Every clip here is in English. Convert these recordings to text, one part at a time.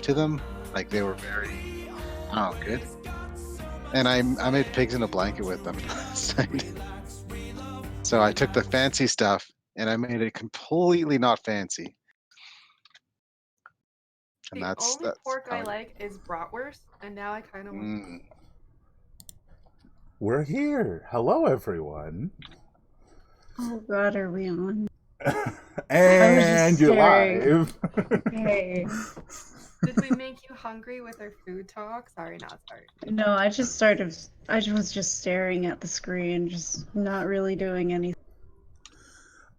to them. Like they were very, oh, good. And I made pigs in a blanket with them last night. So I took the fancy stuff and I made it completely not fancy. And The that's only pork how I like is bratwurst, and now I kind of want. We're here. Hello, everyone. Oh God, are we on? And you're staring. live. Hey. Did we make you hungry with our food talk? Sorry, not sorry. No, I was just staring at the screen, just not really doing anything.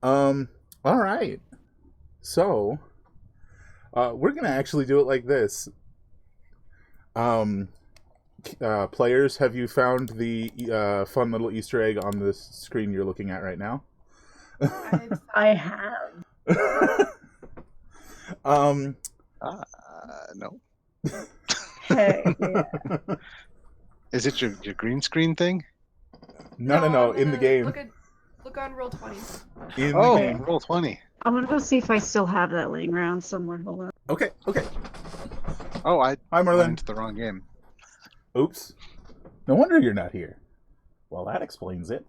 All right. So, we're gonna actually do it like this. Players, have you found the fun little Easter egg on the screen you're looking at right now? I have. No. Hey, yeah. Is it your green screen thing? No, in the game. Look on Roll20. In the game. Roll20. I'm gonna go see if I still have that laying around somewhere. Hold on. Okay. Oh, I Hi, Merlin. went into the wrong game. Oops. No wonder you're not here. Well, that explains it.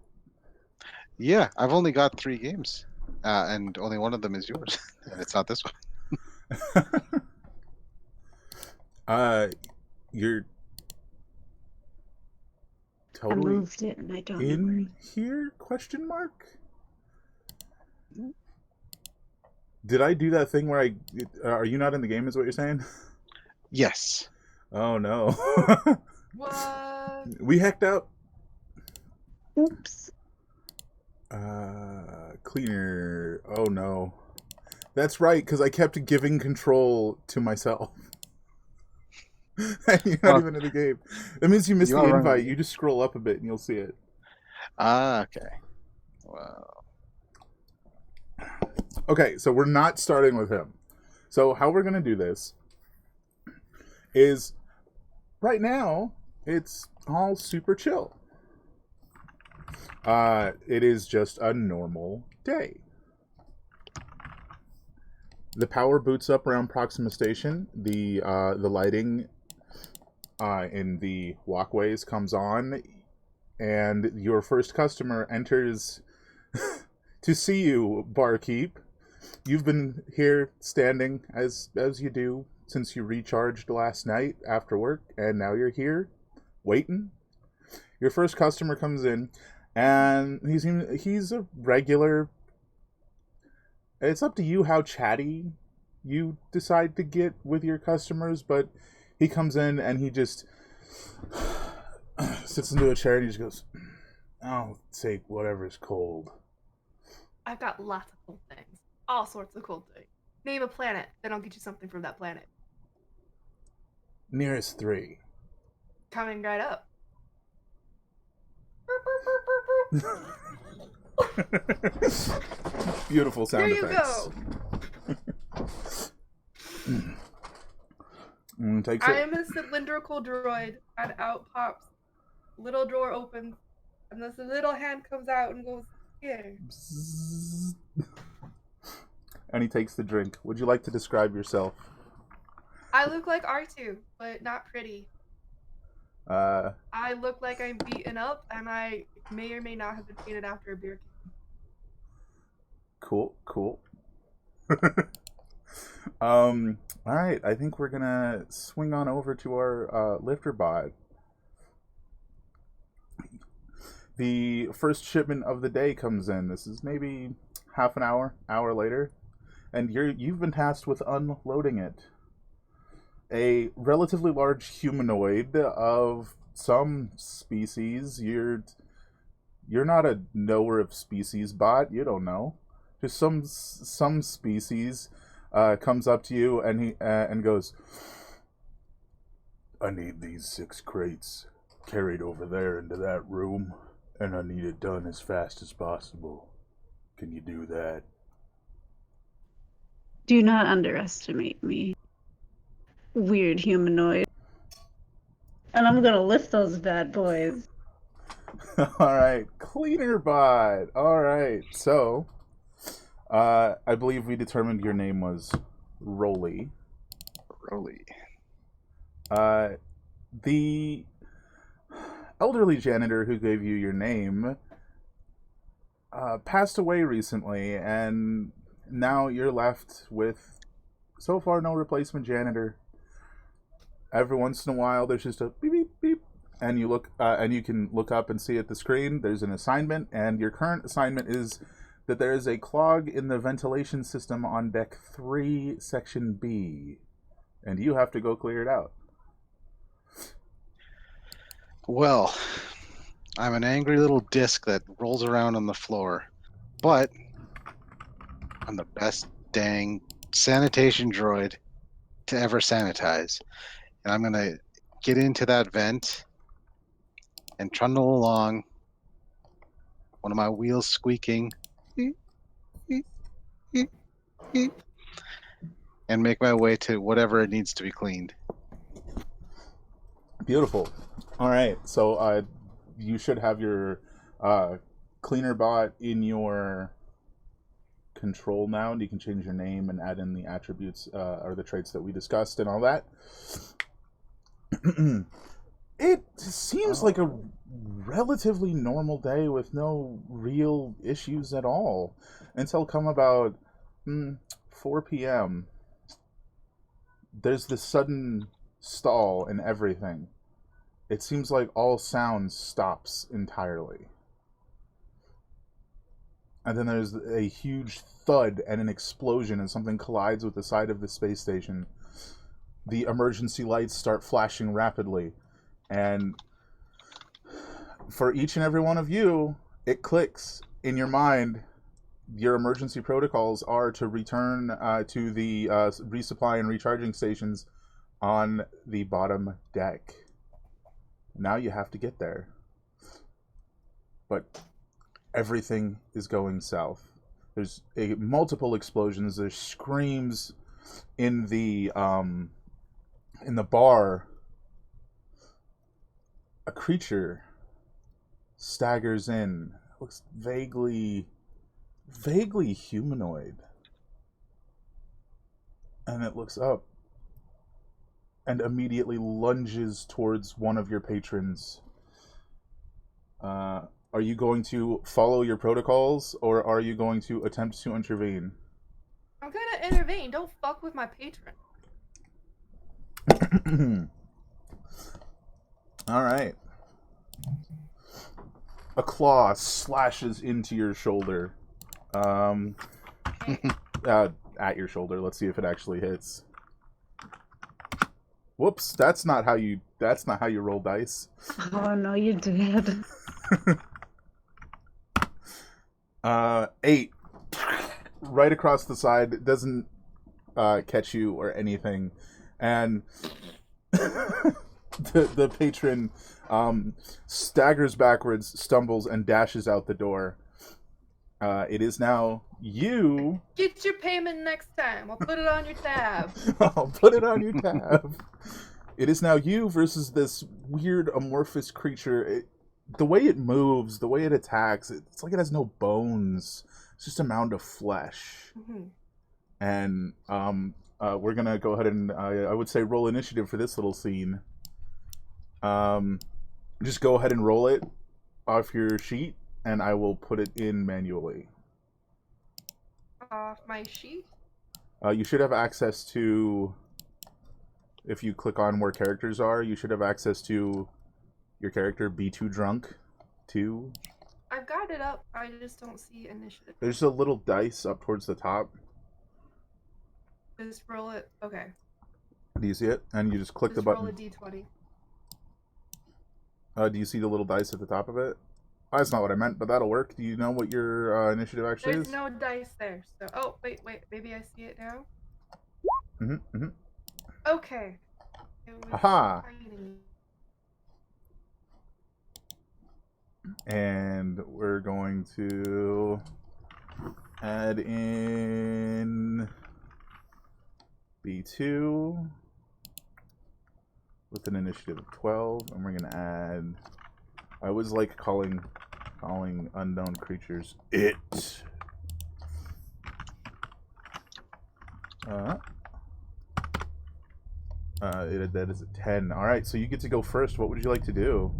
Yeah, I've only got 3 games, and only one of them is yours, and it's not this one. You're totally I moved it, and I don't know in here? Question mark. Did I do that thing where are you not in the game? Is what you're saying? Yes. Oh no. What? We hacked out. Oops. Cleaner. Oh no. That's right, because I kept giving control to myself. You're not even in the game. That means you missed the invite. You just scroll up a bit and you'll see it. Okay. Wow. Okay, so we're not starting with him. So how we're going to do this is, right now, it's all super chill. It is just a normal day. The power boots up around Proxima Station. The lighting in the walkways comes on, and your first customer enters to see you, barkeep. You've been here standing as you do since you recharged last night after work, and now you're here waiting. Your first customer comes in, and he's a regular. It's up to you how chatty you decide to get with your customers, but he comes in and he just sits into a chair and he just goes, "I'll take whatever's cold." I've got lots of cool things. All sorts of cool things. Name a planet, then I'll get you something from that planet. Nearest 3. Coming right up. Beautiful sound effects. There you go. I am a cylindrical droid, and out pops. Little drawer opens, and this little hand comes out and goes, "Here." And he takes the drink. Would you like to describe yourself? I look like R2, but not pretty. I look like I'm beaten up, and I may or may not have been painted after a beer can. Cool. Alright, I think we're gonna swing on over to our lifter bot. The first shipment of the day comes in. This is maybe half an hour later, and you've been tasked with unloading it. A relatively large humanoid of some species. You're not a knower of species bot. You don't know. Just some species comes up to you and he and goes, "I need these 6 crates carried over there into that room, and I need it done as fast as possible. Can you do that?" Do not underestimate me, weird humanoid. And I'm gonna lift those bad boys. Alright, cleaner bot. Alright, so I believe we determined your name was Rolly. The elderly janitor who gave you your name passed away recently, and now you're left with, so far, no replacement janitor. Every once in a while, there's just a beep beep beep, and you look, and you can look up and see at the screen. There's an assignment, and your current assignment is that there is a clog in the ventilation system on deck 3, section B, and you have to go clear it out. Well, I'm an angry little disc that rolls around on the floor, but I'm the best dang sanitation droid to ever sanitize. And I'm going to get into that vent and trundle along, one of my wheels squeaking, and make my way to whatever it needs to be cleaned. Beautiful. All right, so you should have your cleaner bot in your control now, and you can change your name and add in the attributes or the traits that we discussed and all that. It seems like a relatively normal day with no real issues at all until come about 4 p.m. There's this sudden stall in everything. It seems like all sound stops entirely. And then there's a huge thud and an explosion, and something collides with the side of the space station. The emergency lights start flashing rapidly, and for each and every one of you, it clicks in your mind. Your emergency protocols are to return to the resupply and recharging stations on the bottom deck. Now you have to get there. But everything is going south. There's multiple explosions. There's screams in the bar. A creature staggers in. Looks vaguely humanoid. And it looks up and immediately lunges towards one of your patrons. Are you going to follow your protocols, or are you going to attempt to intervene? I'm gonna intervene. Don't fuck with my patron. All right. A claw slashes into your shoulder. At your shoulder. Let's see if it actually hits. Whoops, that's not how you roll dice. Oh no, you did. 8. Right across the side. It doesn't catch you or anything. And the patron staggers backwards, stumbles, and dashes out the door. It is now you. Get your payment next time. I'll put it on your tab. I'll put it on your tab. It is now you versus this weird amorphous creature. The way it moves, the way it attacks, it's like it has no bones. It's just a mound of flesh. Mm-hmm. And we're gonna go ahead and I would say roll initiative for this little scene. Just go ahead and roll it off your sheet, and I will put it in manually. Off my sheet? You should have access to, if you click on where characters are, you should have access to your character Be Too Drunk 2. I've got it up. I just don't see initiative. There's a little dice up towards the top. Just roll it. Okay. Do you see it? And you just click the Just button. roll a d20. Do you see the little dice at the top of it? Oh, that's not what I meant, but that'll work. Do you know what your initiative actually There's is? no dice there. So, oh wait, maybe I see it now. Okay. It was Aha. tiny. And we're going to add in B2 with an initiative of 12, and we're going to add, I always like calling unknown creatures it. That is a 10. All right, so you get to go first. What would you like to do?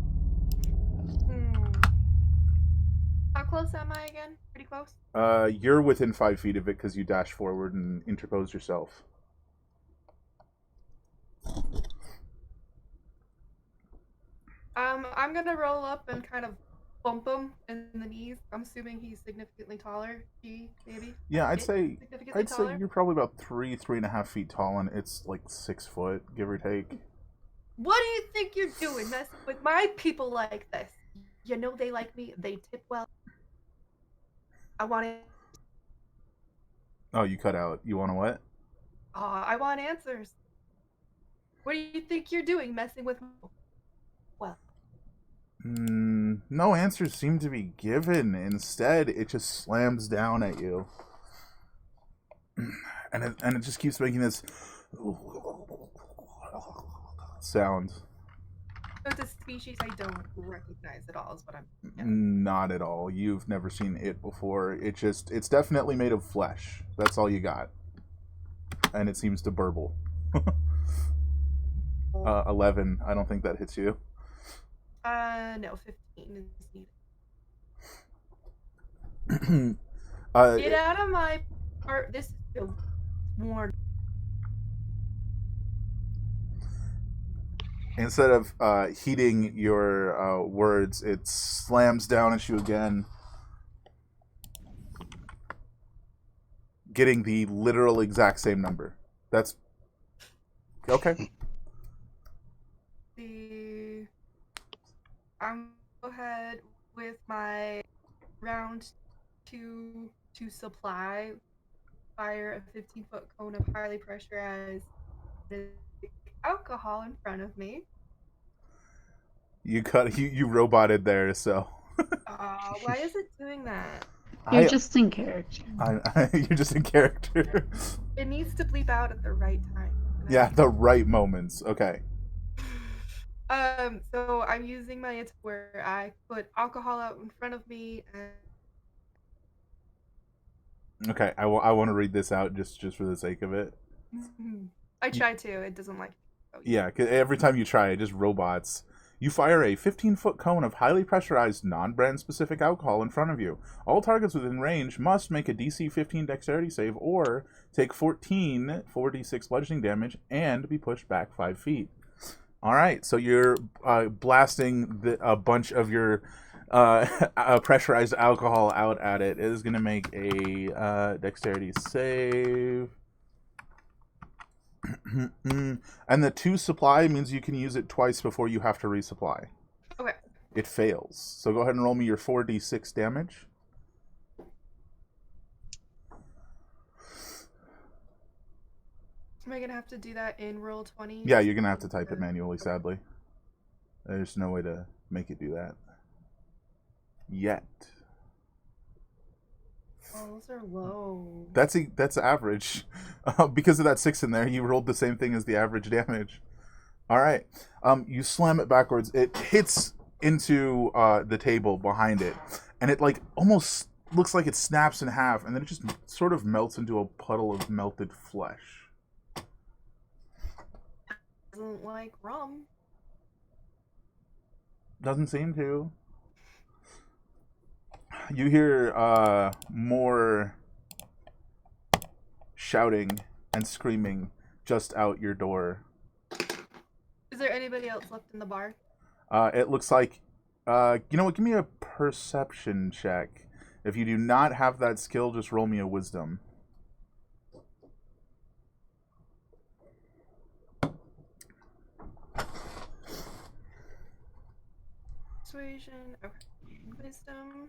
How close am I again? Pretty close. You're within 5 feet of it because you dashed forward and interposed yourself. I'm gonna roll up and kind of bump him in the knees. I'm assuming he's significantly taller. He maybe. Yeah, I'd It say significantly taller. you're probably about 3.5 feet tall, and it's like 6 foot, give or take. What do you think you're doing, messing with my people like this? You know they like me. They tip well. I want it. Oh, you cut out. You want to what? I want answers. What do you think you're doing, messing with? Well, No answers seem to be given. Instead, it just slams down at you, and it just keeps making this sound. it's a species I don't recognize at all. Is what I'm. Not at all. You've never seen it before. It's definitely made of flesh. That's all you got. And it seems to burble. 11. I don't think that hits you. No, 15 is needed. Get out of my part. This is warned. Instead of heeding your words, it slams down at you again, getting the literal exact same number. That's okay. I'm gonna go ahead with my round 2 to supply. Fire a 15-foot cone of highly pressurized alcohol in front of me. You roboted there, so. Why is it doing that? You're just in character. You're just in character. It needs to bleep out at the right time. Yeah, the right moments. Okay. So I'm using my it's where I put alcohol out in front of me and Okay, I want to read this out just for the sake of it. I try to. It doesn't like. Yeah, 'cause every time you try it, just robots. You fire a 15-foot cone of highly pressurized, non-brand specific alcohol in front of you. All targets within range must make a DC 15 dexterity save or take 14 4d6 bludgeoning damage and be pushed back 5 feet. All right, so you're blasting a bunch of your pressurized alcohol out at it. It is going to make a dexterity save. And the 2 supply means you can use it twice before you have to resupply. Okay. It fails. So go ahead and roll me your 4d6 damage. Am I gonna have to do that in roll 20? Yeah, you're going to have to type it manually, sadly. There's no way to make it do that. Yet. Oh, those are low. That's average. Because of that 6 in there, you rolled the same thing as the average damage. All right. You slam it backwards. It hits into the table behind it, and it like almost looks like it snaps in half, and then it just sort of melts into a puddle of melted flesh. Doesn't like rum. Doesn't seem to. You hear more shouting and screaming just out your door. Is there anybody else left in the bar? It looks like, you know what, give me a perception check. If you do not have that skill, just roll me a wisdom. Persuasion. Okay. Wisdom.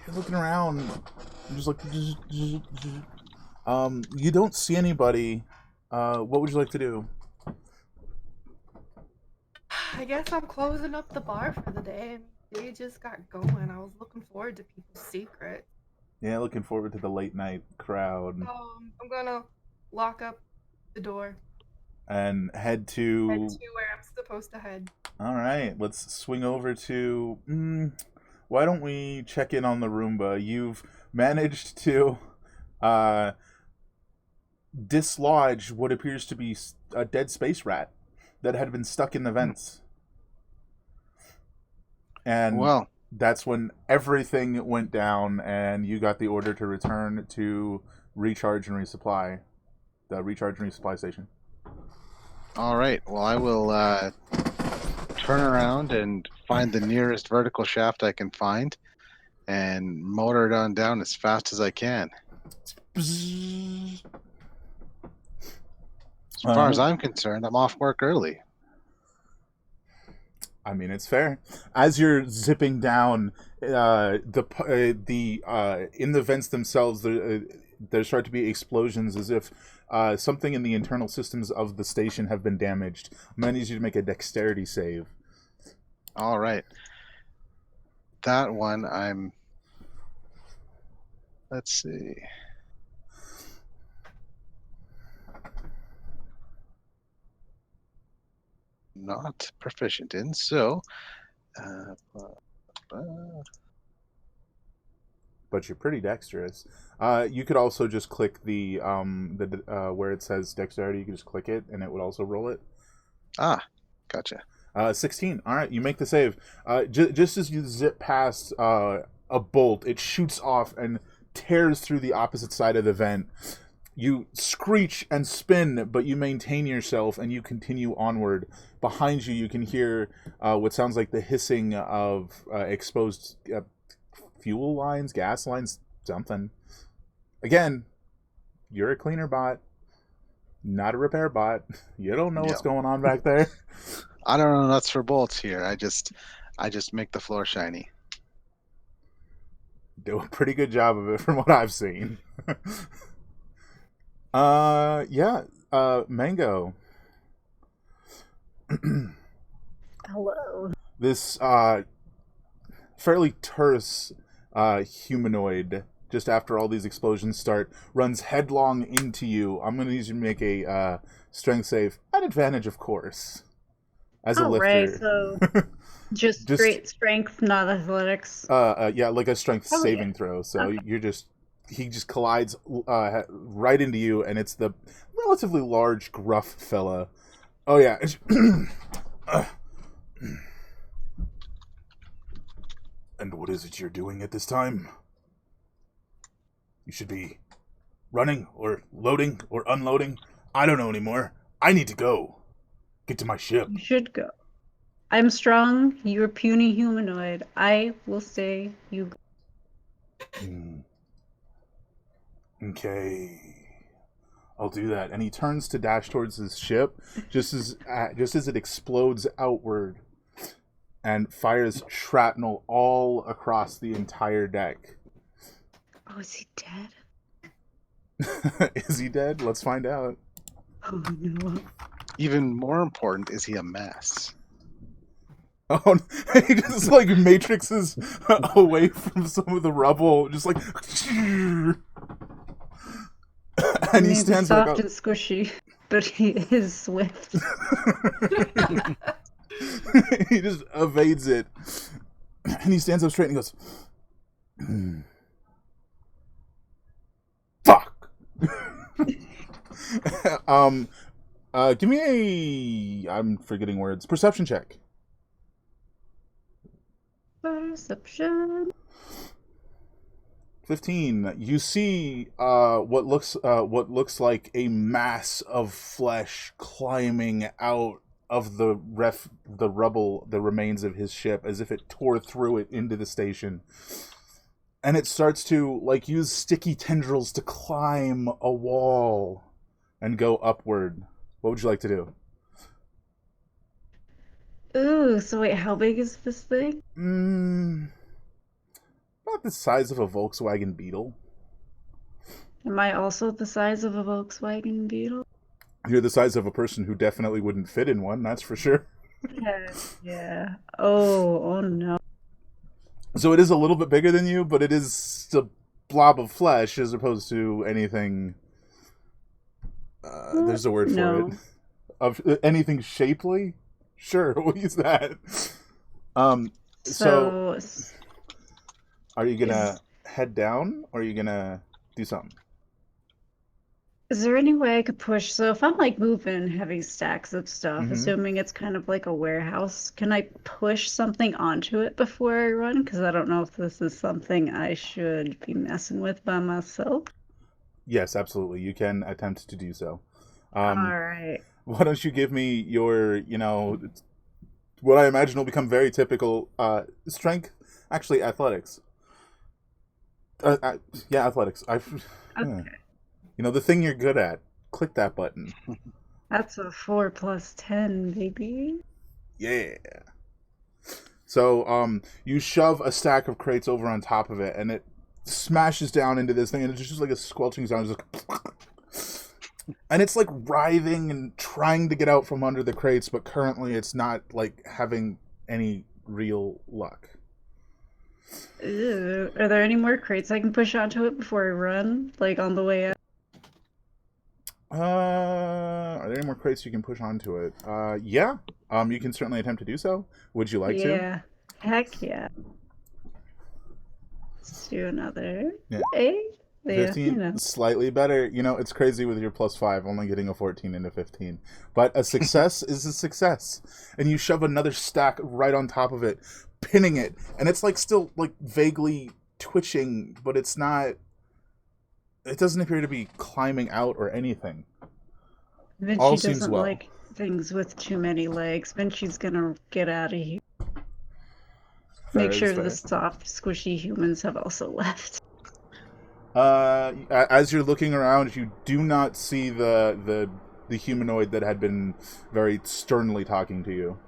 You're looking around, just like, you don't see anybody. What would you like to do? I guess I'm closing up the bar for the day. They just got going. I was looking forward to people's secrets. Yeah, looking forward to the late night crowd. I'm gonna lock up the door. And head to Head to where I'm supposed to head. All right, let's swing over to. Why don't we check in on the Roomba? You've managed to dislodge what appears to be a dead space rat that had been stuck in the vents. And Well, that's when everything went down, and you got the order to return to recharge and resupply, the recharge and resupply station. all right. Well, I will turn around and find the nearest vertical shaft I can find and motor it on down as fast as I can. As far as I'm concerned, I'm off work early. I mean, it's fair. As you're zipping down, in the vents themselves, there start to be explosions, as if something in the internal systems of the station have been damaged. I'm gonna need you to make a dexterity save. All right. That one, let's see. Not proficient in, so But you're pretty dexterous. You could also just click the where it says dexterity. You could just click it, and it would also roll it. Gotcha. 16. All right, you make the save. Just as you zip past a bolt, it shoots off and tears through the opposite side of the vent. You screech and spin, but you maintain yourself, and you continue onward. Behind you, you can hear what sounds like the hissing of exposed fuel lines, gas lines, something. Again, you're a cleaner bot, not a repair bot. You don't know what's going on back there. I don't know nuts for bolts here. I just make the floor shiny. Do a pretty good job of it from what I've seen. Mango. Hello. This fairly terse humanoid, just after all these explosions start, runs headlong into you. I'm going to need you to make a strength save. At advantage, of course. As a lifter. Right, so just straight strength, not athletics. Yeah, like a strength saving throw. So he just collides right into you, and it's the relatively large, gruff fella. Oh yeah. And what is it you're doing at this time? You should be running or loading or unloading. I don't know anymore. I need to go. Get to my ship. You should go. I'm strong. You're puny humanoid. I will say you go. Okay. I'll do that. And he turns to dash towards his ship, just as it explodes outward and fires shrapnel all across the entire deck. Oh, is he dead? Is he dead? Let's find out. Oh no. Even more important, is he a mess? Oh, he just like matrixes away from some of the rubble, just like, and he stands soft back up. and squishy, but he is swift. He just evades it, and he stands up straight and he goes, "Fuck." Give me I'm forgetting words. Perception check. Perception. 15. You see what looks like a mass of flesh climbing out of the rubble, the remains of his ship, as if it tore through it into the station. And it starts to like use sticky tendrils to climb a wall and go upward. What would you like to do? Ooh, so wait, how big is this thing? About the size of a Volkswagen Beetle. Am I also the size of a Volkswagen Beetle? You're the size of a person who definitely wouldn't fit in one, that's for sure. Yeah. Oh no. So it is a little bit bigger than you, but it is a blob of flesh as opposed to anything. There's a word for it. Of anything shapely? Sure, we'll use that. So are you gonna head down, or are you gonna do something? Is there any way I could push? So if I'm like moving heavy stacks of stuff, Mhm. assuming it's kind of like a warehouse, can I push something onto it before I run? Because I don't know if this is something I should be messing with by myself. Yes, absolutely. You can attempt to do so. All right. Why don't you give me your, what I imagine will become very typical strength, actually athletics. Yeah, athletics. Okay. The thing you're good at. Click that button. That's a 4 plus 10, baby. Yeah. So, you shove a stack of crates over on top of it, and it smashes down into this thing, and it's just like a squelching sound, just like, and it's like writhing and trying to get out from under the crates, but currently it's not like having any real luck. Ew. Are there any more crates I can push onto it before I run? Like on the way out? Are there any more crates you can push onto it? Yeah. You can certainly attempt to do so. Would you like to? Yeah. Heck yeah. Let's do another. Yeah. 8? Yeah, 15, slightly better. It's crazy with your +5, only getting a 14 into 15. But a success is a success. And you shove another stack right on top of it, pinning it. And it's like still like vaguely twitching, but it's not... It doesn't appear to be climbing out or anything. Vinci All seems doesn't well. like things with too many legs. Vinci's gonna get out of here. Make sure the soft, squishy humans have also left. As you're looking around, you do not see the humanoid that had been very sternly talking to you.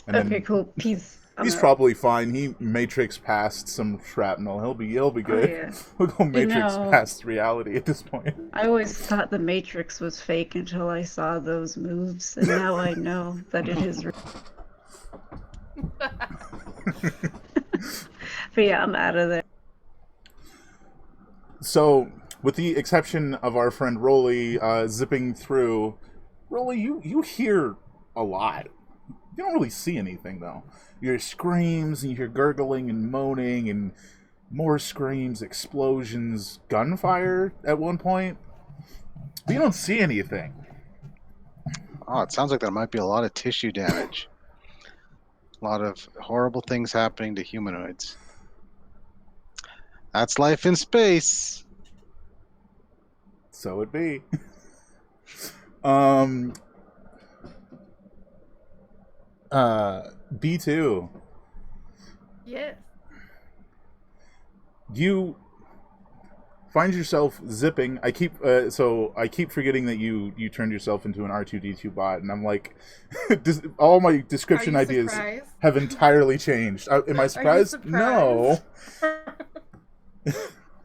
And Okay, cool. He's probably fine. He matrix past some shrapnel. He'll be good. Oh, yeah. We'll go matrix past reality at this point. I always thought the Matrix was fake until I saw those moves, and now I know that it is real. But yeah, I'm out of there. So, with the exception of our friend Rolly zipping through, Rolly, you hear a lot. You don't really see anything, though. You hear screams, and you hear gurgling and moaning, and more screams, explosions, gunfire at one point. But you don't see anything. Oh, it sounds like there might be a lot of tissue damage. A lot of horrible things happening to humanoids. That's life in space. So it be. B2. Yes. You find yourself zipping. I keep forgetting that you turned yourself into an R2D2 bot, and I'm like, all my description ideas surprised? have entirely changed. Am I surprised? No.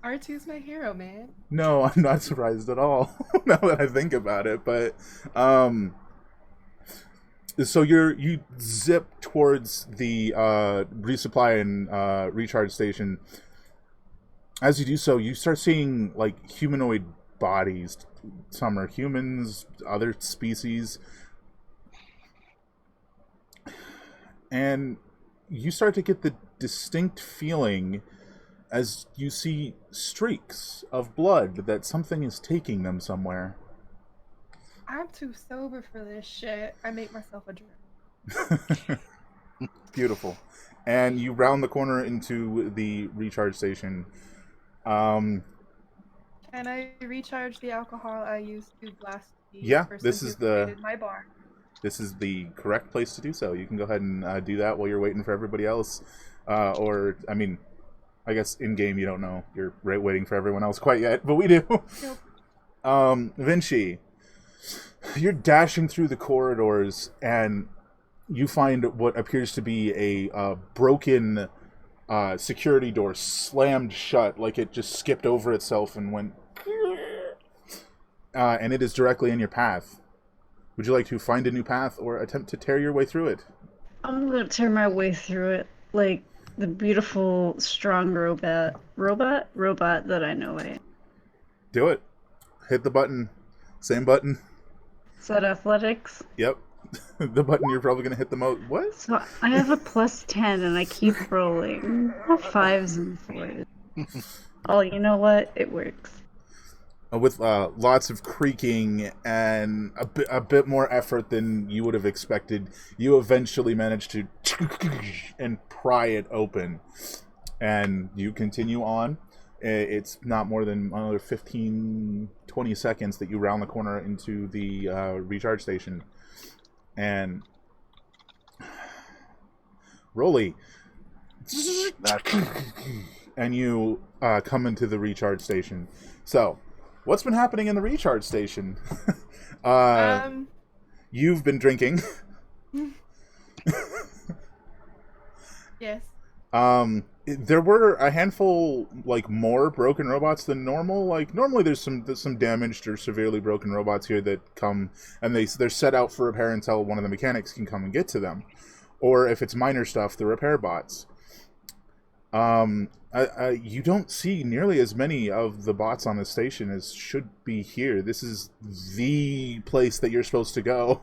R2's my hero, man. No, I'm not surprised at all. Now that I think about it, but so you zip towards the resupply and recharge station. As you do so, you start seeing like humanoid bodies. Some are humans, other species, and you start to get the distinct feeling as you see streaks of blood that something is taking them somewhere. I'm too sober for this shit. I make myself a drink. Beautiful. And you round the corner into the recharge station. Can I recharge the alcohol I used to blast the Yeah, person this who is the- created my bar? This is the correct place to do so. You can go ahead and do that while you're waiting for everybody else. Or, I mean, I guess in-game you don't know. You're waiting for everyone else quite yet, but we do. Nope. Vinci, you're dashing through the corridors, and you find what appears to be a broken security door slammed shut, like it just skipped over itself and went... and it is directly in your path. Would you like to find a new path or attempt to tear your way through it? I'm gonna tear my way through it like the beautiful, strong robot that I know I am. Do it. Hit the button. Same button. Is that athletics? Yep. The button you're probably going to hit the most. What? So I have a +10 and I keep rolling 5s and 4s. Oh, you know what? It works. with lots of creaking and a bit more effort than you would have expected, you eventually manage to and pry it open. And you continue on. It's not more than another 15, 20 seconds that you round the corner into the recharge station. And Rolly. And you come into the recharge station. So, what's been happening in the recharge station? You've been drinking. Yes. There were a handful, like, more broken robots than normal. Like, normally there's some damaged or severely broken robots here that come, and they're set out for repair until one of the mechanics can come and get to them. Or if it's minor stuff, the repair bots. You don't see nearly as many of the bots on the station as should be here. This is the place that you're supposed to go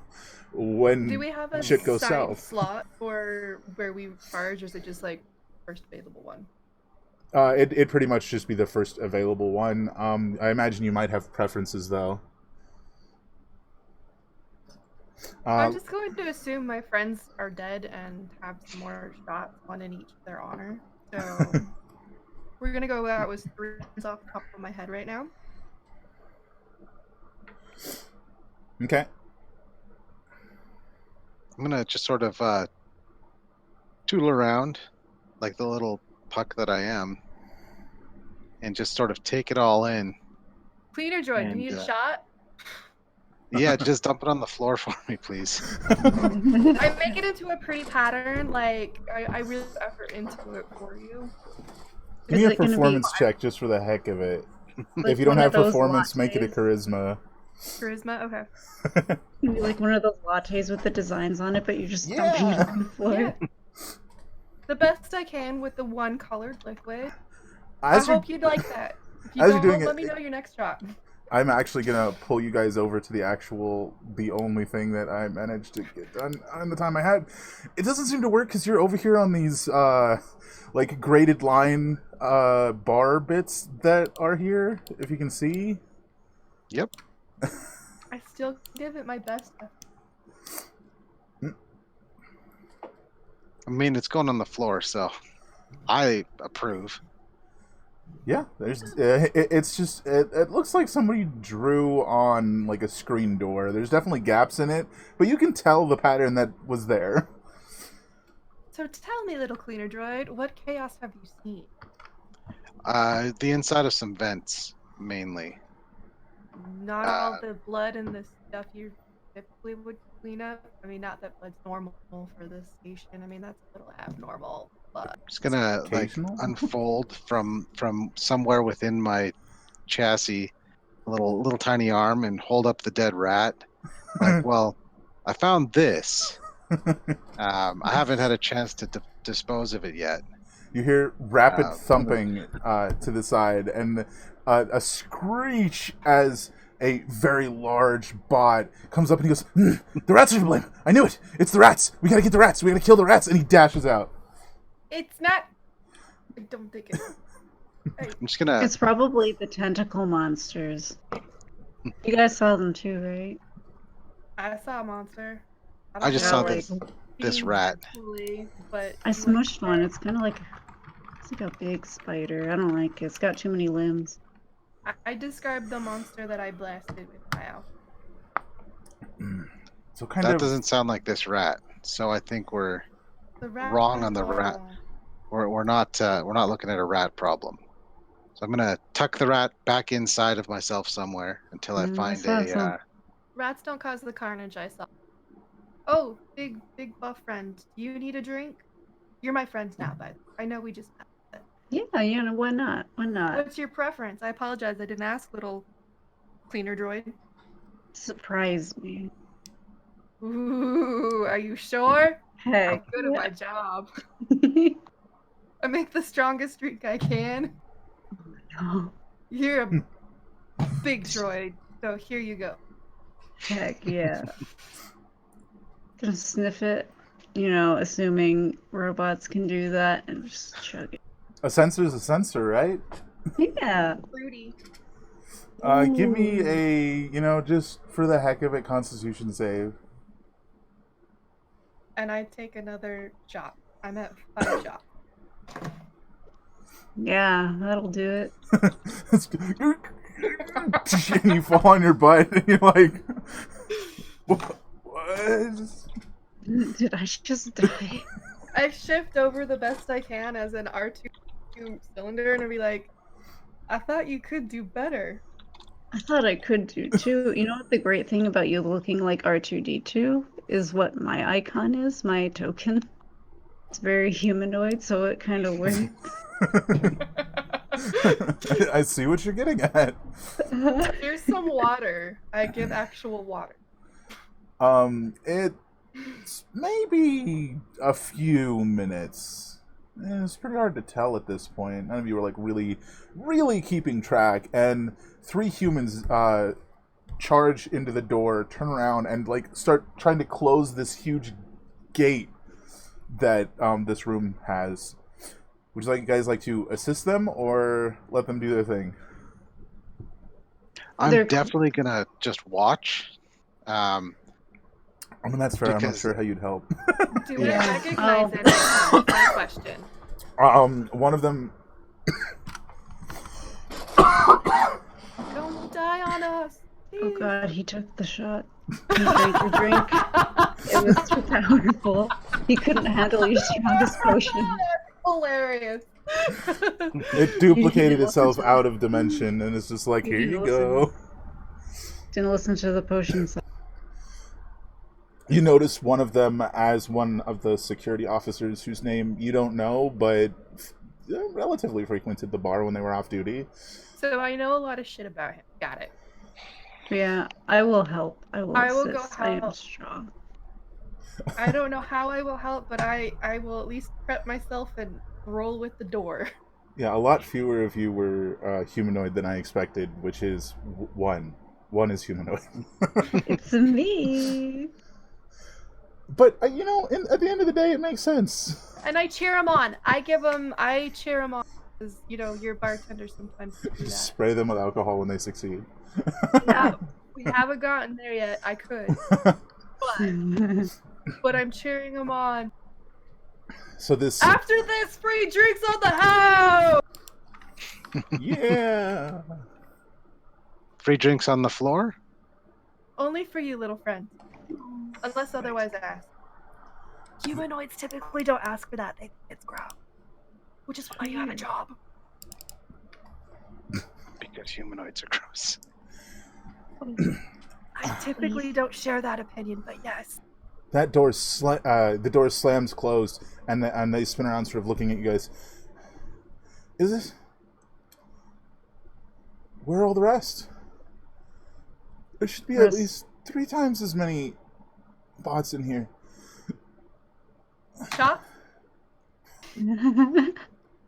when Do we have a shit goes side south. slot for where we charge, or is it just like first available one? It'd pretty much just be the first available one. I imagine you might have preferences, though. I'm just going to assume my friends are dead and have some more shots, one in each of their honor. So we're gonna go out with 3 off the top of my head right now. Okay. I'm gonna just sort of tool around like the little puck that I am, and just sort of take it all in. Cleaner droid, And, you need a shot? Yeah, just dump it on the floor for me, please. I make it into a pretty pattern. Like I really put effort into it for you. Give me Is a it gonna be performance check just for the heck of it. like If you don't one have of those performance, make it a lattes? charisma. Charisma, okay. It'd be like one of those lattes with the designs on it, but you're just dumping it Yeah. on the floor. Yeah. The best I can with the one colored liquid. As I you're, hope you'd like that. If you as you're don't, doing let it- me know your next shot. I'm actually gonna pull you guys over to the only thing that I managed to get done on the time I had. It doesn't seem to work because you're over here on these like graded line bar bits that are here. If you can see. Yep. I still give it my best effort. I mean, it's going on the floor, so I approve. Yeah, there's. It's just. It looks like somebody drew on like a screen door. There's definitely gaps in it, but you can tell the pattern that was there. So tell me, little cleaner droid, what chaos have you seen? The inside of some vents, mainly. Not all the blood and the stuff you typically would clean up. I mean, not that blood's normal for this station. I mean, that's a little abnormal, but Just gonna like Occasional? unfold from somewhere within my chassis, a little tiny arm, and hold up the dead rat. Like, well, I found this. I haven't had a chance to dispose of it yet. You hear rapid Wow. thumping to the side, and a screech as a very large bot comes up and he goes, "The rats are to blame. I knew it. It's the rats. We gotta get the rats. We gotta kill the rats." And he dashes out. it's not. I don't think it's. I'm just gonna. It's probably the tentacle monsters. You guys saw them too, right? I saw a monster. I just don't saw know this if this being rat. fully, but I smushed one. It's kind of like it's like a big spider. I don't like it. It's got too many limbs. I described the monster that I blasted with my owl. So kind That of. doesn't sound like this rat. So I think we're The rat Wrong on is the rat. wrong. we're not looking at a rat problem. So I'm gonna tuck the rat back inside of myself somewhere until I I find saw some. Rats don't cause the carnage I saw. Oh, big buff friend. Do you need a drink? You're my friend now, but I know we just met. Yeah, you know, why not? Why not? What's your preference? I apologize, I didn't ask, little cleaner droid. Surprise me. Ooh, are you sure? I'm Heck. good at my job. I make the strongest drink I can. No. You're a big droid, so here you go. Heck yeah. Gonna sniff it, you know, assuming robots can do that, and just chug it. A sensor's a sensor, right? Yeah. Fruity. Give me a, just for the heck of it, Constitution save. And I take another shot. I'm at 5 shots. Yeah, that'll do it. And you fall on your butt, and you're like, what? Did I just die? I shift over the best I can as an R2 cylinder and I'll be like, I thought you could do better. I thought I could do too. You know what the great thing about you looking like R2D2 is what my icon is, my token. It's very humanoid, so it kind of works. I see what you're getting at. Here's some water. I give actual water. It's maybe a few minutes. It's pretty hard to tell at this point. None of you are like really, really keeping track. And 3 humans charge into the door, turn around, and like start trying to close this huge gate that this room has. Would you guys like to assist them or let them do their thing? I'm definitely gonna just watch. I mean, that's fair. I'm not Because- sure how you'd help. Do we recognize it? That's my question. One of them. Don't die on us. Oh god, he took the shot. He drank the drink. It was too powerful. He couldn't handle your strongest potion. Hilarious. It duplicated itself out of dimension, and it's just like, here you go. Didn't listen to the potion side. You notice one of them as one of the security officers whose name you don't know, but relatively frequented the bar when they were off duty. So I know a lot of shit about him. Got it. Yeah, I will help. I will go assist. I am help. strong. I don't know how I will help, but I will at least prep myself and roll with the door. Yeah, a lot fewer of you were humanoid than I expected, which is one. One is humanoid. It's me. But, at the end of the day, it makes sense. And I cheer him on. I cheer him on. Because, your bartender sometimes do You that. spray them with alcohol when they succeed. Yeah, we haven't gotten there yet. I could. But I'm cheering him on. So this... After this, free drinks on the house! Yeah! Free drinks on the floor? Only for you, little friend. Unless otherwise asked. Humanoids typically don't ask for that. They think it's gross. Which is why you have a job. Because humanoids are gross. I typically don't share that opinion, but yes. That door, the door slams closed, and they spin around, sort of looking at you guys. Is it? Where are all the rest? There should be at least 3 times as many bots in here. Shop?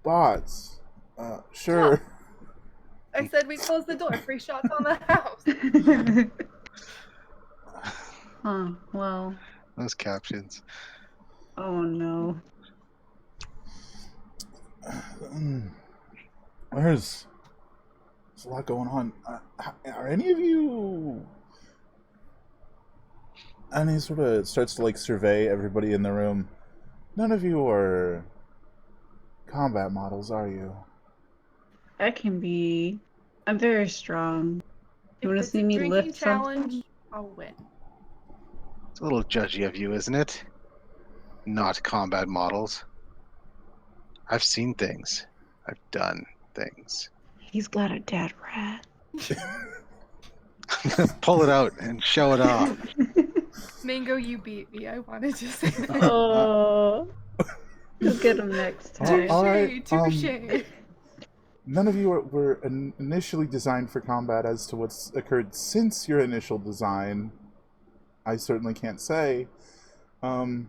Bots. Sure. I said we close the door. Free shots on the house. Oh, well. Those captions. Oh no. There's a lot going on. Are any of you... And he sort of starts to survey everybody in the room. None of you are combat models, are you? I can be. I'm very strong. You want to If see it's a me drinking lift challenge, something? I'll win. It's a little judgy of you, isn't it? Not combat models. I've seen things. I've done things. He's got a dead rat. Pull it out and show it off. Mango, you beat me. I wanted to say that. Oh. You'll get him next time. All right, Touche. None of you were initially designed for combat. As to what's occurred since your initial design, I certainly can't say. All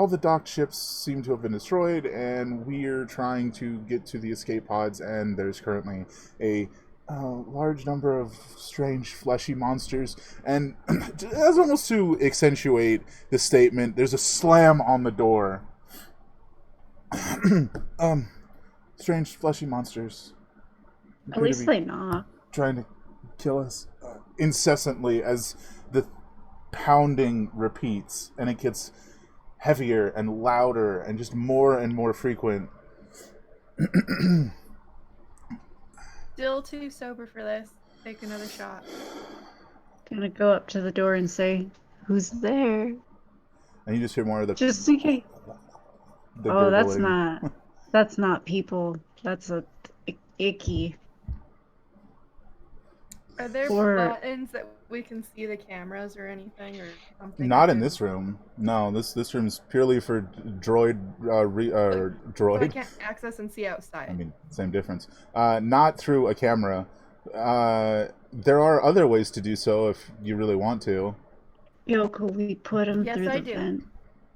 the docked ships seem to have been destroyed, and we're trying to get to the escape pods, and there's currently a large number of strange fleshy monsters. And as almost to accentuate the statement, there's a slam on the door. strange fleshy monsters. At least they knock. Trying to kill us incessantly as the pounding repeats, and it gets heavier and louder and just more and more frequent. Still too sober for this. Take another shot. Gonna go up to the door and say, "Who's there?" And you just hear more of the Just in case. the Oh, gurgling. that's not people. That's a icky. Are there Or- buttons that we can see the cameras or anything or something? Not in this room. No, this room's purely for droid So I droid. can't access and see outside. I mean, same difference. Not through a camera. There are other ways to do so if you really want to. Yo, could we put him Yes, through I the do. vent?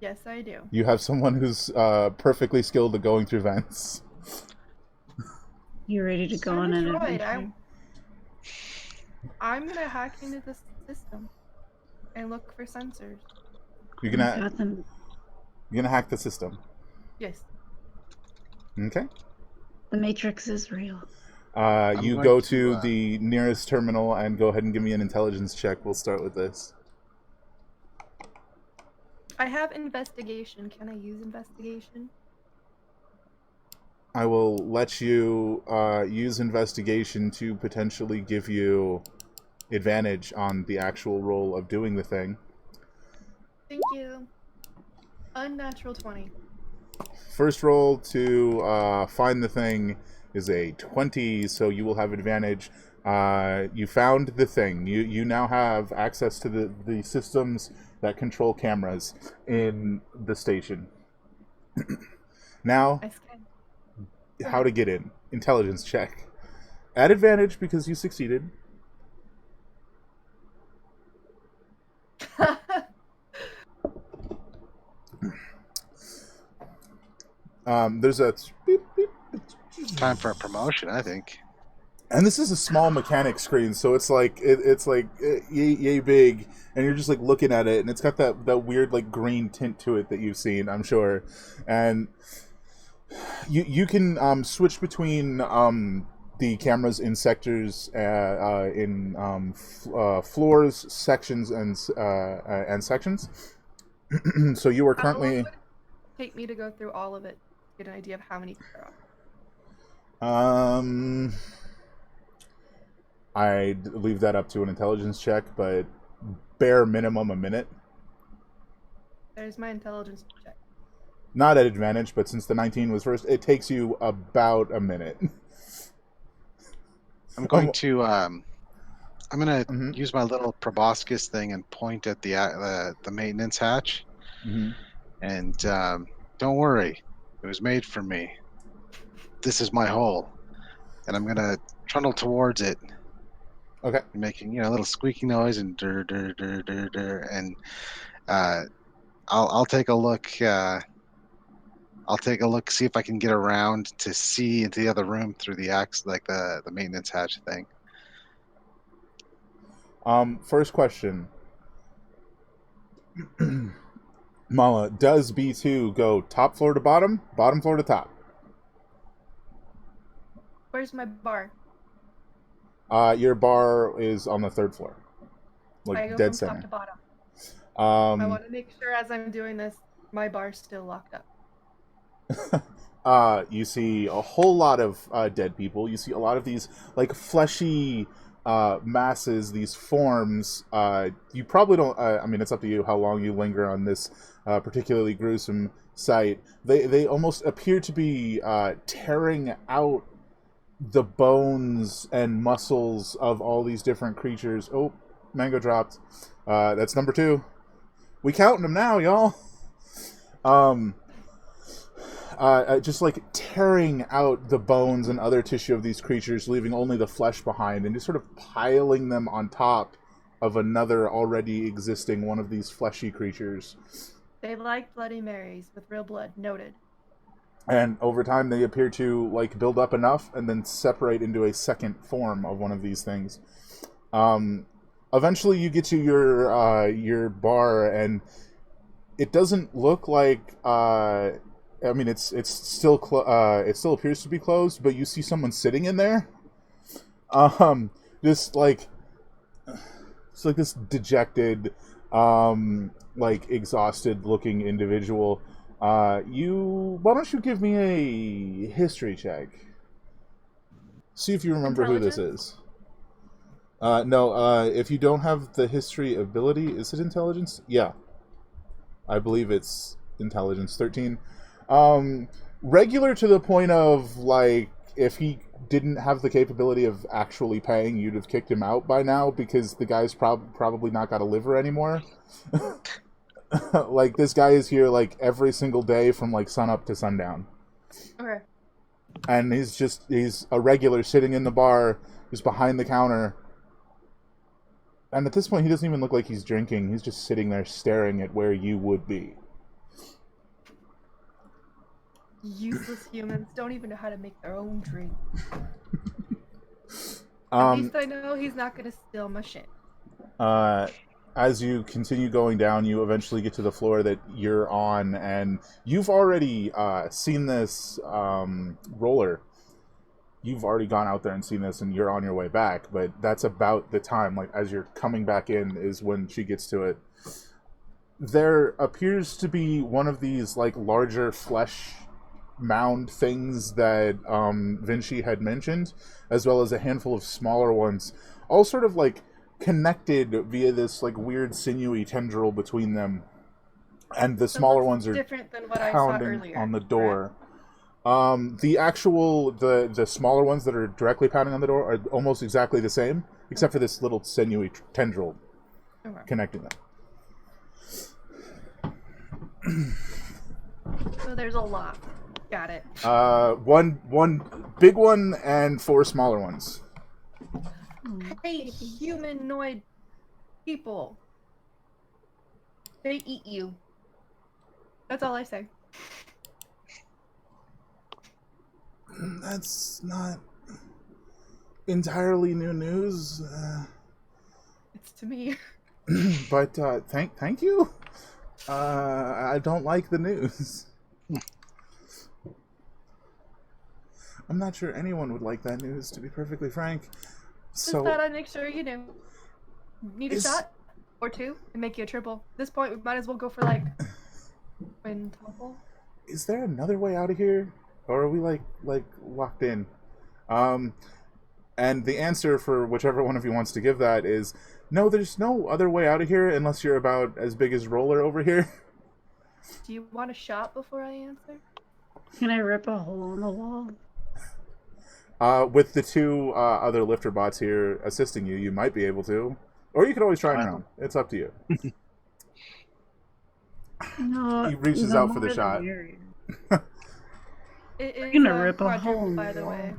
Yes, I do. You have someone who's perfectly skilled at going through vents. You ready to go I'm on a an droid. adventure? I'm gonna hack into the system and look for sensors. You're I gonna got them. hack the system. Yes. Okay. The Matrix is real. You going go to, to the nearest terminal and go ahead and give me an intelligence check. We'll start with this. I have investigation. Can I use investigation? I will let you use investigation to potentially give you advantage on the actual roll of doing the thing. Thank you. Unnatural 20. First roll to find the thing is a 20, so you will have advantage. You found the thing. You now have access to the systems that control cameras in the station. Now, I scanned. how to get in. Intelligence check. At advantage because you succeeded. There's a beep, beep. Time for a promotion, I think. And this is a small mechanic screen, so it's like yay big, and you're just like looking at it, and it's got that weird like green tint to it that you've seen, I'm sure. And you can switch between the cameras in sectors, in floors, sections, and sections. So you are How long currently. would it take me to go through all of it to get an idea of how many there are? I'd leave that up to an intelligence check, but bare minimum a minute. There's my intelligence check. Not at advantage, but since the 19 was first, it takes you about a minute. I'm going to Mhm. use my little proboscis thing and point at the maintenance hatch. Mm-hmm. And don't worry, it was made for me. This is my hole, and I'm gonna trundle towards it, Okay. making a little squeaky noise and dur dur dur dur dur, and I'll take a look. I'll take a look, see if I can get around to see into the other room through the the maintenance hatch thing. First question. Mala, does B2 go top floor to bottom floor to top? Where's my bar? Your bar is on the third floor. I Like go dead from center. top to bottom. I Um, want to make sure as I'm doing this, my bar's still locked up. you see a whole lot of dead people. You see a lot of these like fleshy masses, these forms. You probably don't. I mean, it's up to you how long you linger on this particularly gruesome sight. They almost appear to be tearing out the bones and muscles of all these different creatures. Oh, mango dropped. That's number 2. We counting them now, y'all. Just like tearing out the bones and other tissue of these creatures, leaving only the flesh behind, and just sort of piling them on top of another already existing one of these fleshy creatures. They like Bloody Marys with real blood. Noted. And over time, they appear to like build up enough and then separate into a second form of one of these things. Eventually, you get to your bar, and it doesn't look like I mean, it's still it still appears to be closed, but you see someone sitting in there. Just like it's like this dejected, like exhausted looking individual. Why don't you give me a history check? See if you remember who this is. No, if you don't have the history ability, is it intelligence? Yeah. I believe it's intelligence 13. Regular to the point of, like, if he didn't have the capability of actually paying, you'd have kicked him out by now because the guy's probably not got a liver anymore. Like, this guy is here, like, every single day from, like, sunup to sundown. Okay. And he's a regular sitting in the bar, just behind the counter. And at this point, he doesn't even look like he's drinking. He's just sitting there staring at where you would be. Useless humans don't even know how to make their own drink. At least I know he's not going to steal my shit. As you continue going down, you eventually get to the floor that you're on, and you've already seen this roller. You've already gone out there and seen this, and you're on your way back, but that's about the time, like, as you're coming back in is when she gets to it. There appears to be one of these, like, larger flesh mound things that Vinci had mentioned, as well as a handful of smaller ones, all sort of, like, connected via this, like, weird sinewy tendril between them. And the smaller ones are different than what I saw pounding earlier, on the door. The smaller ones that are directly pounding on the door are almost exactly the same, except for this little sinewy tendril connecting them. So there's a lot. Got it. One big one and 4 smaller ones. Hey, humanoid people. They eat you. That's all I say. That's not entirely new news. It's to me. But thank you. I don't like the news. I'm not sure anyone would like that news, to be perfectly frank. Just thought I'd make sure you knew. Need a shot or 2 and make you a triple. At this point, we might as well go for like quintuple. Is there another way out of here? Or are we like locked in? And the answer for whichever one of you wants to give that is no. There's no other way out of here unless you're about as big as Roller over here. Do you want a shot before I answer? Can I rip a hole in the wall? With the 2 other lifter bots here assisting you, you might be able to, or you could always try on your own. It's up to you. No, He reaches out for the shot. I'm gonna rip a hole, by the way.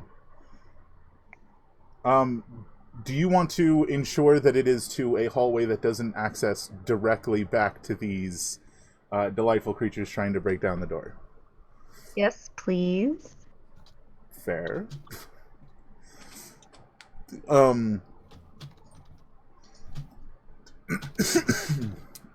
Do you want to ensure that it is to a hallway that doesn't access directly back to these delightful creatures trying to break down the door? Yes, please. Fair.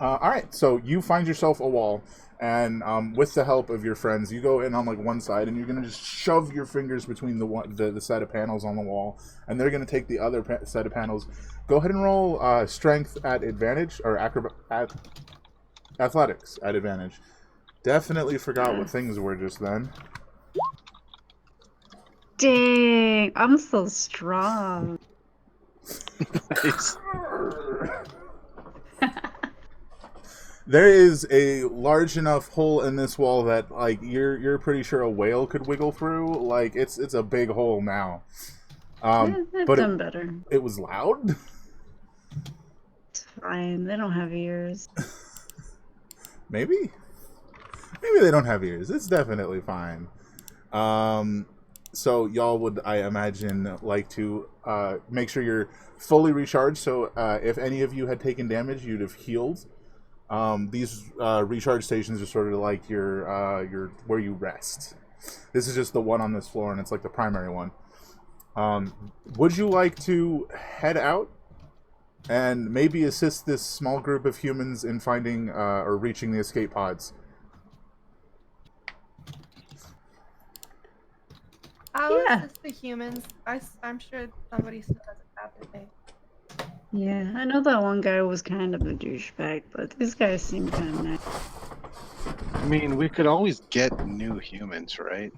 Alright, so you find yourself a wall, and with the help of your friends, you go in on like one side, and you're going to just shove your fingers between the set of panels on the wall, and they're going to take the other set of panels. Go ahead and roll strength at advantage, or athletics at advantage. Definitely forgot what things were just then. Dang, I'm so strong. Nice. There is a large enough hole in this wall that, like, you're pretty sure a whale could wiggle through. Like, it's a big hole now. I've but done better. It was loud. It's fine. They don't have ears. Maybe they don't have ears. It's definitely fine. So y'all would, I imagine, like to make sure you're fully recharged. So if any of you had taken damage, you'd have healed. These recharge stations are sort of like your where you rest. This is just the one on this floor, and it's like the primary one. Would you like to head out and maybe assist this small group of humans in finding or reaching the escape pods? How is Yeah. this the humans? I'm sure somebody still hasn't had their day. Yeah, I know that one guy was kind of a douchebag, but these guys seem kind of nice. I mean, we could always get new humans, right?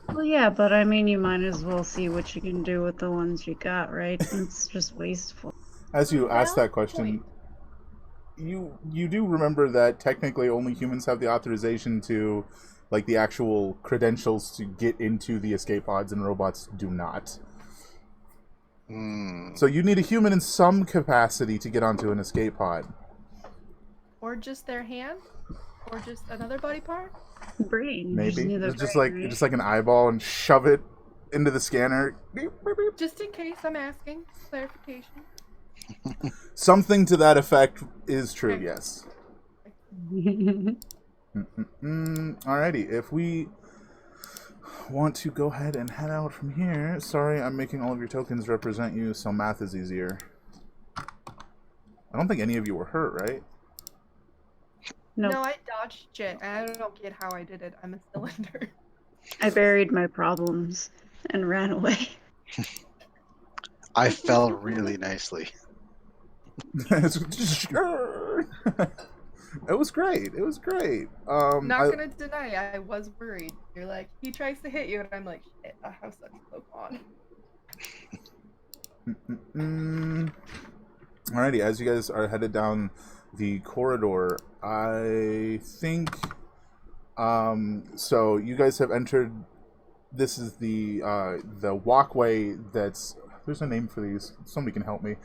Well, yeah, but I mean, you might as well see what you can do with the ones you got, right? It's just wasteful. As you ask that Valid question, point. you do remember that technically only humans have the authorization to, like, the actual credentials to get into the escape pods, and robots do not. Hmm. So you need a human in some capacity to get onto an escape pod. Or just their hand? Or just another body part? Brain. You just Maybe need the it's brain, right? just like an eyeball, and shove it into the scanner. Beep, beep, beep. Just in case I'm asking clarification. Something to that effect is true. Okay. Yes. Alrighty, if we want to go ahead and head out from here. Sorry, I'm making all of your tokens represent you, so math is easier. I don't think any of you were hurt, right? Nope. No, I dodged shit. I don't get how I did it. I'm a cylinder. I buried my problems and ran away. I fell really nicely. It was great. It was great. Not gonna deny, I was worried. You're like, he tries to hit you, and I'm like, shit, I have such a on. Alrighty, as you guys are headed down the corridor, I think. So you guys have entered. This is the walkway that's. There's a name for these. Somebody can help me.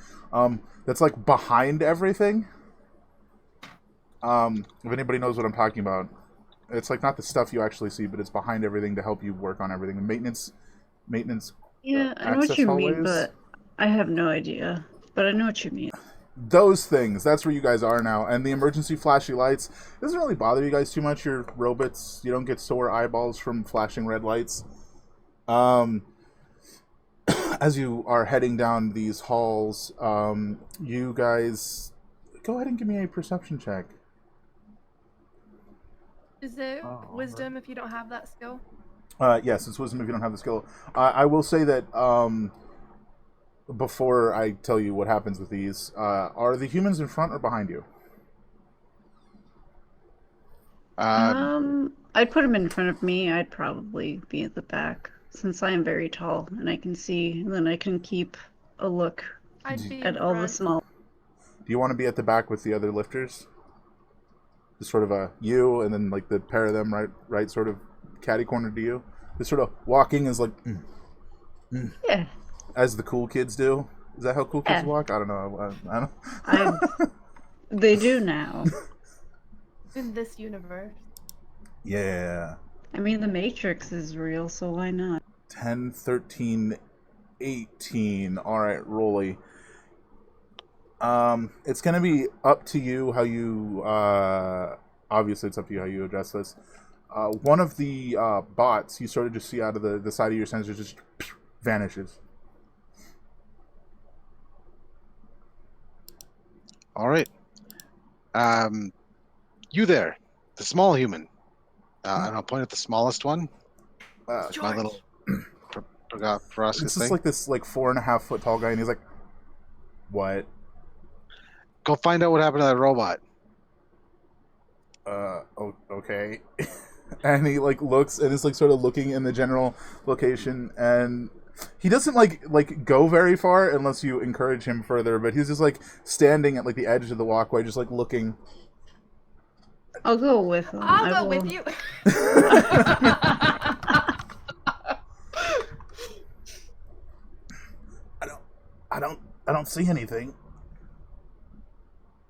That's like behind everything. If anybody knows what I'm talking about, it's like not the stuff you actually see, but it's behind everything to help you work on everything. The maintenance. Yeah, I know what access you hallways. mean, but I have no idea. But I know what you mean. Those things. That's where you guys are now. And the emergency flashy lights doesn't really bother you guys too much. You're robots. You don't get sore eyeballs from flashing red lights. As you are heading down these halls, you guys go ahead and give me a perception check. Is it wisdom if you don't have that skill? Yes, it's wisdom if you don't have the skill. I will say that before I tell you what happens with these, are the humans in front or behind you? I'd put them in front of me. I'd probably be at the back, since I am very tall and I can see, and then I can keep a look I'd be at in all the front. small. Do you want to be at the back with the other lifters? Just sort of a you, and then like the pair of them right sort of catty corner to you. Just sort of walking is like, Yeah. as the cool kids do. Is that how cool kids walk? I don't know. I don't. They do now. In this universe. Yeah. I mean, the Matrix is real, so why not? 10, 13, 18. All right, Rolly. It's going to be up to you how you... obviously, it's up to you how you address this. One of the bots you sort of just see out of the side of your sensor just vanishes. All right. You there, the small human. And I'll point at the smallest one. My little proboscis It's just thing. like this 4.5 foot tall guy, and he's like, "What? Go find out what happened to that robot." Okay." And he like looks and is like sort of looking in the general location, and he doesn't like go very far unless you encourage him further. But he's just like standing at like the edge of the walkway, just like looking. I'll go with him. I'll go with you. I don't see anything.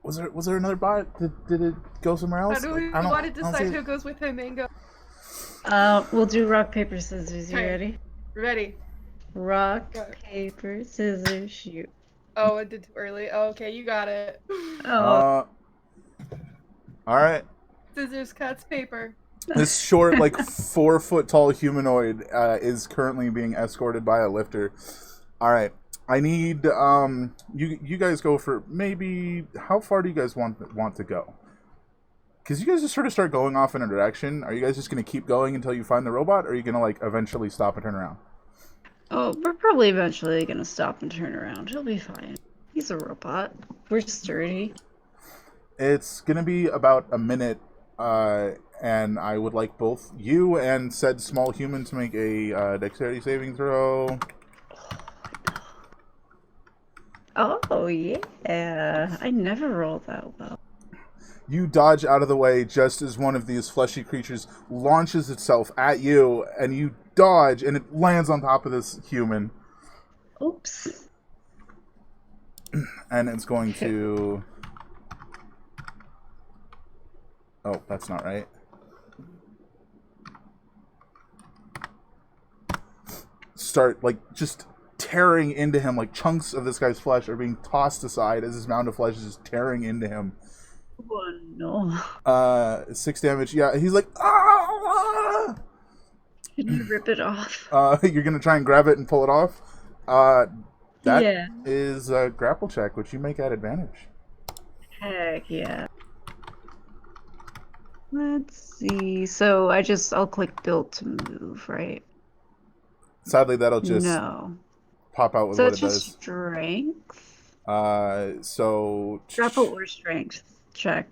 Was there another bot? Did it go somewhere else? How do we want to decide who goes with him and go? We'll do rock, paper, scissors. You Okay. ready? Ready. Rock, paper, scissors, shoot. Oh, I did too early. Oh, okay, you got it. All right. Scissors, cuts, paper. This short, like 4 foot tall humanoid is currently being escorted by a lifter. All right. I need you guys go for maybe how far do you guys want to go? because you guys just sort of start going off in a direction. Are you guys just going to keep going until you find the robot, or are you going to like eventually stop and turn around? Oh, we're probably eventually gonna stop and turn around. He'll be fine. He's a robot. We're sturdy. It's going to be about a minute, and I would like both you and said small human to make a dexterity saving throw. Oh, yeah. I never rolled that well. You dodge out of the way just as one of these fleshy creatures launches itself at you, and you dodge, and it lands on top of this human. Oops. And it's going to... Oh, that's not right. Start, like, just tearing into him. Like, chunks of this guy's flesh are being tossed aside as this mound of flesh is just tearing into him. Oh, no. 6 damage. Yeah, he's like, ah! Can you rip it off? You're going to try and grab it and pull it off? That Yeah. is a grapple check, which you make at advantage. Heck yeah. Let's see. So I'll click build to move, right? Sadly, that'll just No. pop out with So what it's it just does. strength? So... Grapple or strength check.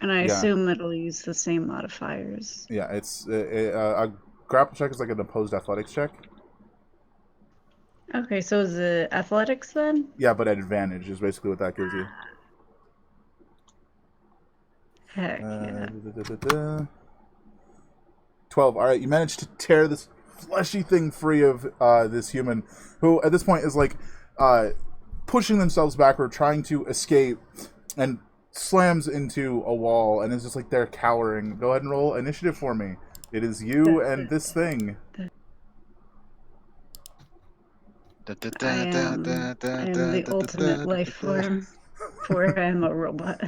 And I Yeah. assume it'll use the same modifiers. Yeah, it's... a grapple check is like an opposed athletics check. Okay, so is it athletics then? Yeah, but at advantage is basically what that gives you. Heck yeah. 12. Alright, you managed to tear this fleshy thing free of this human, who at this point is like pushing themselves backward, trying to escape, and slams into a wall and is just like there cowering. Go ahead and roll initiative for me. It is you and this thing. I am the ultimate life form, for I am a robot.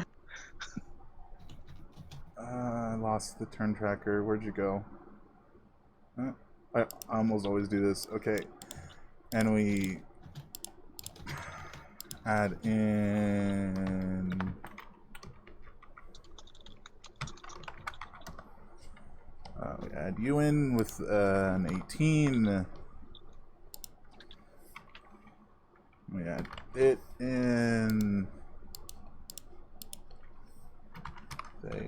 I lost the turn tracker. Where'd you go? I almost always do this. Okay. And we add in... we add you in with an 18. We add it in... Say...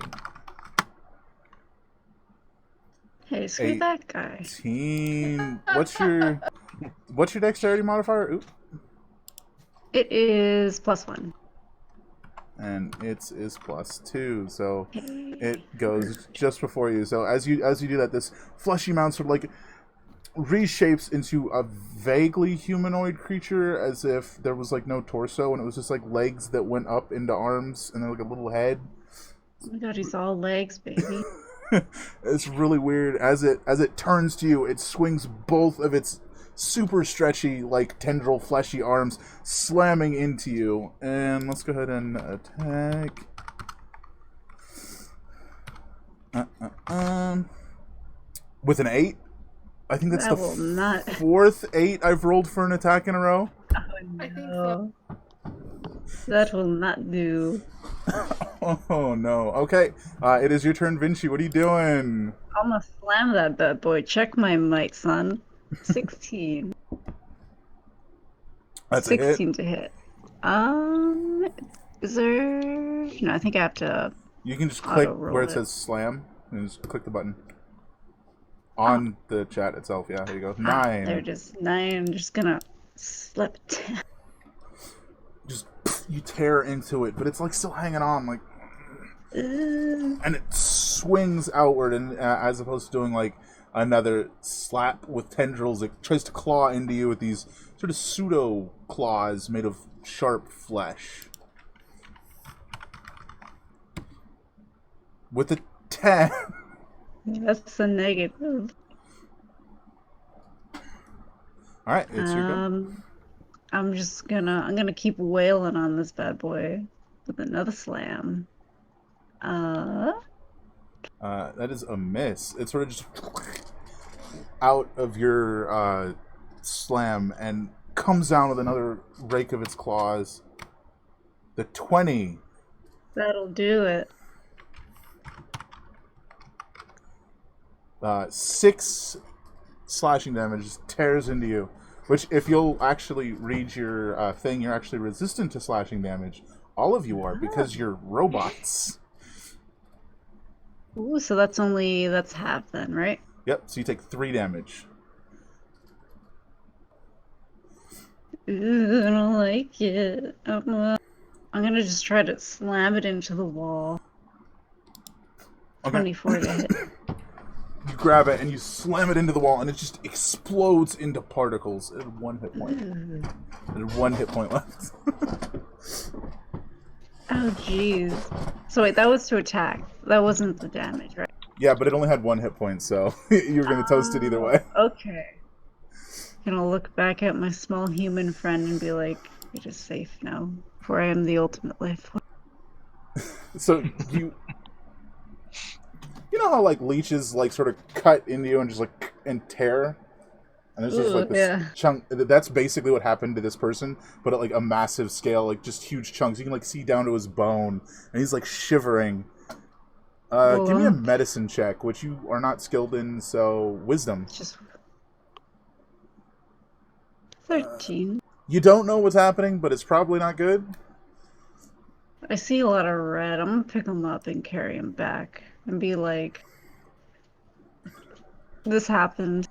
Hey, screw that guy. 18. What's your dexterity modifier? Oop. It is +1. And its is +2, so Hey. it goes just before you. So as you do that, this fleshy mound sort of like reshapes into a vaguely humanoid creature, as if there was like no torso and it was just like legs that went up into arms and then like a little head. Oh my god, he's all legs, baby. It's really weird. As it turns to you, it swings both of its super stretchy, like tendril, fleshy arms, slamming into you. And let's go ahead and attack. With an 8. I think that's the fourth 8 I've rolled for an attack in a row. Oh, no. I think so. That will not do. Oh no. Okay. It is your turn, Vinci. What are you doing? I'm gonna slam that bad boy. Check my might, son. 16. That's 16 a hit. to hit. Is there... No, I think I have to... You can just click auto-roll where it it. says slam and just click the button. On the chat itself, yeah, there you go. 9. There it is. 9. I'm just gonna slip it down. Just you tear into it, but it's like still hanging on, like, and it swings outward, and as opposed to doing like another slap with tendrils, it tries to claw into you with these sort of pseudo claws made of sharp flesh. With a 10. That's a negative. All right, it's your go. I'm gonna keep wailing on this bad boy with another slam. That is a miss. It's sort of just out of your slam and comes down with another rake of its claws. The 20. That'll do it. 6 slashing damage just tears into you. Which, if you'll actually read your thing, you're actually resistant to slashing damage. All of you are, because you're robots. Ooh, so that's half then, right? Yep, so you take 3 damage. Ooh, I don't like it. I'm gonna just try to slam it into the wall. Okay. 24 to hit. You grab it and you slam it into the wall, and it just explodes into particles at 1 hit point. There's 1 hit point left. Oh, jeez. So wait, that was to attack. That wasn't the damage, right? Yeah, but it only had 1 hit point, so you were gonna toast it either way. Okay. Gonna look back at my small human friend and be like, "It is safe now, for I am the ultimate life." So you know how like leeches like sort of cut into you and just like and tear, and there's just like this chunk. That's basically what happened to this person, but at like a massive scale, like just huge chunks. You can like see down to his bone, and he's like shivering. Give me a medicine check, which you are not skilled in, so wisdom. Just 13. You don't know what's happening, but it's probably not good. I see a lot of red. I'm gonna pick him up and carry him back and be like, "This happened,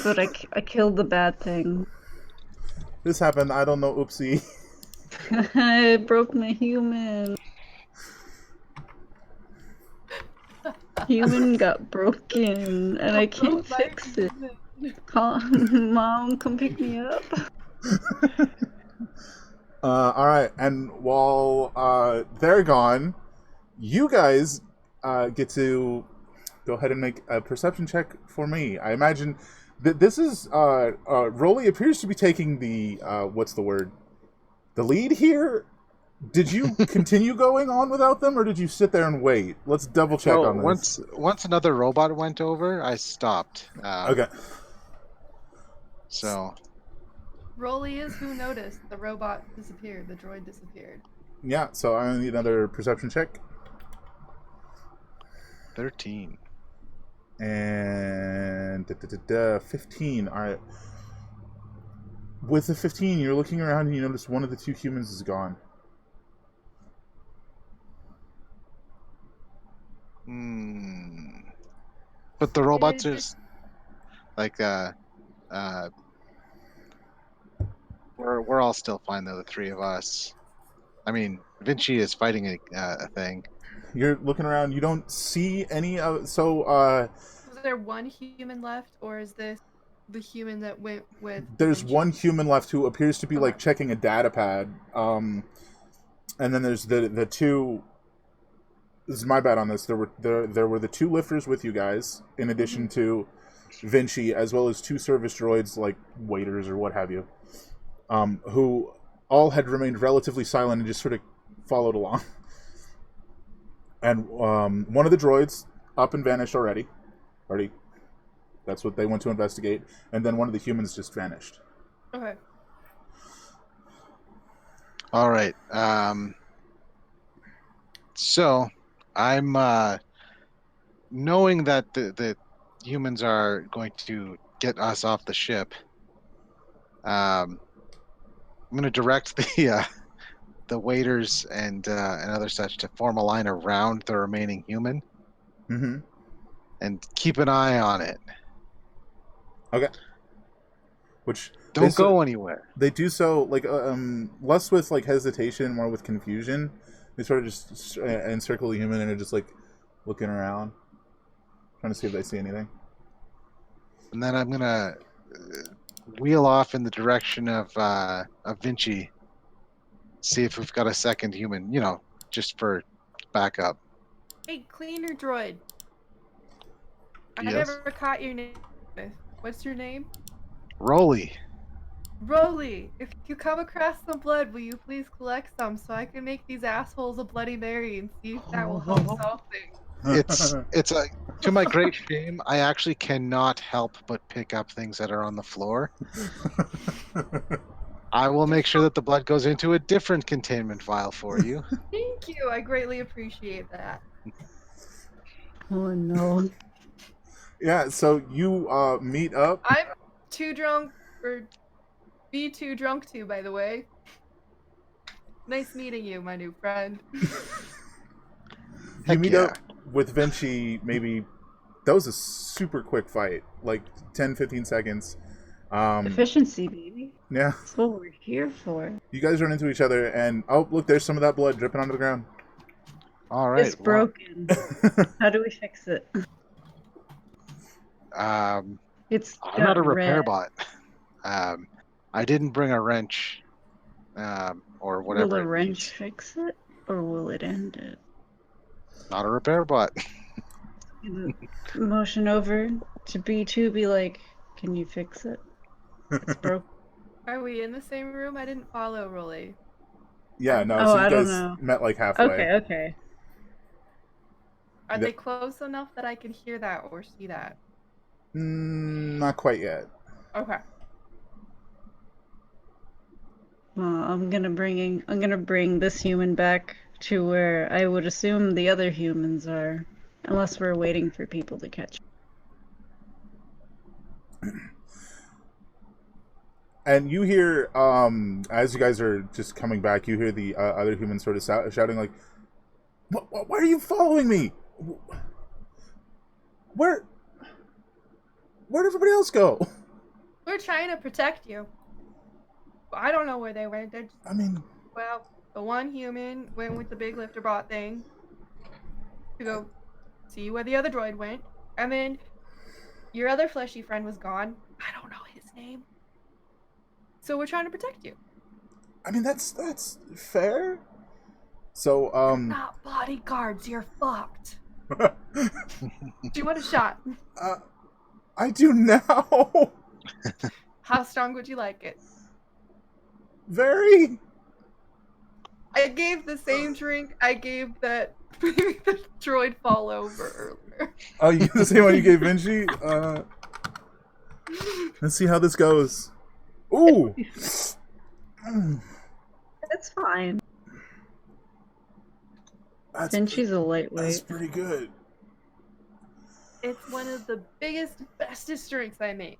but I killed the bad thing. This happened. I don't know. Oopsie." I broke my human. Human got broken, and I can't fix it. Mom, come pick me up. All right, and while they're gone, you guys get to go ahead and make a perception check for me. I imagine that this is Rolly appears to be taking the what's the word? The lead here. Did you continue going on without them, or did you sit there and wait? Let's double check on this. Once another robot went over, I stopped. Okay. So. Rolly is who noticed. The robot disappeared. The droid disappeared. Yeah, so I need another perception check. 13. And 15. All right. With the 15, you're looking around and you notice one of the 2 humans is gone. But the robots are like we're all still fine though, the 3 of us. I mean, Vinci is fighting a thing. You're looking around. You don't see any of. So. Is there 1 human left, or is this the human that went with? There's Vinci? 1 human left who appears to be like checking a data pad. And then there's the 2. This is my bad on this. There were the 2 lifters with you guys, in addition to Vinci, as well as 2 service droids, like waiters or what have you, who all had remained relatively silent and just sort of followed along. And one of the droids up and vanished already. That's what they went to investigate. And then one of the humans just vanished. Okay. All right. So I'm knowing that the humans are going to get us off the ship. I'm going to direct the waiters and other such to form a line around the remaining human, and keep an eye on it. Okay. Which don't go anywhere. They do so like less with like hesitation, more with confusion. They sort of just encircle the human and are just like looking around, trying to see if they see anything. And then I'm gonna wheel off in the direction of Vinci. See if we've got a second human, just for backup. Hey, cleaner droid. Yes? I never caught your name. What's your name? Rolly. Rolly, if you come across some blood, will you please collect some so I can make these assholes a Bloody Mary and see if that will help solve things? It's to my great shame, I actually cannot help but pick up things that are on the floor. I will make sure that the blood goes into a different containment vial for you. Thank you. I greatly appreciate that. Oh no. Yeah, so you meet up. I'm too drunk, or be too drunk to, by the way. Nice meeting you, my new friend. You Heck meet yeah. up with Vinci. Maybe that was a super quick fight, like 10, 15 seconds. Efficiency, baby. Yeah, That's what we're here for. you guys run into each other, and oh, look, there's some of that blood dripping onto the ground. All It's right. Well, broken. How do we fix it? It's I'm not a got repair red. bot. I didn't bring a wrench, or Will whatever a it wrench needs. fix it, or will it end it? Not a repair bot. Motion over to B2, be like, can you fix it? It's broken. Are we in the same room? I didn't follow Rolly. Yeah, no. Oh, So you I don't guys know. met like halfway. Okay. Are they close enough that I can hear that or see that? Not quite yet. Okay. Well, I'm gonna bring this human back to where I would assume the other humans are, unless we're waiting for people to catch. And you hear, as you guys are just coming back, you hear the other humans sort of shouting like, why are you following me? Where'd everybody else go? We're trying to protect you. I don't know where they went. They're just, I mean, well, the one human went with the big lifter bot thing to go see where the other droid went. And then your other fleshy friend was gone. I don't know his name. So we're trying to protect you. I mean, that's fair. So, You're not bodyguards. You're fucked. Do you want a shot? I do now. How strong would you like it? Very. I gave the same drink I gave that the droid fall over earlier. Oh, you get the same one you gave Vinci? Let's see how this goes. Ooh. That's fine. That's Vinci's a lightweight. pretty good. It's one of the biggest, bestest drinks I make.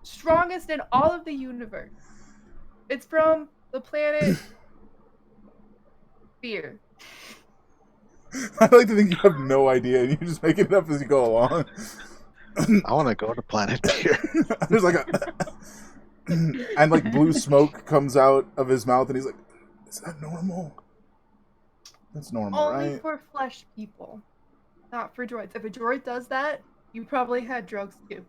Strongest in all of the universe. It's from the planet Beer. I like to think you have no idea and you just make it up as you go along. I want to go to Planet Beer. There's like and like blue smoke comes out of his mouth and he's like, is that normal? That's normal, Only right? for flesh people. Not for droids. If a droid does that, you probably had drugs too.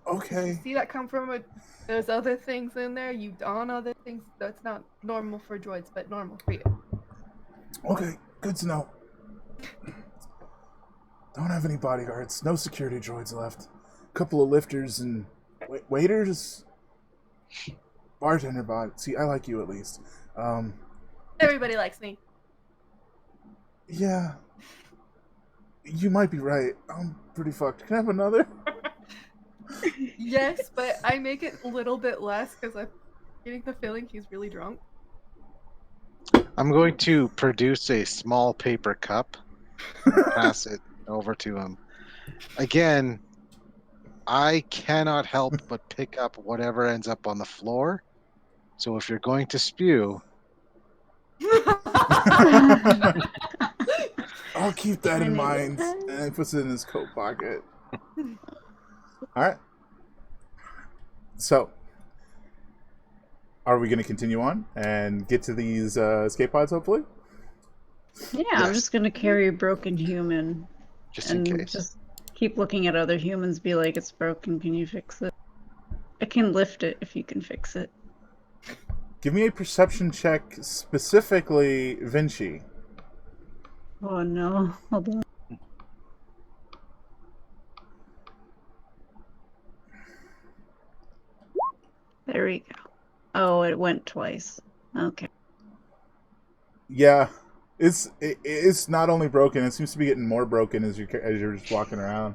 Okay. See that come from there's other things in there, you don other things. That's not normal for droids, but normal for you. Okay, good to know. Don't have any bodyguards. No security droids left. Couple of lifters and waiters. Bartender bot. See, I like you at least. Everybody likes me. Yeah. You might be right. I'm pretty fucked. Can I have another? Yes, but I make it a little bit less because I'm getting the feeling he's really drunk. I'm going to produce a small paper cup, pass it over to him. Again, I cannot help but pick up whatever ends up on the floor. So if you're going to spew, I'll keep that in mind. And he puts it in his coat pocket. Alright. So, are we going to continue on and get to these escape pods, hopefully? Yeah, I'm Yes. just gonna carry a broken human just in and case. just keep looking at other humans, be like, it's broken, can you fix it? I can lift it if you can fix it. Give me a perception check, specifically Vinci. Oh no, hold on. There we go. Oh, it went twice. Okay. Yeah, it's not only broken; it seems to be getting more broken as you're just walking around.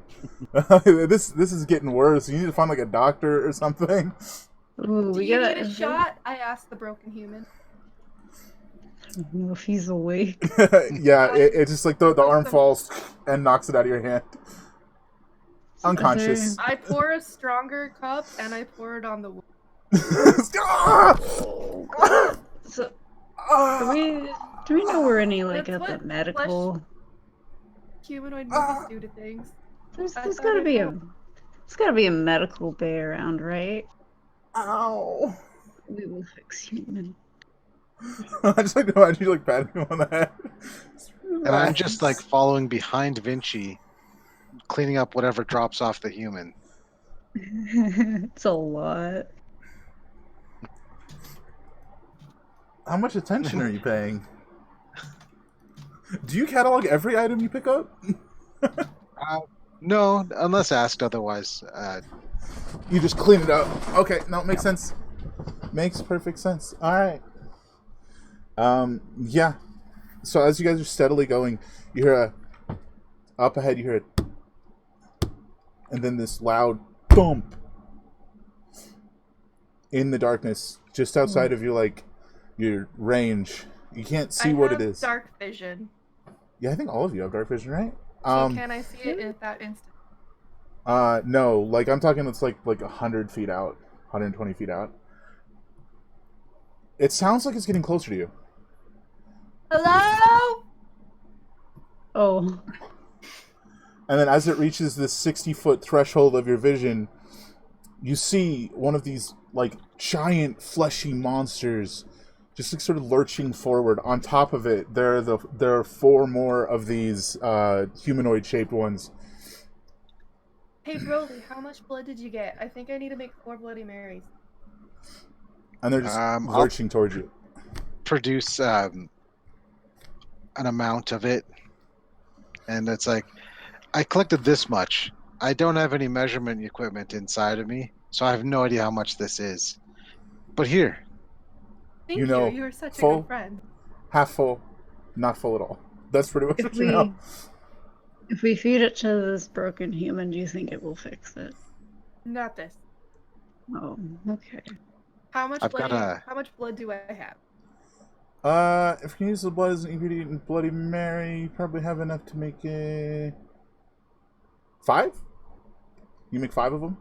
This is getting worse. You need to find like a doctor or something. Ooh, Do we you gotta. need a shot? I asked the broken human. I don't know if he's awake. Yeah, it's just like the arm falls and knocks it out of your hand. Unconscious. I pour a stronger cup and I pour it on the wood. So, do we know where any like That's of the what medical? Humanoid movies do to things. There's I got thought to it be helped. there's got to be a medical bay around, right? Ow. We will fix human. I just like to imagine you like patting him on the head. And I'm just like following behind Vinci, cleaning up whatever drops off the human. It's a lot. How much attention are you paying? Do you catalog every item you pick up? No, unless asked otherwise. You just clean it up. Okay, no, makes sense. Makes perfect sense. All right. Yeah. So as you guys are steadily going, you hear up ahead. You hear it, and then this loud thump in the darkness, just outside of your range. You can't see what it is. Dark vision. Yeah, I think all of you have dark vision, right? So can I see it at that instant? No. Like I'm talking. It's like 100 feet out, 120 feet out. It sounds like it's getting closer to you. Hello? Oh. And then as it reaches this 60-foot threshold of your vision, you see one of these like giant fleshy monsters just like sort of lurching forward. On top of it, there are 4 more of these humanoid shaped ones. Hey Brody, how much blood did you get? I think I need to make 4 Bloody Marys. And they're just lurching towards you. Produce an amount of it, and it's like, I collected this much. I don't have any measurement equipment inside of me, so I have no idea how much this is. But here. Thank you. You are such full, a good friend. Half full, not full at all. That's pretty much what you know. If we feed it to this broken human, do you think it will fix it? Not this. Oh, okay. How much blood do I have? If you use the blood as an ingredient in Bloody Mary, you probably have enough to make 5? You make 5 of them?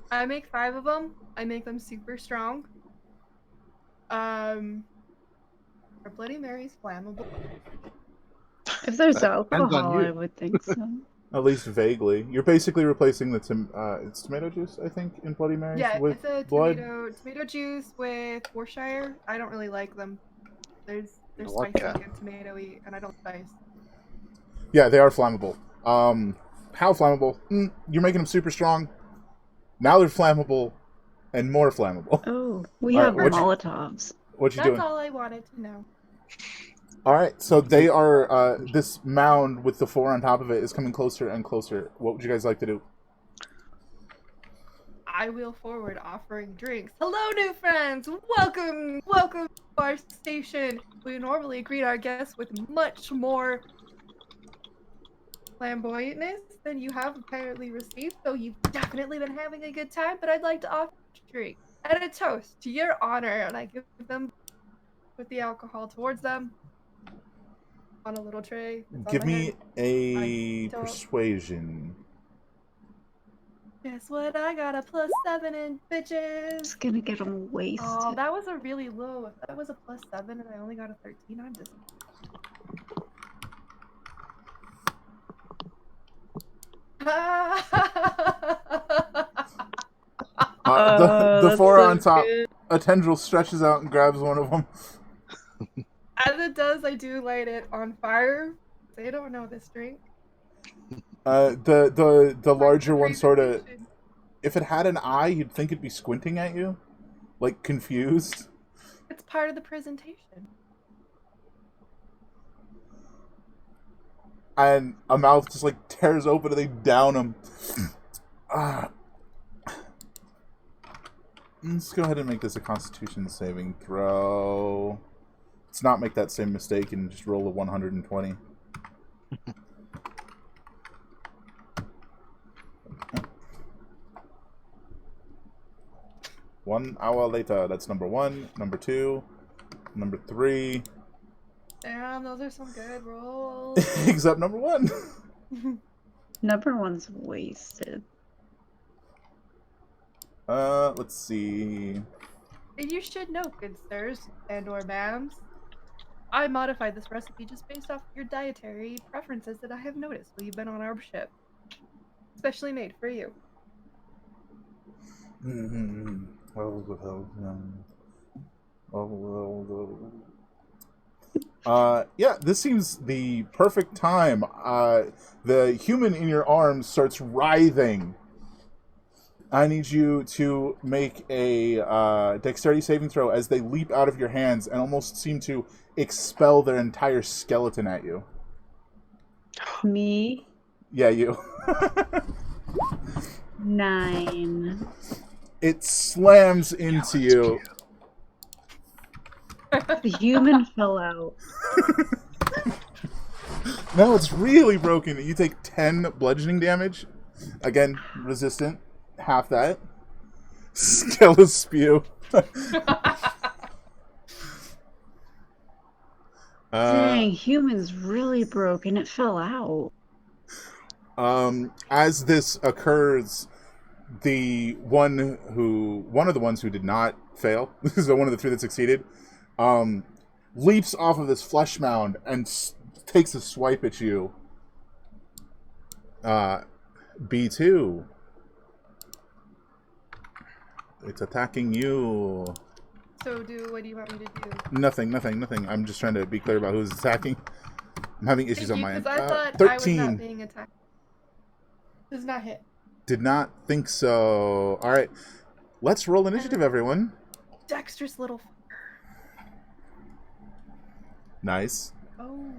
I make 5 of them. I make them super strong. Are Bloody Marys flammable? If there's alcohol, I would think so. At least vaguely. You're basically replacing the it's tomato juice, I think, in Bloody Marys with it's a blood. tomato juice with Worcestershire. I don't really like them. They're What spicy and tomatoey, and I don't spice. Yeah, they are flammable. How flammable? You're making them super strong. Now they're flammable and more flammable. Oh, we have Molotovs. What you doing? That's all I wanted to know. All right, so they are. This mound with the 4 on top of it is coming closer and closer. What would you guys like to do? I wheel forward, offering drinks. Hello, new friends. Welcome to our station. We normally greet our guests with much more flamboyantness than you have apparently received. So you've definitely been having a good time. But I'd like to offer a drink and a toast to your honor, and I give them with the alcohol towards them. On a little tray. Give me a persuasion. Guess what? I got a +7 in bitches. It's gonna get them wasted. Oh, that was a really low. If that was a +7 and I only got a 13, I'm just. The 4 on top. Good. A tendril stretches out and grabs one of them. As it does, I do light it on fire. They don't know this drink. The larger one sort of, if it had an eye, you'd think it'd be squinting at you, like confused. It's part of the presentation. And a mouth just like tears open and they down them. Let's go ahead and make this a Constitution saving throw. Let's not make that same mistake and just roll a 120. 1 hour later. That's number 1, number 2, number 3. Damn, those are some good rolls. Except number 1. Number 1's wasted. Let's see. And you should know, good sirs and/or ma'ams, I modified this recipe just based off your dietary preferences that I have noticed while you've been on our ship. Specially made for you. Yeah, this seems the perfect time. The human in your arms starts writhing. I need you to make a dexterity saving throw as they leap out of your hands and almost seem to expel their entire skeleton at you. Me? Yeah, you. 9. It slams into you. The human fell out. No, it's really broken. You take 10 bludgeoning damage. Again, resistant. Half that. Skeleton spew. Dang, human's really broken. It fell out. As this occurs, one of the ones who did not fail, so one of the 3 that succeeded, leaps off of this flesh mound and takes a swipe at you. B2. It's attacking you. So what do you want me to do? Nothing. I'm just trying to be clear about who's attacking. I'm having issues on my end. Because I thought 13. I was not being attacked. Does not hit. Did not think so. All right. Let's roll initiative, everyone. Dexterous little Nice. Oh.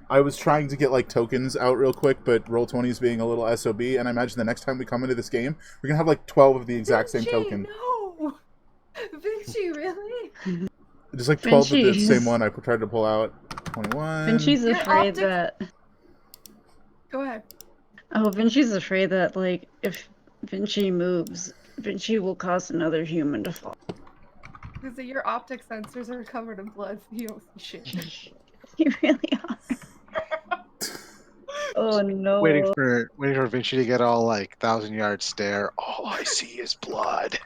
I was trying to get like tokens out real quick, but Roll20 is being a little SOB, and I imagine the next time we come into this game, we're gonna have like 12 of the exact same token. No, Vinci, really? Just like 12 of the Vinci's- same one I tried to pull out. 21. Vinci's Your afraid optics- that... Go ahead. Oh, Vinci's afraid that, like, if Vinci moves, Vinci will cause another human to fall. Because your optic sensors are covered in blood, so you don't see shit. You really are. Oh no. Waiting for Vinci to get all like 1,000-yard stare. All I see is blood.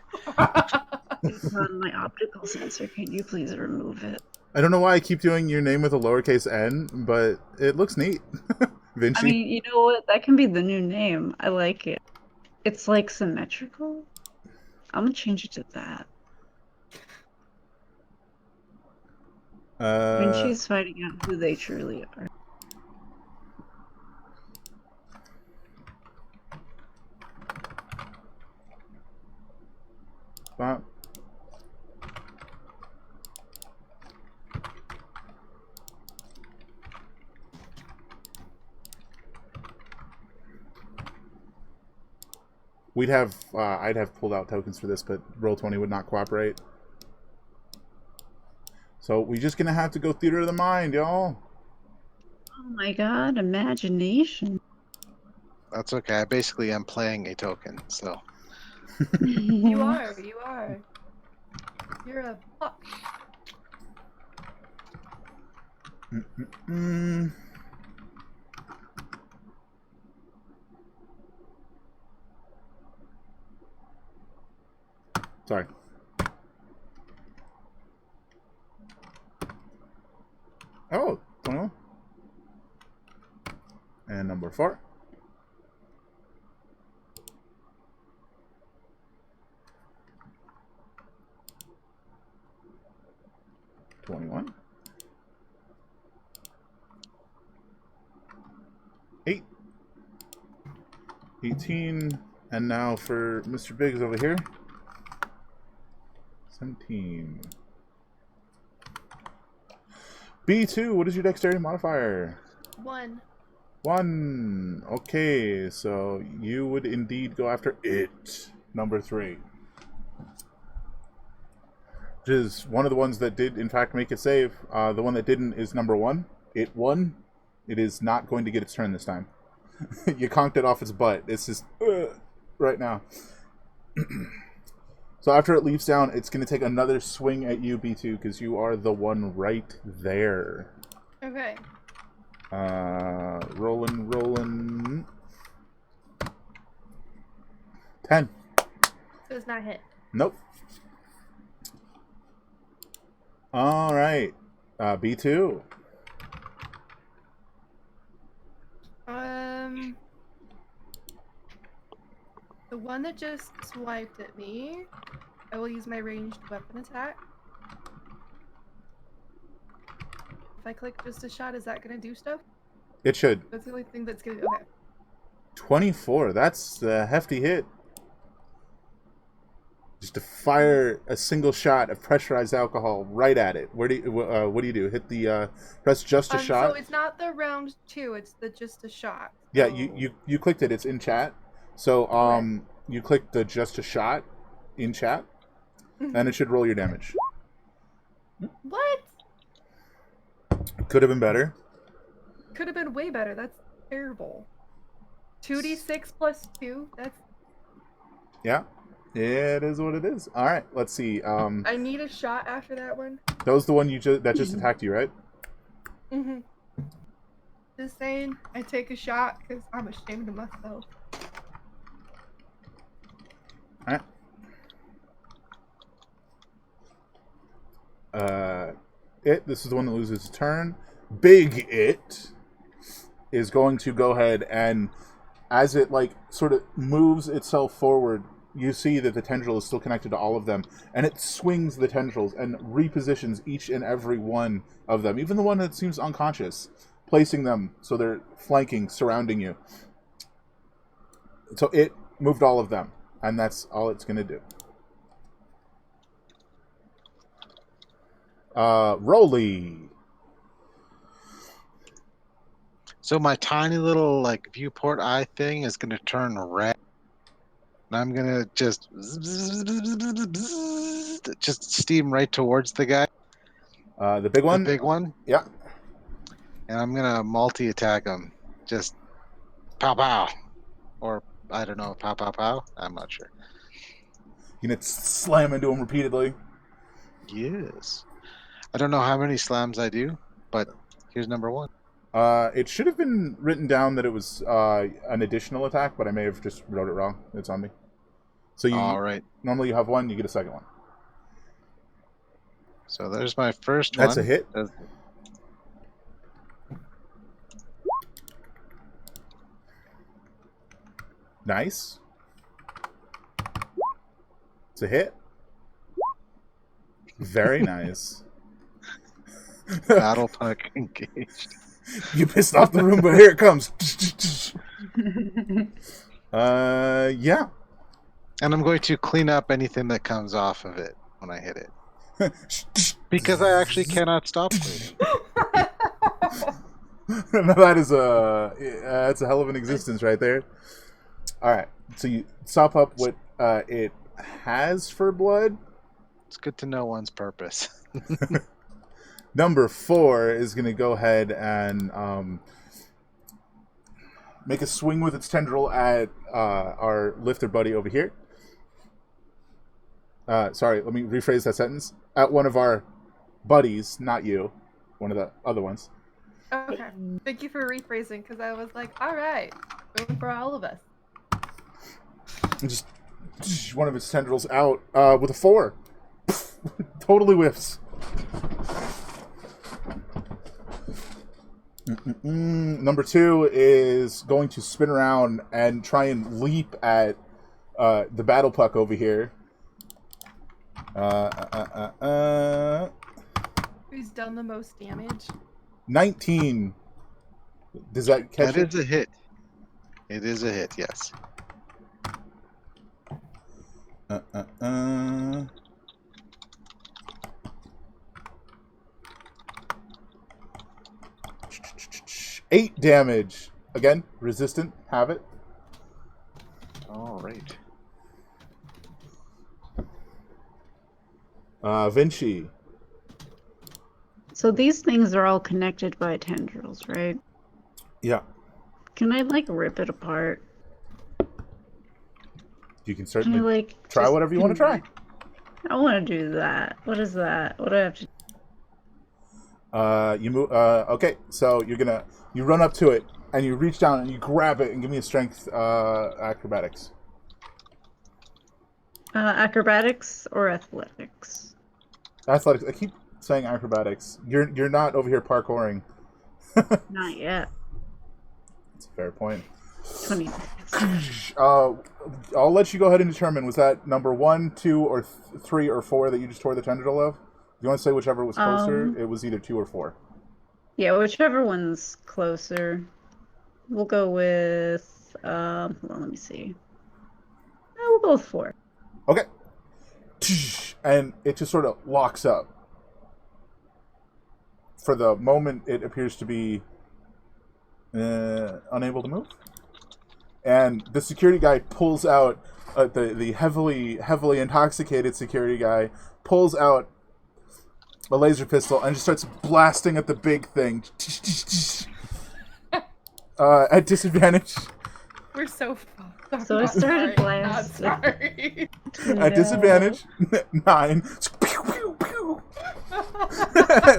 It's on my optical sensor. Can you please remove it? I don't know why I keep doing your name with a lowercase n, but it looks neat. Vinci. I mean, you know what? That can be the new name. I like it. It's like symmetrical. I'm gonna change it to that. Vinci's finding out who they truly are. Wow. I'd have pulled out tokens for this, but Roll20 would not cooperate. So we're just gonna have to go theater of the mind, y'all. Oh my god, imagination. That's okay. I basically am playing a token, so You are. You're a puck. Sorry. Oh, 21. And number 4. $21. 8. 18. And now for Mr. Biggs over here. 17. B2, what is your dexterity modifier? 1. 1. Okay, so you would indeed go after it. Number 3. Which is one of the ones that did, in fact, make it save. The one that didn't is number 1. It won. It is not going to get its turn this time. You conked it off its butt. It's just right now. So after it leaps down, it's going to take another swing at you, B2, because you are the one right there. Okay. Rolling. 10. So does not hit. Nope. All right. B2. The one that just swiped at me, I will use my ranged weapon attack. If I click just a shot, is that gonna do stuff? It should. That's the only thing that's gonna. Okay. 24. That's a hefty hit. Just to fire a single shot of pressurized alcohol right at it. What do you do? Hit the press just a shot. So it's not the round 2. It's the just a shot. Yeah, So... you clicked it. It's in chat. So okay. You clicked the just a shot in chat, and it should roll your damage. What? Could have been better. Could have been way better. That's terrible. 2d6 plus 2. That's. Yeah. It is what it is. All right, let's see. I need a shot after that one. That was the one that just attacked you, right? Mm-hmm. Just saying, I take a shot because I'm ashamed of myself. All right. This is the one that loses its turn. Big It is going to go ahead and, as it like sort of moves itself forward, you see that the tendril is still connected to all of them, and it swings the tendrils and repositions each and every one of them, even the one that seems unconscious, placing them so they're flanking, surrounding you. So it moved all of them, and that's all it's going to do. Rolly. So my tiny little like viewport eye thing is going to turn red. And I'm going to just steam right towards the guy. The big one? The big one? Yeah. And I'm going to multi-attack him. Just pow pow. Or, I don't know, pow pow pow? I'm not sure. You're going to slam into him repeatedly? Yes. I don't know how many slams I do, but here's number 1. It should have been written down that it was an additional attack, but I may have just wrote it wrong. It's on me. So all right. Normally you have one, you get a second one. So there's my first one. That's a hit. Nice. It's a hit. Very nice. Battle puck engaged. You pissed off the room, but here it comes. Yeah. And I'm going to clean up anything that comes off of it when I hit it. Because I actually cannot stop cleaning. That's a hell of an existence right there. All right. So you sop up what it has for blood. It's good to know one's purpose. Number 4 is going to go ahead and make a swing with its tendril at our lifter buddy over here. Sorry, let me rephrase that sentence. At one of our buddies, not you. One of the other ones. Okay. Thank you for rephrasing, because I was like, all right, going for all of us. And just one of its tendrils out with a 4. Totally whiffs. Number 2 is going to spin around and try and leap at the battle puck over here. Who's done the most damage? 19. Does that catch it? That is a hit. It is a hit, yes. 8 damage. Again, resistant. Have it. All right. Vinci. So these things are all connected by tendrils, right? Yeah. Can I, like, rip it apart? You can certainly Can I, like, try just whatever you want to try. I want to do that. What is that? What do I have to do? You move. Okay, so you run up to it and you reach down and you grab it and give me a strength acrobatics. Acrobatics or athletics? Athletics. I keep saying acrobatics. You're not over here parkouring. Not yet. That's a fair point. 20. I'll let you go ahead and determine. Was that number 1, 2, or 3, or 4 that you just tore the tendril of? If you want to say whichever was closer, it was either 2 or 4. Yeah, whichever one's closer. We'll go with. Hold on, let me see. We'll go with 4. Okay. And it just sort of locks up. For the moment, it appears to be unable to move. And the security guy pulls out, the heavily intoxicated security guy pulls out a laser pistol and just starts blasting at the big thing. At disadvantage. We're so fucked. So I started blasting. Sorry. At disadvantage, 9. Pew, pew, pew.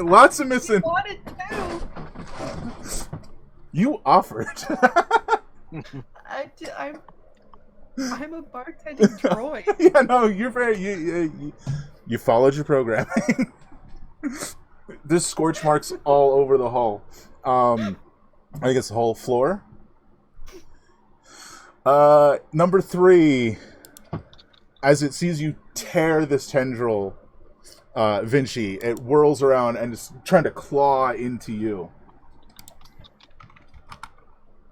Lots of missing. You wanted to. You offered. I'm a bartending droid. Yeah, no, you're very. You followed your programming. There's scorch marks all over the hall. I think it's the whole floor. Number 3, as it sees you tear this tendril, Vinci, it whirls around and is trying to claw into you.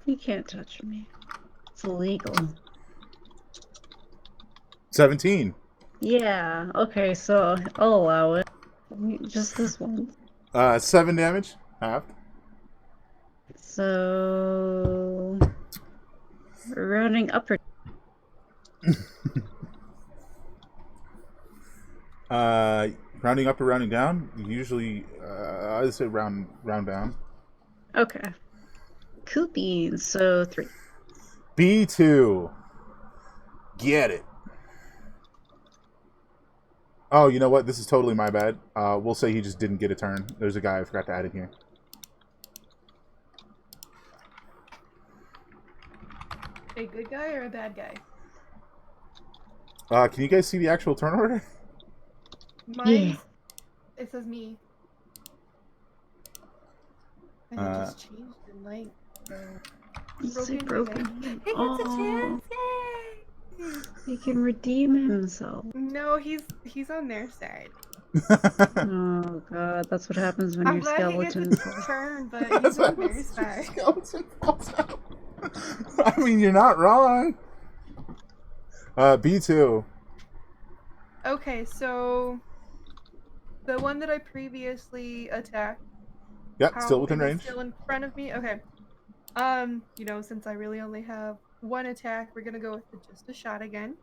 You can't touch me. It's illegal. 17. Yeah, okay, so I'll allow it. Just this one. 7 damage, halved. So... rounding up or... Rounding up or rounding down? Usually, I'd say round down. Okay. Cool beans, so 3. B2. Get it. Oh, you know what? This is totally my bad. We'll say he just didn't get a turn. There's a guy I forgot to add in here. A good guy or a bad guy? Can you guys see the actual turn order? Mine. It says me. And it just changed in length. So. Broken. Hey, Oh. it's a chance! Yay! He can redeem himself. No, he's on their side. Oh god, that's what happens when I'm your glad skeleton. he gets his turn, but he's on their side. Skeleton falls out. I mean, you're not wrong. B2. Okay, so the one that I previously attacked. Yep, still within range. Still in front of me. Okay. You know, since I really only have one attack, we're gonna go with just a shot again.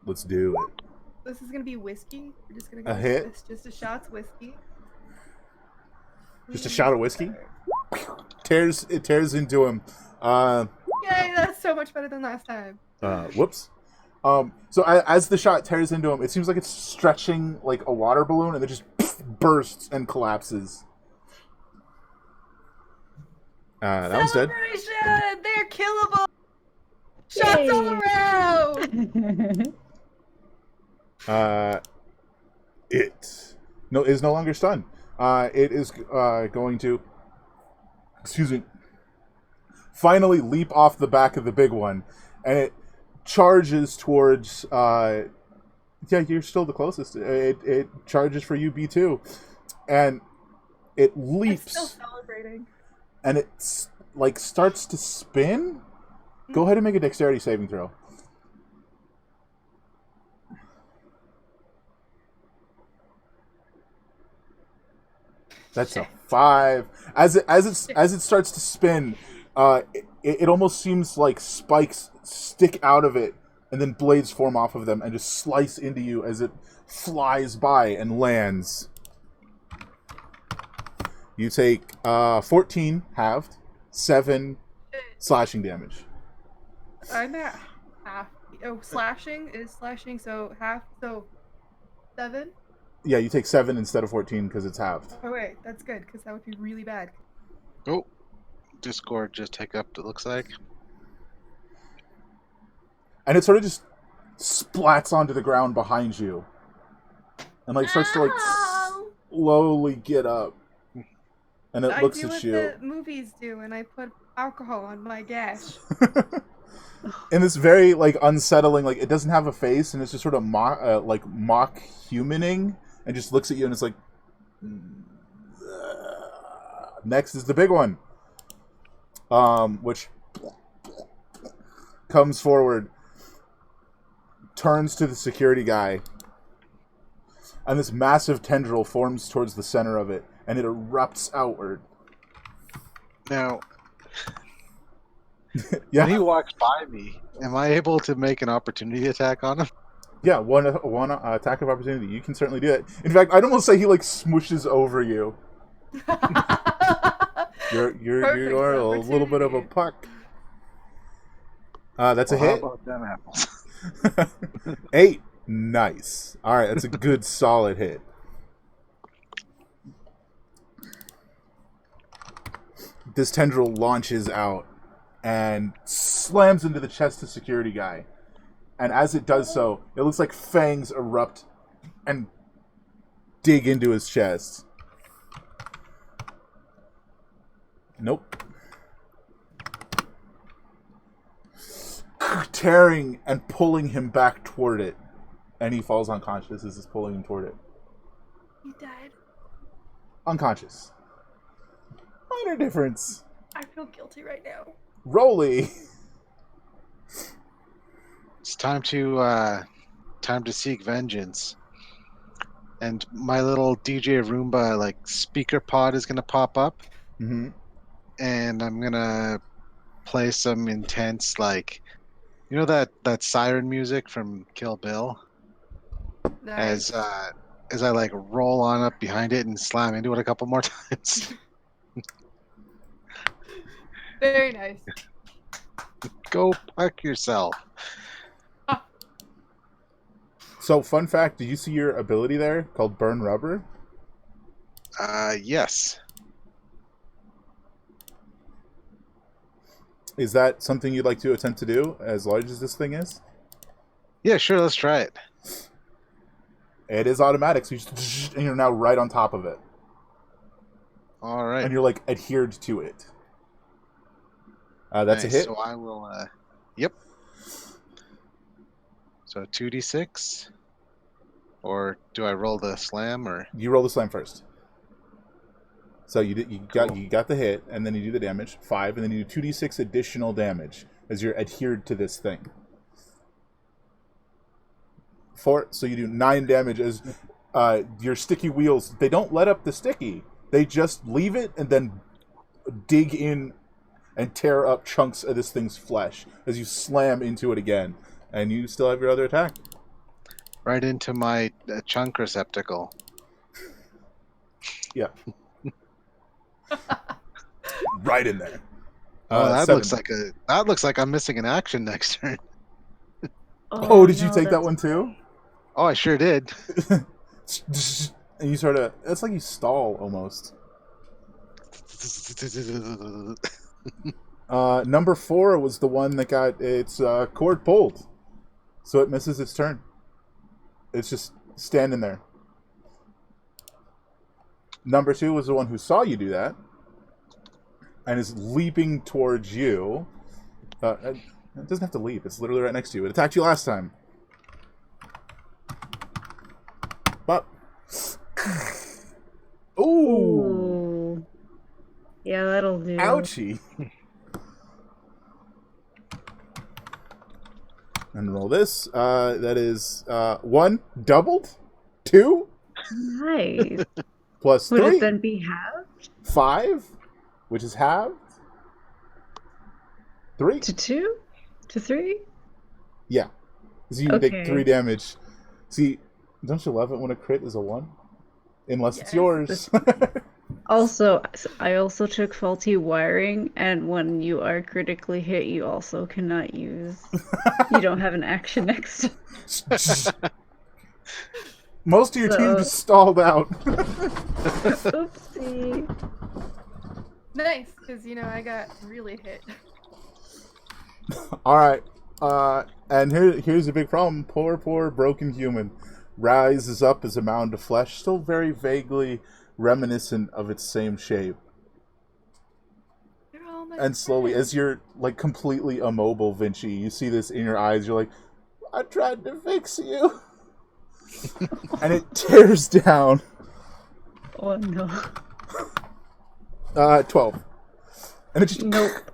Let's do it. This is gonna be whiskey. We're just gonna go A hit? with just a shot's whiskey. Just a shot of whiskey? It tears into him. Yay, that's so much better than last time. Whoops. So as the shot tears into him, it seems like it's stretching like a water balloon, and it just bursts and collapses. That one's dead. Celebration! They're killable! Shots all around! It is no longer stunned. It is going to, excuse me, finally leap off the back of the big one, and it charges towards. Yeah, you're still the closest. It charges for you, B2, and it leaps. I'm still celebrating. And it like starts to spin. Go ahead and make a dexterity saving throw. That's a 5. As it starts to spin, it almost seems like spikes stick out of it, and then blades form off of them and just slice into you as it flies by and lands. You take 14 halved, 7 slashing damage. I'm at half. Oh, slashing is slashing, so half, so 7? Yeah, you take 7 instead of 14 because it's halved. Oh wait, that's good, because that would be really bad. Oh, Discord just hiccuped, it looks like. and it sort of just splats onto the ground behind you, and like starts to like slowly get up, and it looks at you. I do what the movies do, and I put alcohol on my gash. And it's very like unsettling. Like it doesn't have a face, and it's just sort of mock humaning, and just looks at you, and it's like. Next is the big one, which comes forward, turns to the security guy, and this massive tendril forms towards the center of it, and it erupts outward. Now, yeah. when he walks by me, am I able to make an opportunity attack on him? Yeah, one attack of opportunity. You can certainly do that. In fact, I'd almost say he like smooshes over you. You are a little bit of a puck. That's a hit. How about them apples? 8. Nice. All right, that's a good solid hit. This tendril launches out and slams into the chest of security guy. And as it does so, it looks like fangs erupt and dig into his chest. Nope. Tearing and pulling him back toward it. And he falls unconscious as it's pulling him toward it. He died. Unconscious. Minor difference. I feel guilty right now. Rolly. It's time to seek vengeance. And my little DJ Roomba like speaker pod is gonna pop up. Mm-hmm. And I'm gonna play some intense, like, you know that siren music from Kill Bill. Nice. As I like roll on up behind it and slam into it a couple more times. Very nice. Go fuck yourself. So, fun fact: did you see your ability there called Burn Rubber? Yes. Is that something you'd like to attempt to do, as large as this thing is? Yeah, sure. Let's try it. It is automatic, so and you're now right on top of it. All right. And you're like adhered to it. That's nice. a hit. So I will. Yep. So 2d6, or do I roll the slam, or You roll the slam first. So you got the hit, and then you do the damage 5, and then you do 2d6 additional damage as you're adhered to this thing. 4, so you do 9 damage as your sticky wheels. They don't let up the sticky; they just leave it and then dig in and tear up chunks of this thing's flesh as you slam into it again. And you still have your other attack. right into my chunk receptacle. Yeah. Right in there. Oh, that 7. looks like I'm missing an action next turn. Oh, did you no, take that that's- one too? Oh, I sure did. And you sort of, it's like you stall almost. Number 4 was the one that got its cord pulled. So it misses its turn. It's just standing there. Number 2 was the one who saw you do that. And is leaping towards you. It doesn't have to leap. It's literally right next to you. It attacked you last time. But... Ooh! Ooh. Yeah, that'll do. Ouchie! And roll this. That is 1 doubled, 2 Nice. plus Would 3, it then be halved 5, which is halved. 3. to 2 to 3? Yeah. So you take Okay. 3 damage. See, don't you love it when a crit is a 1? Unless it's Yes. yours. Also, I also took faulty wiring, and when you are critically hit, you also cannot use. You don't have an action next. Most of your team So- just stalled out. Oopsie. Nice, because I got really hit. All right. And here's a big problem. Poor broken human rises up as a mound of flesh, still very vaguely reminiscent of its same shape. And slowly, as you're like completely immobile, Vinci, you see this in your eyes. You're like, I tried to fix you. And it tears down. Oh no. 12. And it just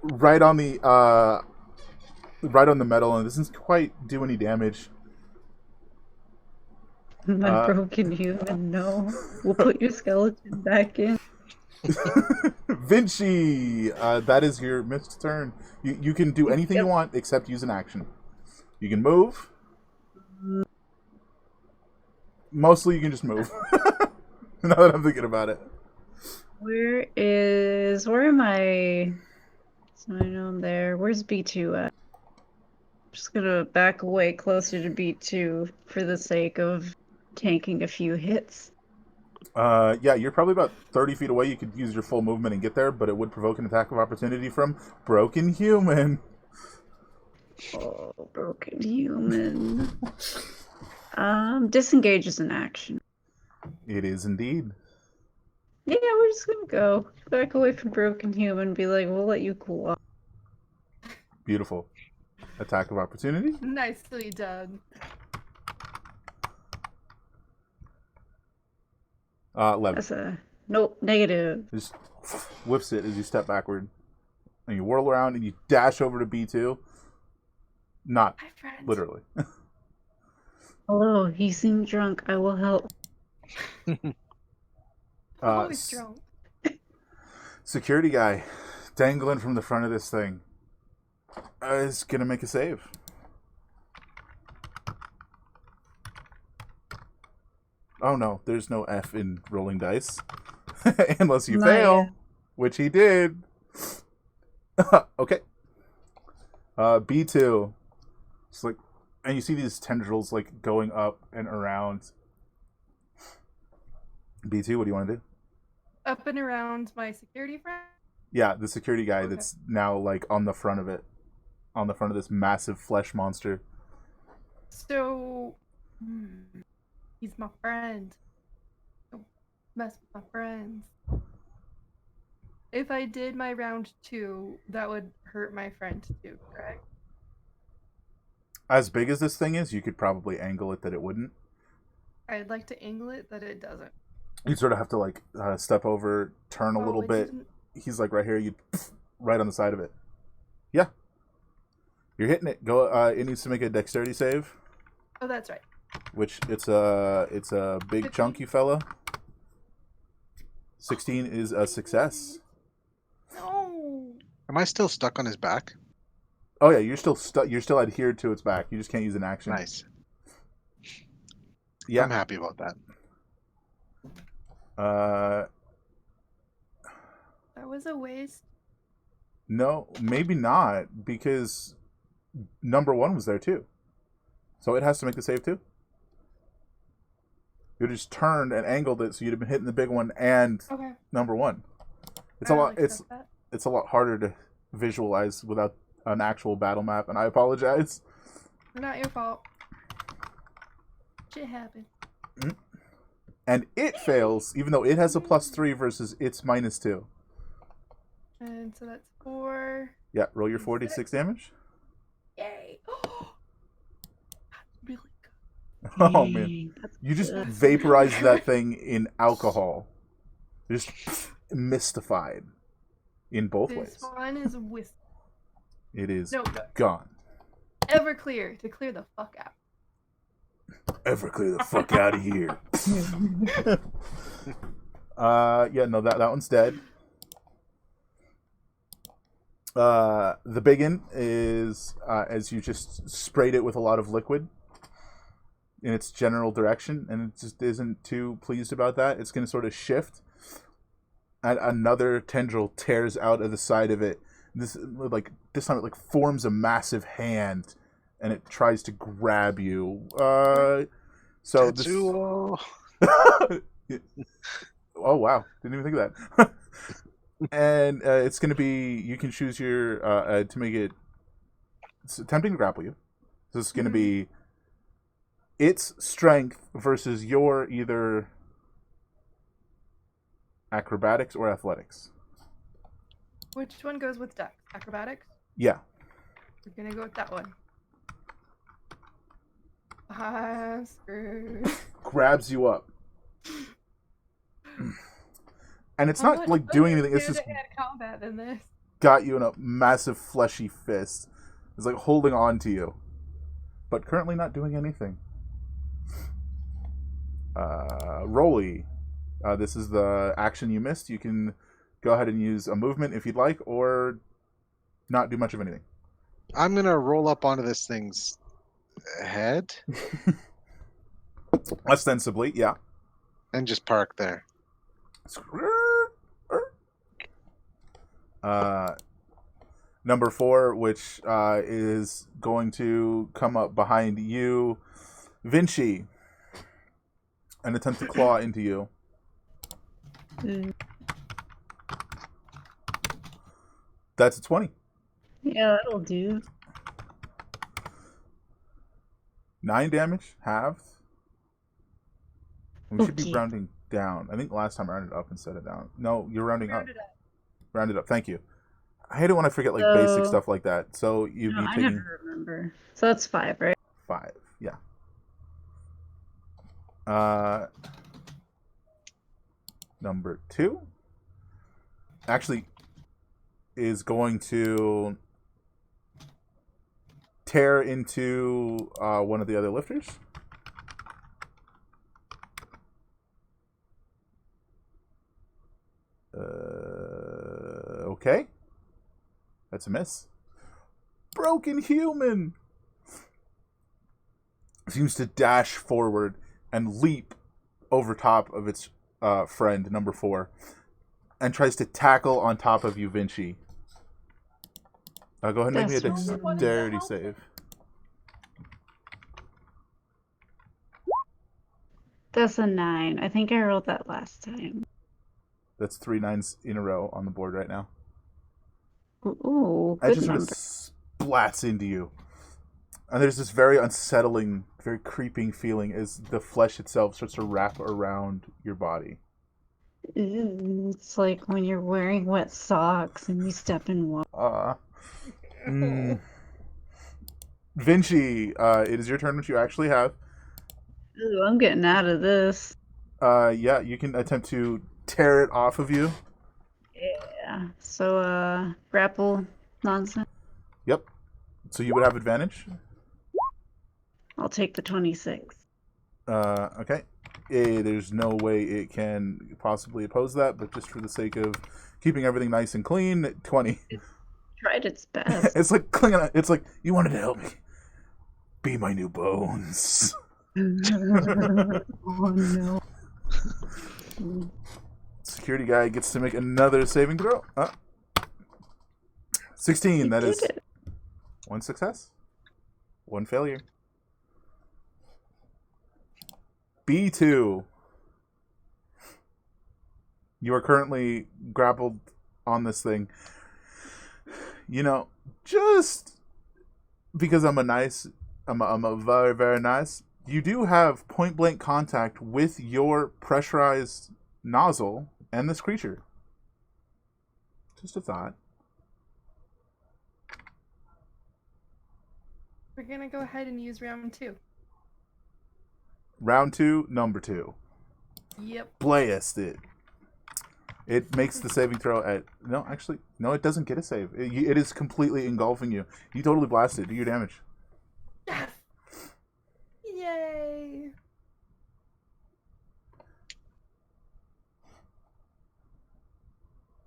right on the metal, and it doesn't quite do any damage. My broken human, no. We'll put your skeleton back in. Vinci, that is your missed turn. You can do anything you want except use an action. You can move. Mostly you can just move. Now that I'm thinking about it. Where am I? So I know I'm there. Where's B2 at? I'm just gonna back away closer to B2 for the sake of tanking a few hits. Yeah, you're probably about 30 feet away. You could use your full movement and get there, but it would provoke an attack of opportunity from Broken Human. Oh, broken human. Disengage is an action. It is indeed. Yeah, we're just gonna go back away from broken human and be like, we'll let you cool off. Beautiful. Attack of opportunity. Nicely done. 11. That's a nope, negative. Just whips it as you step backward. And you whirl around and you dash over to B2. Not literally. Hello, he seemed drunk. I will help. Always drunk. Security guy dangling from the front of this thing is gonna make a save. Oh no, there's no F in rolling dice. Unless you fail, which he did. Okay. B2. It's like, and you see these tendrils like going up and around. B2, what do you want to do? Up and around my security friend? Yeah, the security guy that's now like on the front of it. On the front of this massive flesh monster. So, he's my friend. Don't mess with my friends. If I did my round 2, that would hurt my friend too, correct? As big as this thing is, you could probably angle it that it wouldn't. I'd like to angle it that it doesn't. You'd sort of have to like step over, turn a little bit. He's like right here. You'd right on the side of it. Yeah, you're hitting it. Go. It needs to make a dexterity save. Oh, that's right. Which it's a big 15. Chunky fella. 16 is a success. No. Am I still stuck on his back? Oh yeah, you're still stuck. You're still adhered to its back. You just can't use an action. Nice. Yeah, I'm happy about that. That was a waste. No, maybe not, because number 1 was there too. So it has to make the save too. You just turned and angled it, so you'd have been hitting the big one and number 1. It's a lot. It's a lot harder to visualize without an actual battle map, and I apologize. Not your fault. Shit happened. Mm-hmm. And it fails, even though it has a +3 versus its -2. And so that's 4. Yeah, roll your 4d6 damage. Yay! That's really good. Oh man, you just vaporized that thing in alcohol. Just mystified in both ways. This one is whiskey. It is gone. Everclear to clear the fuck out. Everclear the fuck out of here. Yeah, no, that one's dead. The biggin is as you just sprayed it with a lot of liquid in its general direction, and it just isn't too pleased about that. It's going to sort of shift, and another tendril tears out of the side of it. This time it like forms a massive hand, and it tries to grab you. So this. Oh wow! Didn't even think of that. And it's going to be, you can choose your to make it it's attempting to grapple you. So it's going to be its strength versus your either acrobatics or athletics. Which one goes with dex? Acrobatics? Yeah. We're gonna go with that one. Screwed. Grabs you up. And it's not like doing anything. It's just combat than this. Got you in a massive fleshy fist. It's like holding on to you, but currently not doing anything. Rolly, this is the action you missed. You can go ahead and use a movement if you'd like, or not do much of anything. I'm gonna roll up onto this thing's head Ostensibly, yeah. and just park there. Number 4, which is going to come up behind you, Vinci, and attempt to claw into you. That's a 20. Yeah, that'll do. 9 damage, halved. We should be Okay. rounding down. I think last time I rounded up instead of down. No, you're rounding up. Rounded up. Thank you. I hate it when I forget like basic stuff like that. So you'd be I taking never remember. So that's 5, right? 5. Yeah. Number 2 actually is going to tear into one of the other lifters. Okay. That's a miss. Broken human seems to dash forward and leap over top of its friend, number 4, and tries to tackle on top of you, Vinci. Go ahead and make me a dexterity save. That's a 9. I think I rolled that last time. That's 3 9s in a row on the board right now. Ooh, It good just number. sort of splats into you. And there's this very unsettling, very creeping feeling as the flesh itself starts to wrap around your body. It's like when you're wearing wet socks and you step in water. Vinci, it is your turn, which you actually have. Ooh, I'm getting out of this. Yeah, you can attempt to tear it off of you. Yeah. So, grapple nonsense. Yep. So you would have advantage. I'll take the 26. Okay. There's no way it can possibly oppose that, but just for the sake of keeping everything nice and clean, 20. Tried its best. It's like clinging. It's like you wanted to help me. Be my new bones. Oh no. Security guy gets to make another saving throw. 16. That is 1 success, 1 failure. B2. You are currently grappled on this thing. You know, just because I'm a very, very nice, you do have point blank contact with your pressurized nozzle and this creature. Just a thought. We're gonna go ahead and use round 2. Round 2, number 2. Yep. Blast it. It makes the saving throw at... No, actually, no, it doesn't get a save. It is completely engulfing you. You totally blast it. Do your damage. Yes! Yay!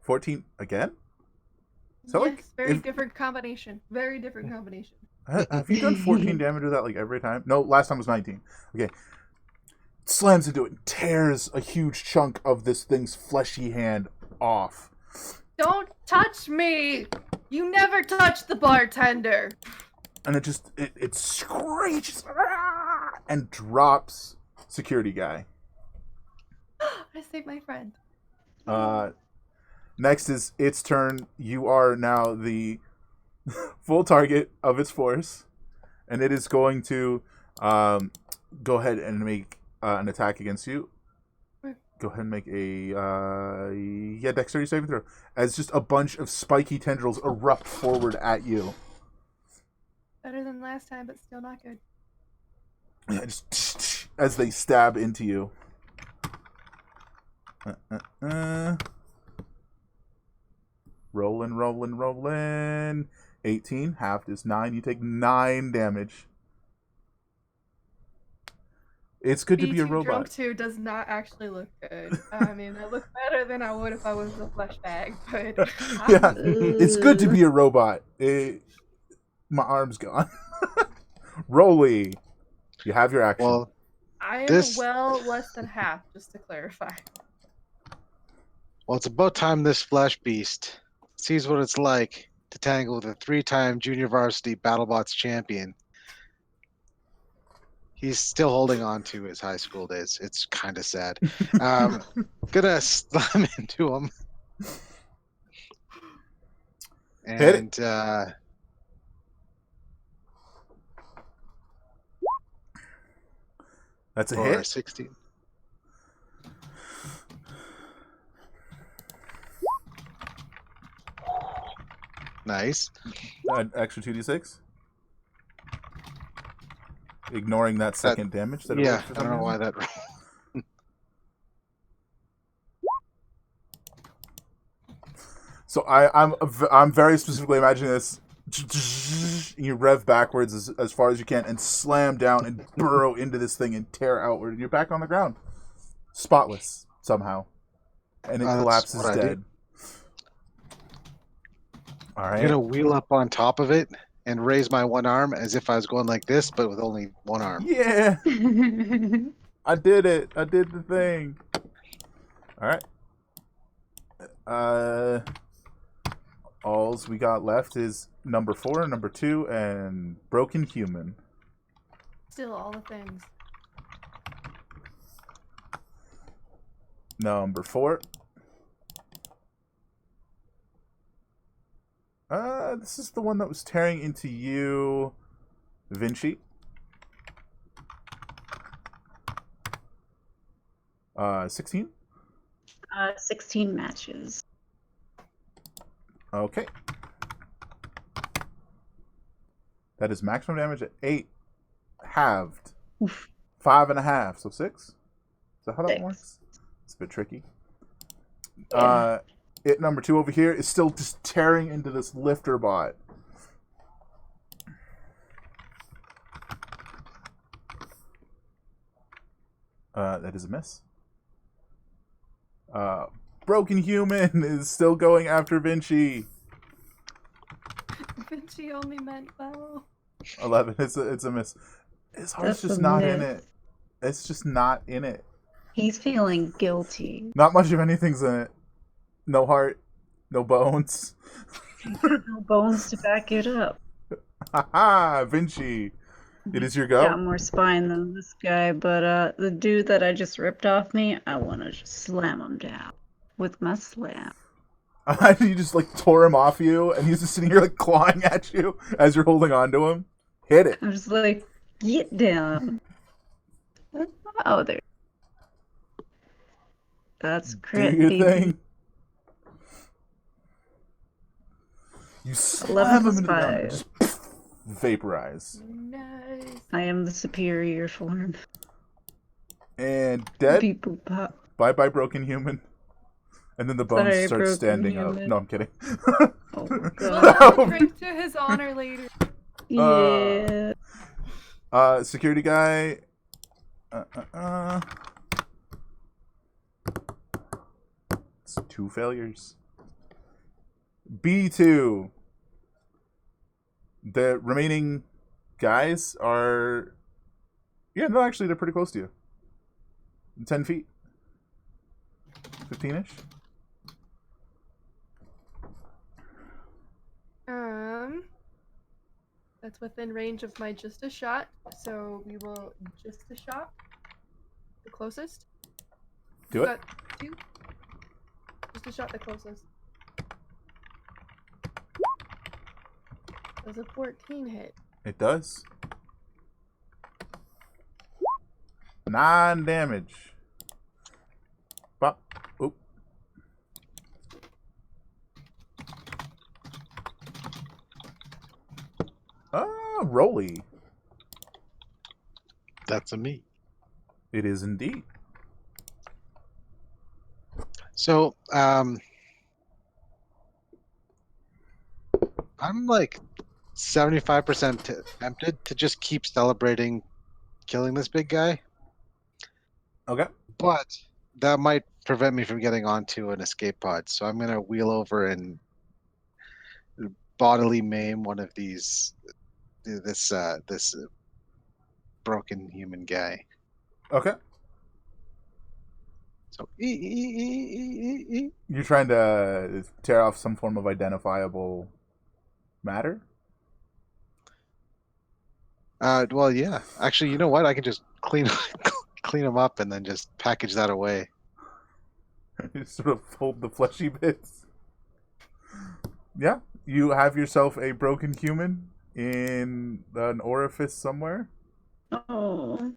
14 again? So yes, very different combination. Very different combination. Have you done 14 damage with that like every time? No, last time was 19. Okay. Slams into it and tears a huge chunk of this thing's fleshy hand off. Don't touch me! You never touch the bartender! And it screeches and drops security guy. I saved my friend. Next is its turn. You are now the full target of its force, and it is going to go ahead and make an attack against you. Go ahead and make a dexterity saving throw as just a bunch of spiky tendrils erupt forward at you. Better than last time, but still not good. Yeah, just as they stab into you. Rolling. 18, halved is 9. You take 9 damage. It's good to be a robot. Drunk 2 does not actually look good. I mean, I look better than I would if I was a flesh bag, but... Yeah, it's good to be a robot. My arm's gone. Rolly, you have your action. Well, I am well less than half, just to clarify. Well, it's about time this flesh beast sees what it's like to tangle with a 3-time junior varsity BattleBots champion. He's still holding on to his high school days. It's kind of sad. Gonna slam into him. And that's a hit. 16. Nice. Extra 2d6. Ignoring that second damage. That I don't know why that. So I'm very specifically imagining this. You rev backwards as far as you can and slam down and burrow into this thing and tear outward. And you're back on the ground, spotless somehow, and it collapses dead. All right. I'm gonna wheel up on top of it and raise my one arm as if I was going like this, but with only one arm. Yeah. I did it. I did the thing. All right. Alls we got left is number 4, number 2, and Broken Human. Still all the things. Number 4. This is the one that was tearing into you, Vinci. 16? 16 matches. Okay. That is maximum damage at 8, halved. Oof. 5.5, so 6? Is that how that 6. works? It's a bit tricky. Yeah. It number 2 over here is still just tearing into this lifter bot. That is a miss. Broken Human is still going after Vinci. Vinci only meant well. 11. It's a miss. His heart's just not in it. It's just not in it. He's feeling guilty. Not much of anything's in it. No heart, no bones. No bones to back it up. Haha, Vinci. It is your go. Got more spine than this guy, but the dude that I just ripped off me, I want to just slam him down with my slam. You just like tore him off you, and he's just sitting here like clawing at you as you're holding on to him. Hit it. I'm just like, get down. Oh, there. That's crit. Do your baby. thing. You slam him into the ground and just vaporize. Nice. I am the superior form. And dead. People pop. Bye-bye, Broken Human. And then the bones Sorry, start Broken standing up. Human. No, I'm kidding. Oh, We'll God. have a drink to his honor later. Yeah. Security guy. It's 2 failures. B2. The remaining guys are... Yeah, no, actually, they're pretty close to you. 10 feet. 15-ish. That's within range of my just a shot, so we will just a shot. The closest. Do it. Got 2. Just a shot the closest. Does a 14 hit? It does. 9 damage. Pop. Oop. Rolly. That's a me. It is indeed. So, I'm like 75% tempted to just keep celebrating killing this big guy, Okay. but that might prevent me from getting onto an escape pod. So I'm gonna wheel over and bodily maim one of these, this broken human guy. Okay. So You're trying to tear off some form of identifiable matter? well, yeah. Actually, you know what? I can just clean them up and then just package that away. You sort of fold the fleshy bits. Yeah, you have yourself a broken human in an orifice somewhere. Oh.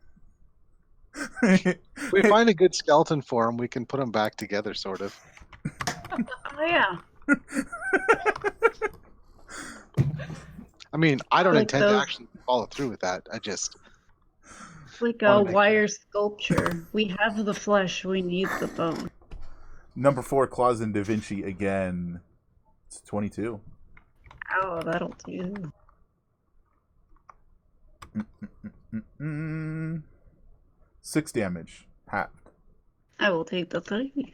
If we find a good skeleton for him, we can put him back together, sort of. Oh yeah. I mean, I don't Like intend to those- actually follow through with that. I just Like wanna a make wire sculpture. We have the flesh, we need the bone. Number 4, Claus and Da Vinci again. It's 22. Oh, that'll do. 6 damage. Halved. I will take the 3.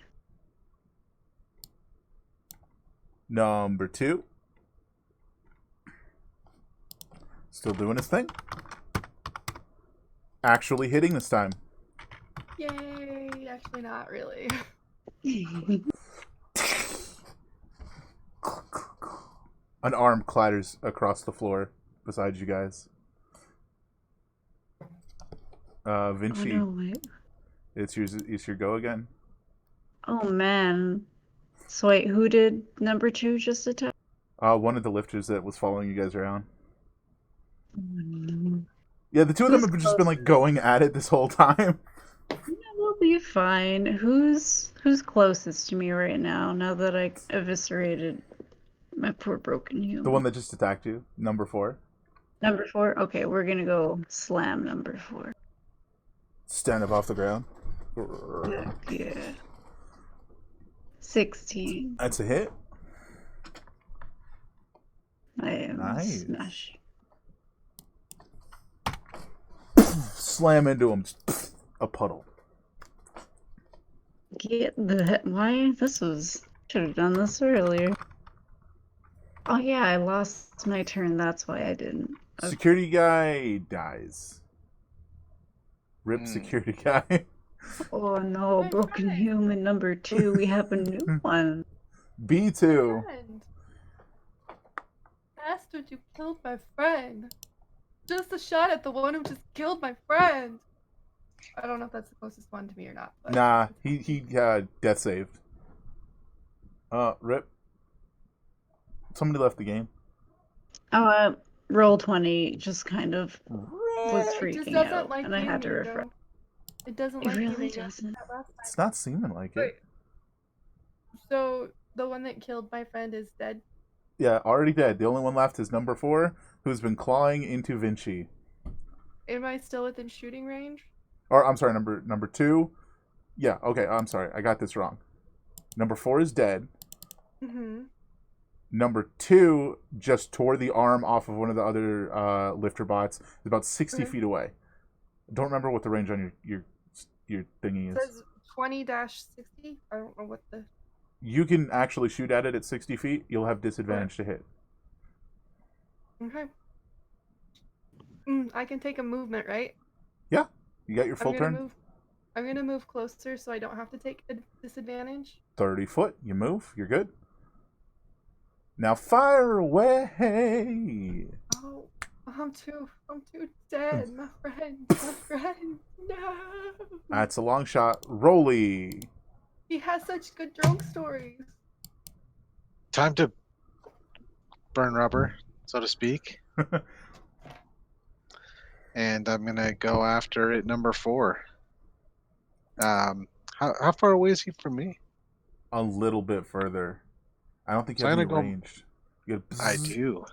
Number 2. Still doing his thing. Actually hitting this time. Yay! Actually, not really. An arm clatters across the floor beside you guys. Vinci, Oh no, wait. it's your go again. Oh man. So wait, who did number 2 just attack? One of the lifters that was following you guys around. Oh, no. Yeah, the two of them Who's have just been like going at it this whole time. Yeah, we'll be fine. Who's closest to me right now? Now that I eviscerated my poor broken human. The one that just attacked you, number 4. Number 4. Okay, we're gonna go slam number 4. Stand up off the ground. Yeah. 16. That's a hit. I am Nice. smash. Slam into him. Just, a puddle. Get the why? This was should have done this earlier. Oh yeah, I lost my turn. That's why I didn't. Okay. Security guy dies. Rip security guy. Oh no, My broken friend. human number 2. We have a new one. B2. Friend. Bastard, you killed my friend. Just a shot at the one who just killed my friend. I don't know if that's the closest one to me or not. But... Nah, he death saved. Rip. Somebody left the game. Oh, roll 20 just kind of was Rip. It just freaking doesn't out, like and I you, had to Hugo. refresh. It doesn't It like you. really Hugo. doesn't. That last time. It's not seeming like it. Wait. So the one that killed my friend is dead. Yeah, already dead. The only one left is number 4, who's been clawing into Vinci. Am I still within shooting range? Or I'm sorry, number 2. Yeah, okay, I'm sorry. I got this wrong. Number 4 is dead. Mm-hmm. Number 2 just tore the arm off of one of the other lifter bots. It's about 60 Okay. feet away. I don't remember what the range on your thingy It is. says 20-60. I don't know what the. You can actually shoot at it at 60 feet. You'll have disadvantage to hit. Okay. I can take a movement, right? Yeah, you got your full turn. I'm gonna move closer so I don't have to take a disadvantage. 30 foot. You move. You're good. Now fire away. Oh, I'm too dead. My friend, no. That's a long shot. Rolly. He has such good drunk stories. time to burn rubber. so to speak. And I'm gonna go after it number 4. How far away is he from me? A little bit further. I don't think you So have I'm any gonna go. ranged. You got I do.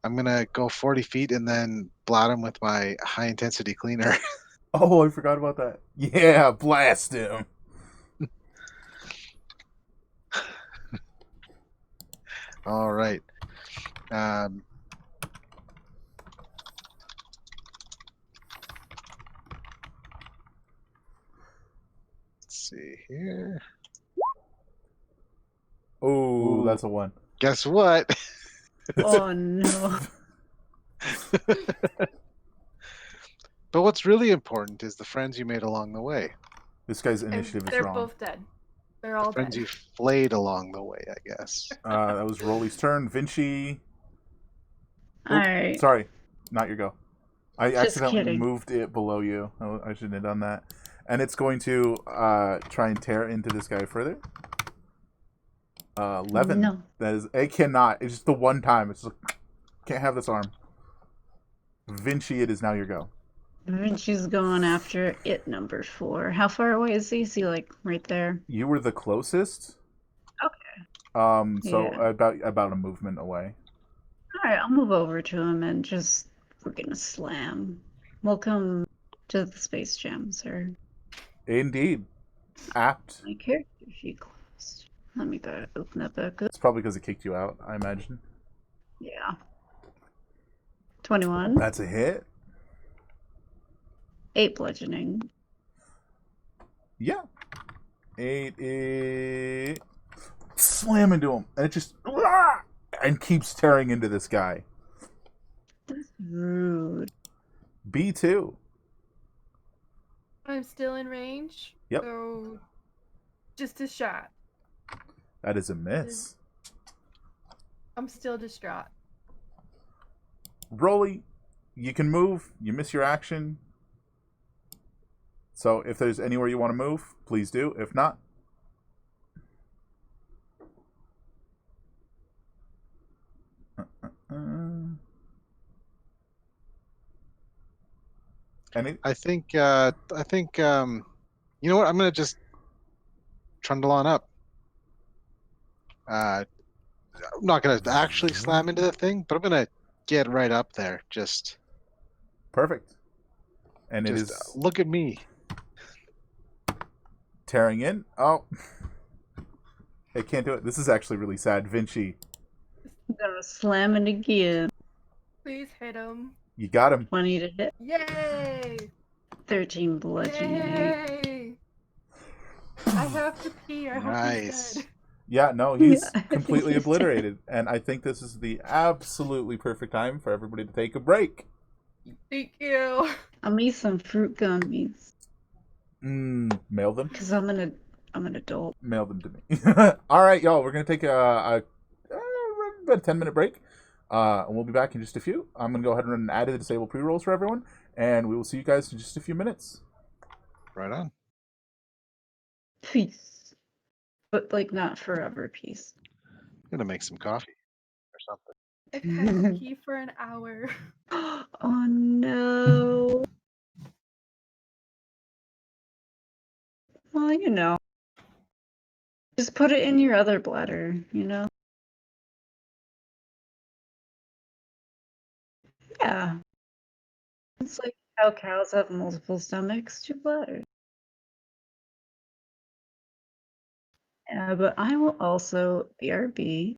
I'm gonna go 40 feet and then blot him with my high intensity cleaner. Oh, I forgot about that. Yeah, blast him. All right. Um, let's see here. Oh, Ooh, that's a 1. guess what? Oh no. But what's really important is the friends you made along the way. This guy's And initiative is they're wrong. both dead. They're all Friends dead. you flayed along the way, I guess. That was Rolly's turn. Vinci. All right. Sorry, not your go. I Just accidentally kidding. moved it below you. I shouldn't have done that. And it's going to try and tear into this guy further. 11. No. That is. It cannot. It's just the one time. It's just can't have this arm. Vinci, it is now your go. And she's going after it number 4. How far away is he? Is he like right there? You were the closest. Okay. So Yeah. about a movement away. All right, I'll move over to him and just we're gonna slam. Welcome to the Space Jam, sir. Indeed. Apt. My character sheet closed. Let me open that back up. It's probably because it kicked you out, I imagine. Yeah. 21. That's a hit. 8 bludgeoning. Yeah. 8. Slam into him. And it just. And keeps tearing into this guy. That's rude. B2. I'm still in range. Yep. So just a shot. That is a miss. I'm still distraught. Rolly, you can move. You miss your action. So if there's anywhere you want to move, please do. If not, any? I think you know what? I'm gonna just trundle on up. I'm not gonna actually slam into the thing, but I'm gonna get right up there. Just Perfect. And it is look at me. tearing in. Oh, it can't do it. This is actually really sad. Vinci, I'm gonna slam it again. Please hit him. you got him. 20 to hit. Yay! 13 bludgeoning. Yay! I have to pee. I hope he's Nice. dead. Yeah, no, he's Yeah, I think completely he's obliterated. And I think this is the absolutely perfect time for everybody to take a break. Thank you. I'll eat some fruit gummies. Mail them. Because I'm an adult. Mail them to me. All right, y'all. We're going to take about a 10-minute break. And we'll be back in just a few. I'm going to go ahead and add the disable pre-rolls for everyone. And we will see you guys in just a few minutes. Right on. Peace. But like not forever peace. I'm gonna make some coffee or something. I've had to pee for an hour. Oh no. Well, you know. Just put it in your other bladder, you know? Yeah. It's like how cows have multiple stomachs, 2 bladders. Yeah, but I will also BRB.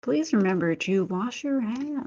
Please remember to wash your hands.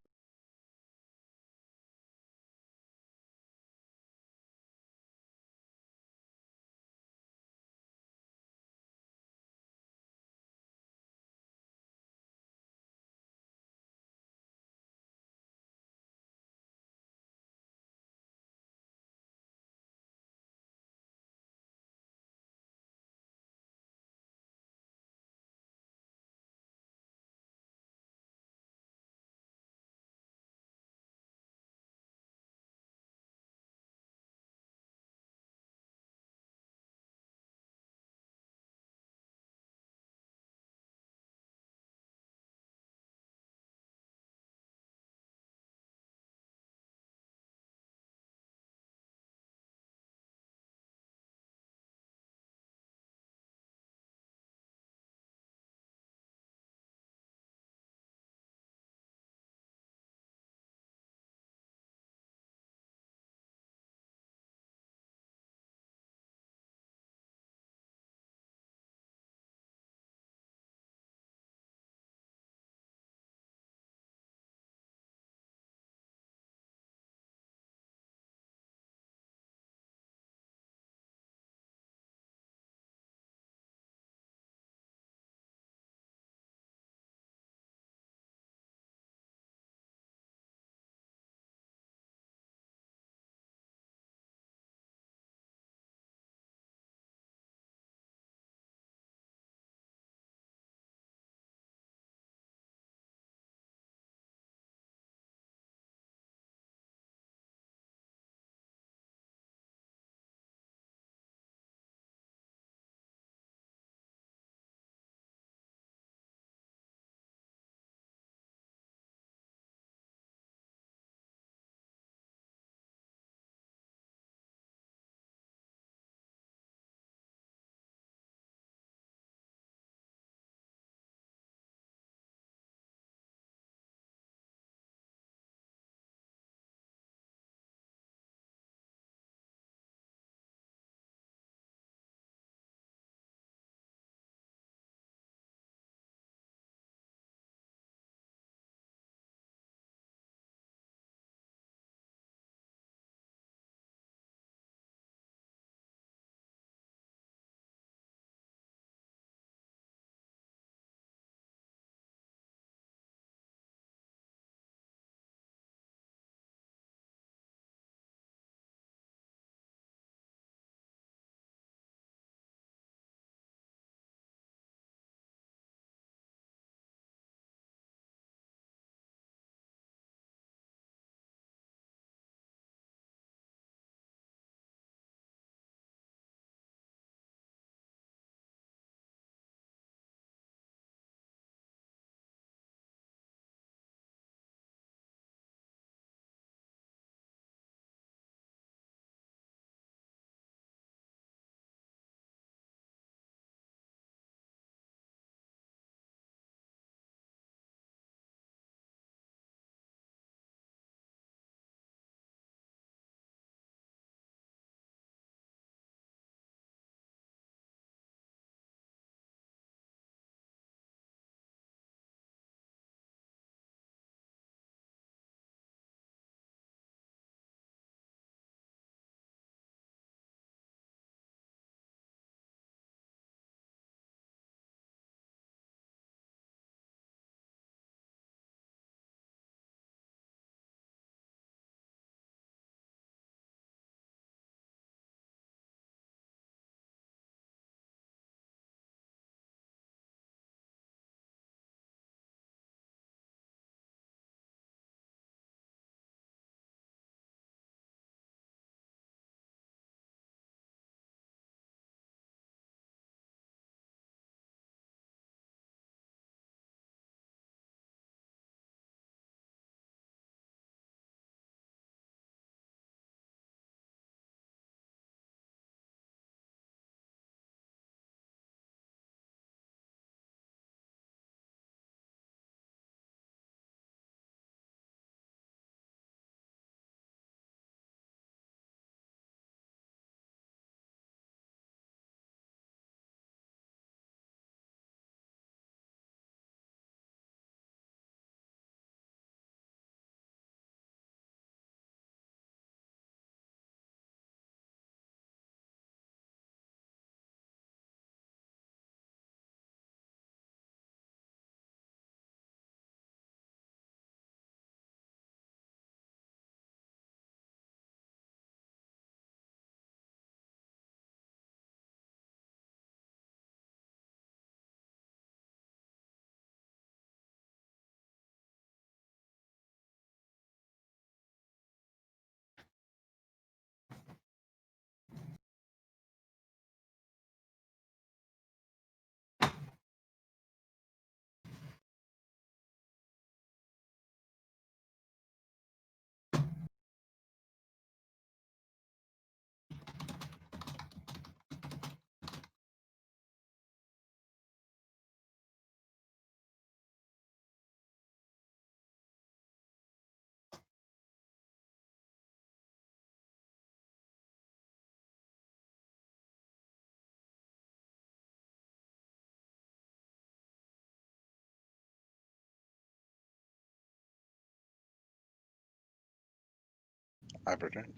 I've returned.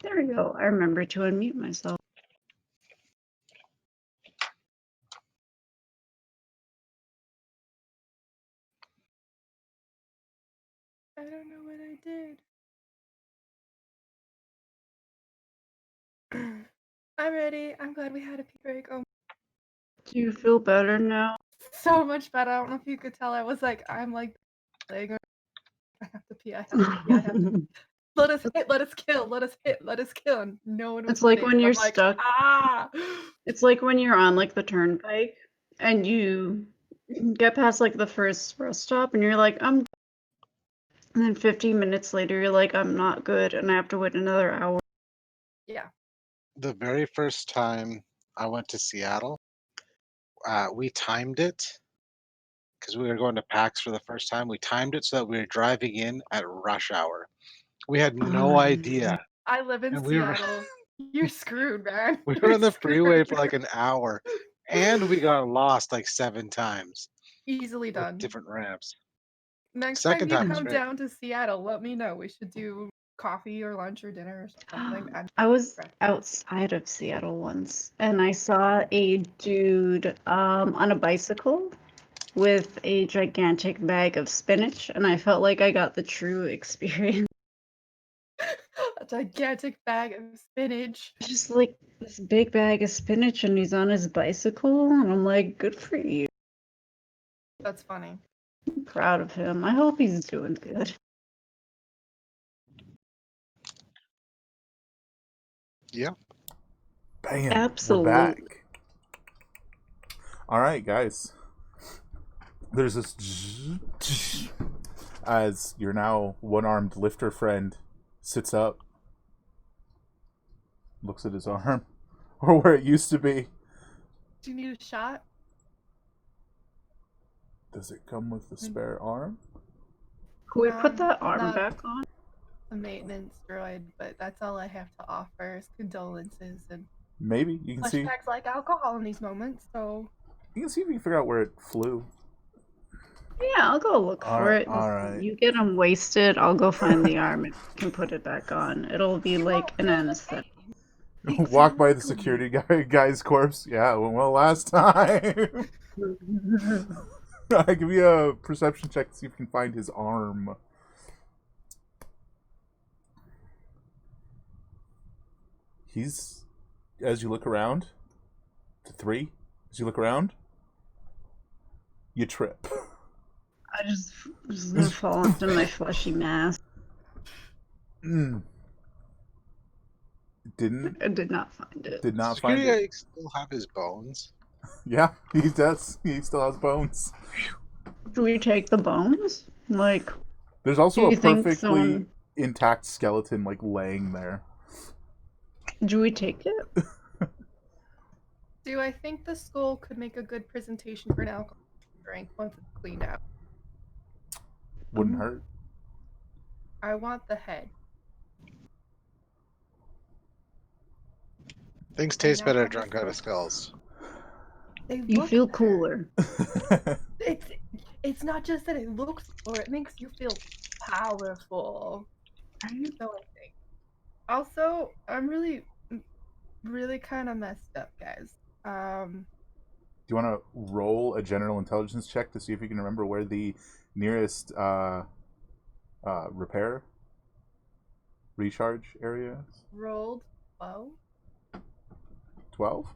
There we go. I remember to unmute myself. I don't know what I did. I'm ready. I'm glad we had a pee break. Oh, Do you feel better now? so much better. I don't know if you could tell. I'm like, I have to pee. I have to pee. I have to pee. Let us hit. Let us kill. Let us hit. Let us kill. And no one was. It's like hitting, when and you're I'm like, stuck. Ah. It's like when you're on like the turnpike and you get past like the first rest stop and you're like, I'm. And then 15 minutes later, you're like, I'm not good, and I have to wait another hour. Yeah. The very first time I went to Seattle, we timed it because we were going to PAX for the first time. We timed it so that we were driving in at rush hour. We had no idea, I live in and Seattle. You're screwed, man. we were You're on the freeway for screwed. like an hour, and we got lost like 7 times Easily with done. different ramps. Next time Second you time was come great. down to Seattle, let me know. We should do coffee or lunch or dinner or something. I was outside of Seattle once, and I saw a dude on a bicycle with a gigantic bag of spinach, and I felt like I got the true experience. A gigantic bag of spinach. Just like this big bag of spinach, and he's on his bicycle, and I'm like, good for you. That's funny. I'm proud of him. I hope he's doing good. Yeah. Bam. Absolutely. We're back. All right, guys. There's this as your now one-armed lifter friend sits up, looks at his arm, or where it used to be. Do you need a shot? Does it come with the spare arm? Can we put that arm Not back on? a maintenance droid, but that's all I have to offer is condolences and Maybe you can see. flashbacks like alcohol in these moments. So You can see if you can figure out where it flew. Yeah, I'll go look for it. All right. You get them wasted, I'll go find the arm and can put it back on. It'll be like an anesthetic. Walk by the security guy's corpse. Yeah, it went well last time. Give me a perception check to see if you can find his arm. He's, as you look around, to 3, as you look around, you trip. I just gonna fall into my fleshy mass. Didn't. I did not find it. Did not Security find it. guy still have his bones. Yeah, he does. He still has bones. Do we take the bones? Like, there's also do a you think perfectly intact skeleton like laying there. Do we take it? do I think the skull could make a good presentation for an alcohol drink once it's cleaned out? Wouldn't hurt. I want the head. Things taste better drunk out of skulls. You feel cooler. It's not just that it looks cooler, it makes you feel powerful. So I think. Also, I'm really kind of messed up, guys. Do you want to roll a general intelligence check to see if you can remember where the nearest repair recharge area is? Rolled 12. 12?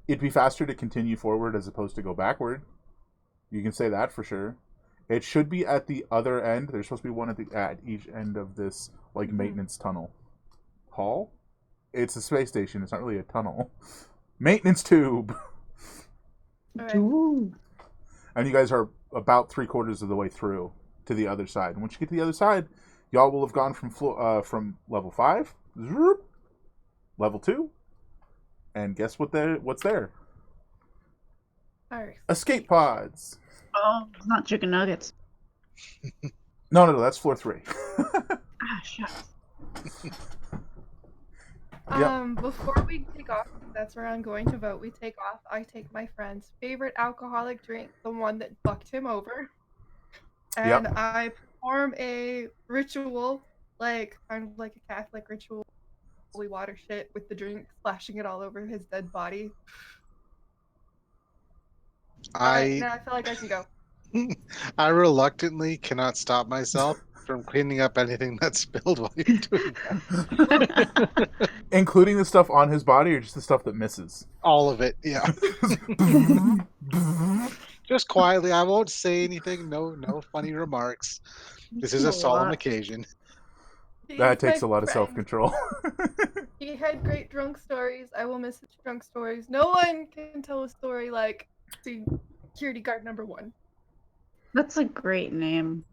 It'd be faster to continue forward as opposed to go backward. You can say that for sure. It should be at the other end. There's supposed to be one at each end of this like maintenance tunnel. Hall? It's a space station. It's not really a tunnel. Maintenance tube. Right. And you guys are about 3/4 of the way through to the other side. And once you get to the other side, y'all will have gone from level 5, level 2, and guess what's there? Alright. Escape pods. Oh, it's not chicken nuggets. No, that's floor 3. shucks. Before we take off, that's where I'm going to vote. We take off. I take my friend's favorite alcoholic drink, the one that fucked him over, and I perform a ritual, like kind of like a Catholic ritual, holy water shit with the drink, splashing it all over his dead body. Alright, now I feel like I can go. I reluctantly cannot stop myself from cleaning up anything that's spilled while you're doing that. Including the stuff on his body, or just the stuff that misses? All of it, yeah. Just quietly. I won't say anything. No funny remarks. This is a solemn occasion. That takes a lot of self-control. He had great drunk stories. I will miss his drunk stories. No one can tell a story like security guard number 1. That's a great name.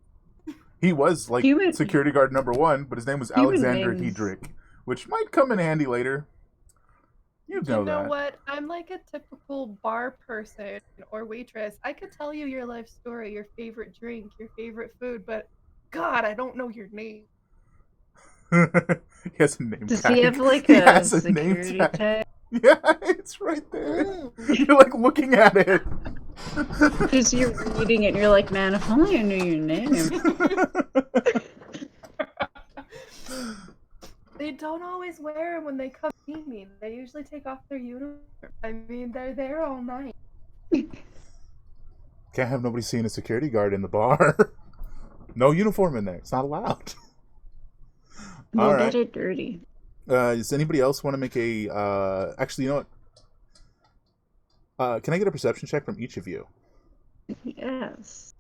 He was like security guard number 1, but his name was Alexander Diedrich, which might come in handy later. You know what? I'm like a typical bar person or waitress. I could tell you your life story, your favorite drink, your favorite food, but God, I don't know your name. He has a name tag. Does he have like a security tag? Yeah, it's right there. You're like looking at it. Because you're reading it and you're like, man, if only I knew your name. They don't always wear them when they come see me. They usually take off their uniform. I mean, they're there all night. Can't have nobody seeing a security guard in the bar. No uniform in there. It's not allowed. All right. Get it dirty. Does anybody else want to make a... actually, you know what? Can I get a perception check from each of you? Yes.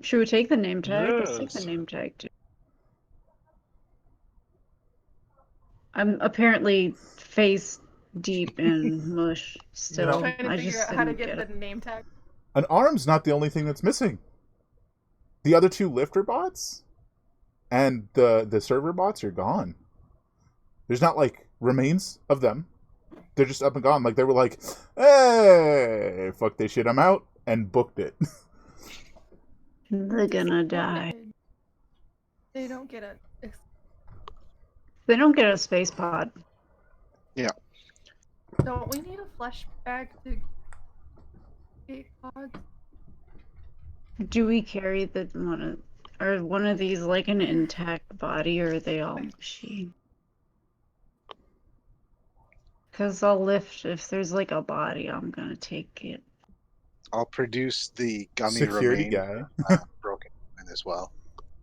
Should we take the name tag? Yes. Let's take the name tag too. I'm apparently face deep in mush still. I'm trying to figure out how to get the name tag. An arm's not the only thing that's missing. The other 2 lifter bots and the server bots are gone. There's not like remains of them. They're just up and gone. Like they were like, hey, fuck this shit, I'm out, and booked it. They're gonna die. They don't get a space pod. Yeah. Don't we need a flesh bag to get pods? Do we carry one of these like an intact body, or are they all machine? Because I'll lift if there's like a body, I'm gonna take it. I'll produce the gummy security remain, guy. broken as well.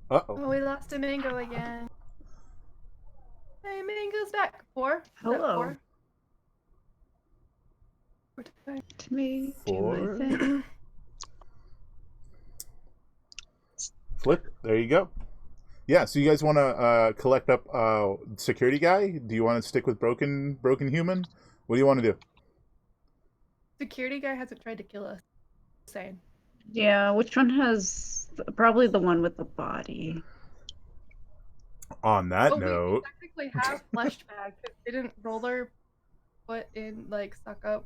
Oh, we lost a mango again. Hey, mango's back. 4. Hello. 4? To me. 4. To my thing. Flip. There you go. Yeah, so you guys want to collect up security guy? Do you want to stick with broken human? What do you want to do? Security guy hasn't tried to kill us. Same. Yeah, which one has... Probably the one with the body. On that note... We technically have flesh bag. Didn't Roller put in, like, suck up?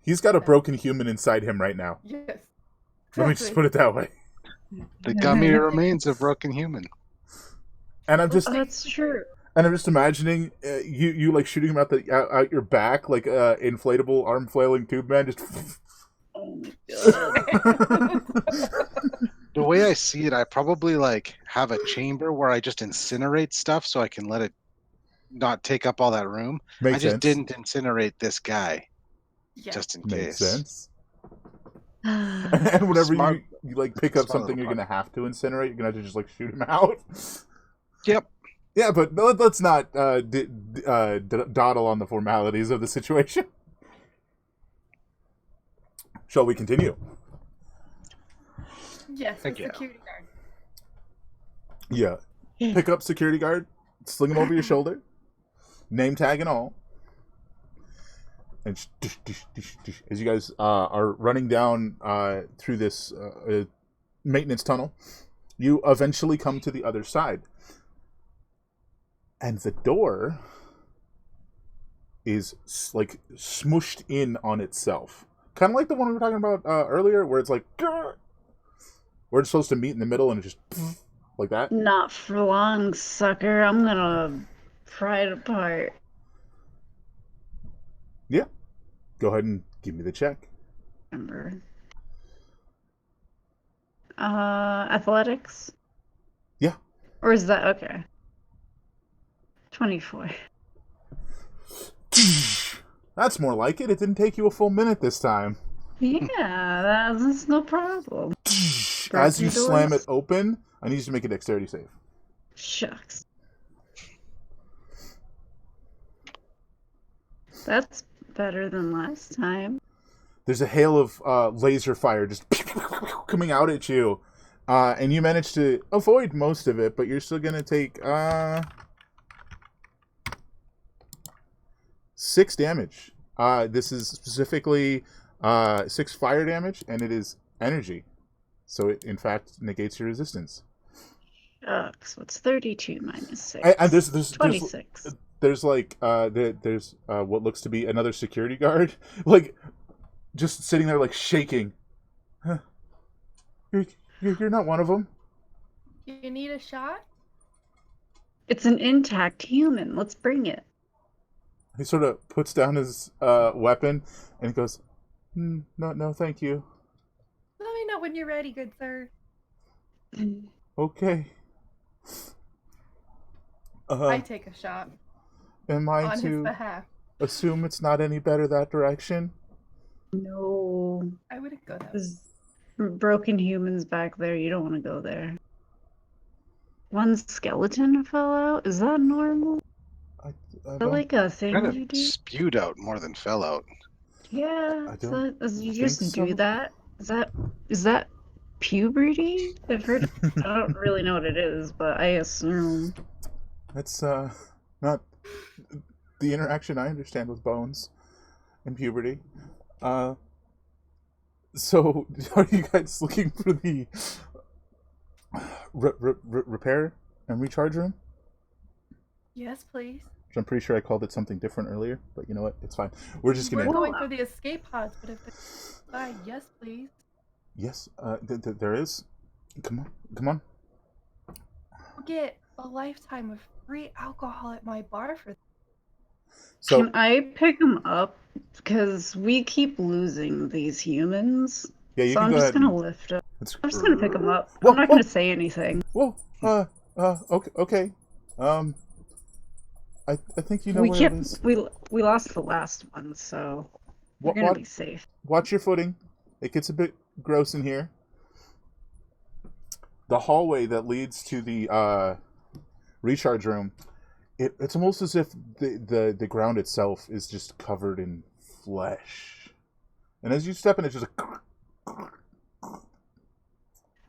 He's got a broken human inside him right now. Yes. Exactly. Let me just put it that way. The gummy remains of broken human. And I'm just... that's true. And I'm just imagining you like shooting him out your back like inflatable arm flailing tube man. Just. Oh my god. The way I see it, I probably like have a chamber where I just incinerate stuff so I can let it not take up all that room. Makes I just sense. didn't incinerate this guy, just in Makes case. sense. And whenever Smart. you like pick up Smart something you're little gonna have to incinerate, you're gonna have to just like shoot him out. Yep. Yeah, but let's not dawdle on the formalities of the situation. Shall we continue? Yes, Thank you. security guard. Yeah. Pick up security guard, sling him over your shoulder, name tag and all. And as you guys are running down through this maintenance tunnel, you eventually come to the other side. And the door is like smooshed in on itself. Kind of like the one we were talking about earlier, where it's like, where it's supposed to meet in the middle and it just like that. Not for long, sucker. I'm gonna pry it apart. Yeah. Go ahead and give me the check. Remember. Athletics? Yeah. Or is that okay? 24. That's more like it. It didn't take you a full minute this time. Yeah, that's no problem. As you Broken slam doors? it open, I need you to make a dexterity save. Shucks. That's better than last time. There's a hail of laser fire just coming out at you. And you manage to avoid most of it, but you're still going to take 6 damage. This is specifically 6 fire damage, and it is energy. So it, in fact, negates your resistance. Shucks. What's 32 minus 6? And there's 26. There's like there's what looks to be another security guard, like just sitting there like shaking. Huh. You're not one of them. You need a shot? It's an intact human. Let's bring it. He sort of puts down his weapon and goes, no, thank you. Let me know when you're ready, good sir. Okay. I take a shot Am I on his to behalf. assume it's not any better that direction? No. I wouldn't go that way. There's broken humans back there. You don't want to go there. One skeleton fell out? Is that normal? I Is that don't like a thing Kind you of do? spewed out more than fell out. Yeah. I Is don't that, you think just do so. that? Is that puberty? I've heard. I don't really know what it is, but I assume. That's not the interaction I understand with bones and puberty. So are you guys looking for the repair and recharge room? Yes, please. Which I'm pretty sure I called it something different earlier, but you know what? It's fine. We're just We're gonna. going for the escape pods, but if they yes, please. Yes, there is. Come on. I'll get a lifetime of free alcohol at my bar for So Can I pick them up? Because we keep losing these humans. yeah, you So can I'm go just ahead. gonna lift up. It's, I'm just gonna pick them up. Whoa, I'm not gonna say anything. Whoa. Okay. I think you know We where kept it is. we lost the last one, so we're gonna be safe. Watch your footing. It gets a bit gross in here. The hallway that leads to the recharge room, it's almost as if the ground itself is just covered in flesh. And as you step in, it's just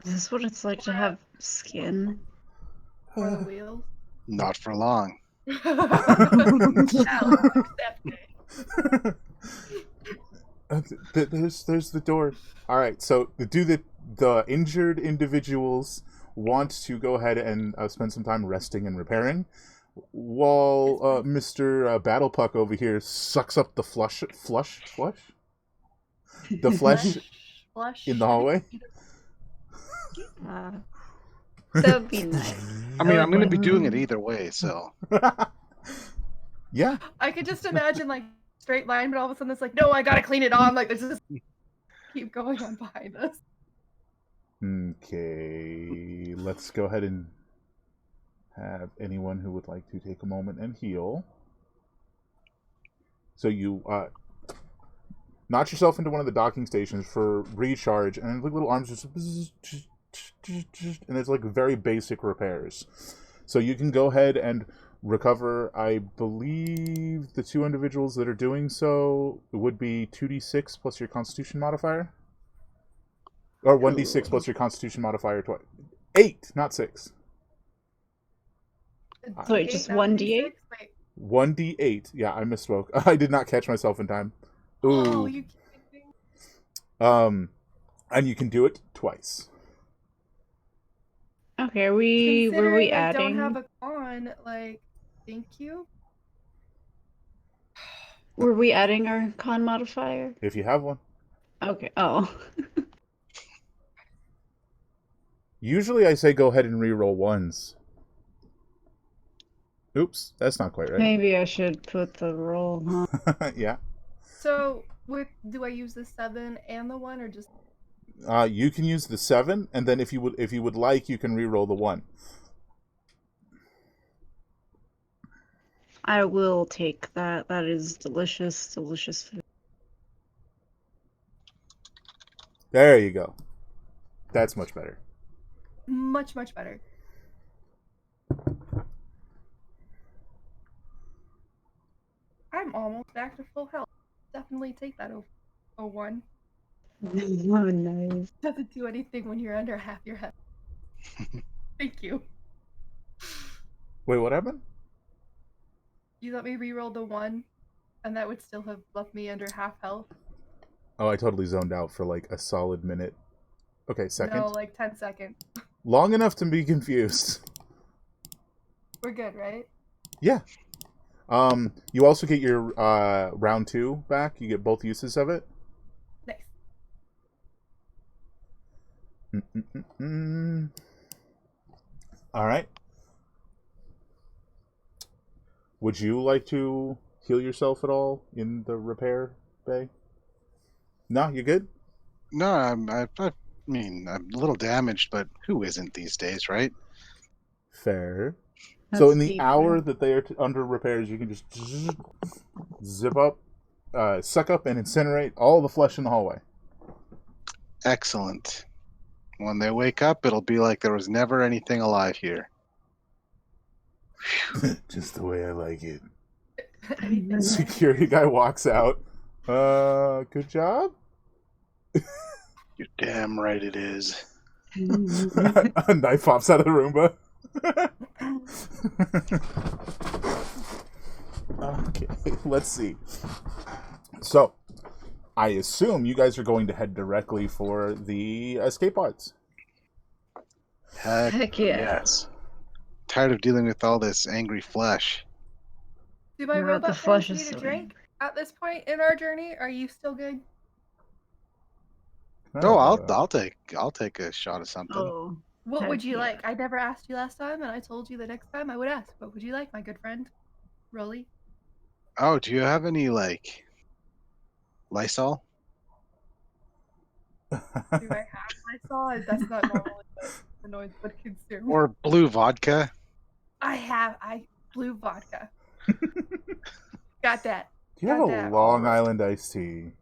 Is this what it's like to have skin? for the wheels. Not for long. Challenge accepted. There's the door. All right, so do the injured individuals want to go ahead and spend some time resting and repairing, while Mr. Battle Puck over here sucks up the flesh in the hallway. That'd be nice. I mean, I'm going to be like- doing it either way, so. Yeah. I could just imagine like straight line, but all of a sudden it's like, no, I gotta clean it on. Like this is keep going on behind us. Okay, let's go ahead and have anyone who would like to take a moment and heal. So you notch yourself into one of the docking stations for recharge, and the little arms just and it's like very basic repairs. So you can go ahead and recover. I believe the 2 individuals that are doing so would be 2d6 plus your Constitution modifier, or 1d6 plus your Constitution modifier twice. 8, not 6. So wait, just 1d8? 1d8. Yeah, I misspoke. I did not catch myself in time. Ooh. Oh, you kidding? And you can do it twice. Okay, were we Considering I adding? don't have a con, like, thank you. Were we adding our con modifier? If you have one. Okay. Oh. Usually I say go ahead and re-roll ones. Oops, that's not quite right. Maybe I should put the roll, huh? Yeah. So, do I use the 7 and the 1, or just? You can use the 7, and then if you would like, you can re-roll the 1. I will take that. That is delicious, delicious food. There you go. That's much better. Much, much better. I'm almost back to full health. Definitely take that over 1. Oh, nice. Doesn't do anything when you're under half your health. Thank you. Wait, what happened? You let me re-roll the 1, and that would still have left me under half health. Oh, I totally zoned out for like a solid minute. Okay, second. No, like 10 seconds. Long enough to be confused. We're good, right? Yeah. You also get your round 2 back. You get both uses of it. Nice. All right. Would you like to heal yourself at all in the repair bay? No, you good? No, I mean, I'm a little damaged, but who isn't these days, right? Fair. That's So in the deep, hour man. that they are under repairs, you can just zip up, suck up, and incinerate all the flesh in the hallway. Excellent. When they wake up, it'll be like there was never anything alive here. Just the way I like it. Anything. Security guy walks out. Good job. You're damn right it is. A knife pops out of the Roomba. Okay, let's see. So, I assume you guys are going to head directly for the escape pods. Heck yeah. Yes. Tired of dealing with all this angry flesh. Do my Not robot the friends flesh need is a so drink at this point in our journey? Are you still good? No, I'll take a shot of something. Oh. What Heck would you yeah. like? I never asked you last time, and I told you the next time I would ask. What would you like, my good friend? Rolly? Oh, do you have any like Lysol? Do I have Lysol? That's not normally the noise would consume. Or blue vodka? I blue vodka. Got that. Do you have Got a that. Long Island iced tea?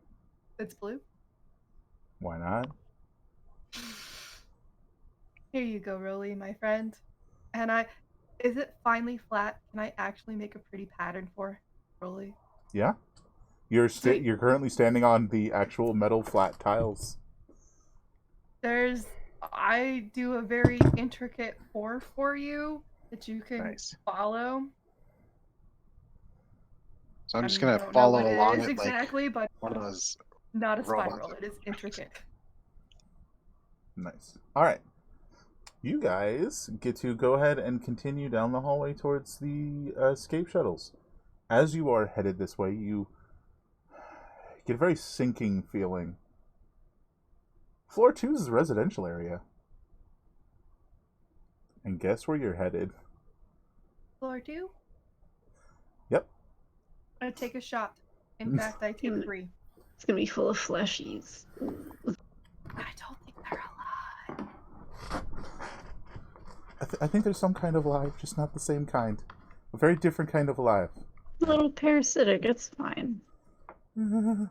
It's blue. Why not? Here you go, Rolly, my friend. And is it finally flat? Can I actually make a pretty pattern for Rolly? Yeah. You're Sweet. you're currently standing on the actual metal flat tiles. I do a very intricate pour for you that you can Nice. follow. So I'm just I gonna don't know follow what along it is it exactly, like but one of those. not a robots. spiral. It is intricate. Nice. All right. You guys get to go ahead and continue down the hallway towards the escape shuttles. As you are headed this way, you get a very sinking feeling. Floor 2 is the residential area. And guess where you're headed? Floor 2? Yep. I take a shot. In fact, I take 3. It's gonna be full of fleshies. I don't think they're alive. I think there's some kind of alive, just not the same kind. A very different kind of alive. A little parasitic, it's fine. You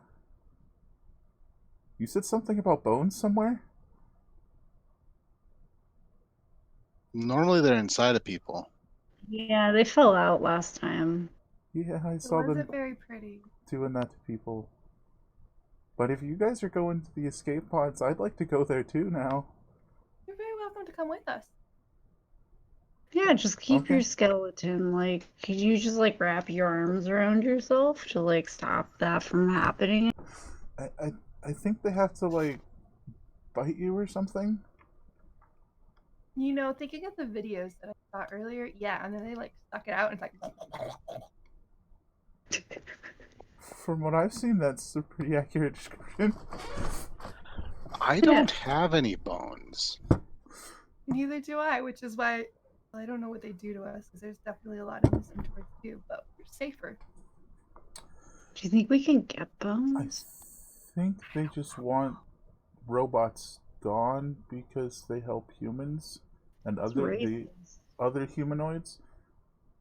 said something about bones somewhere? Normally they're inside of people. Yeah, they fell out last time. Yeah, I It saw them wasn't very pretty. doing that to people. But if you guys are going to the escape pods, I'd like to go there too now. You're very welcome to come with us. Yeah, just keep Okay. your skeleton. Like, could you just like wrap your arms around yourself to like stop that from happening? I think they have to like bite you or something. You know, thinking of the videos that I saw earlier, yeah, and then they like suck it out and it's like. From what I've seen, that's a pretty accurate description. I don't have any bones. Neither do I, which is why I don't know what they do to us, because there's definitely a lot of missing towards too, but we're safer. Do you think we can get I bones? think they just want robots gone because they help humans and the other humanoids.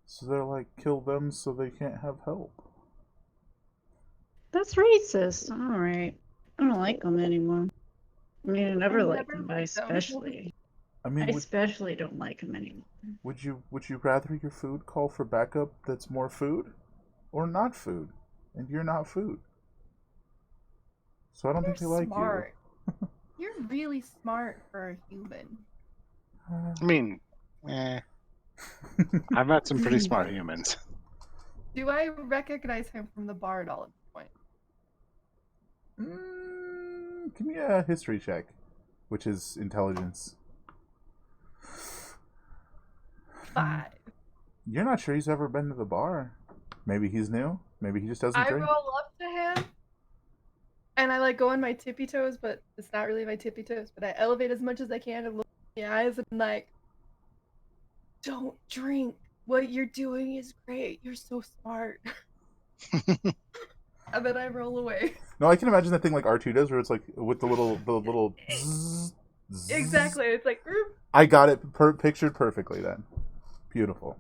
So they're like, kill them so they can't have help. That's racist. All right. I don't like them anymore. I mean, I never liked them, but I especially don't like them anymore. Would you rather your food call for backup that's more food, or not food, and you're not food? So I don't think they like you. You're really smart for a human. I mean, I've met some pretty smart humans. Do I recognize him from the bar at all at this point? Give me a history check, which is intelligence. 5. You're not sure he's ever been to the bar. Maybe he's new. Maybe he just doesn't drink. I roll up to him, and I like go on my tippy toes, but it's not really my tippy toes. But I elevate as much as I can and look in the eyes and like, don't drink. What you're doing is great. You're so smart. And then I roll away. No, I can imagine that thing like R2 does, where it's like with the little. Zzz, zzz. Exactly. It's like. I got it pictured perfectly then. Beautiful.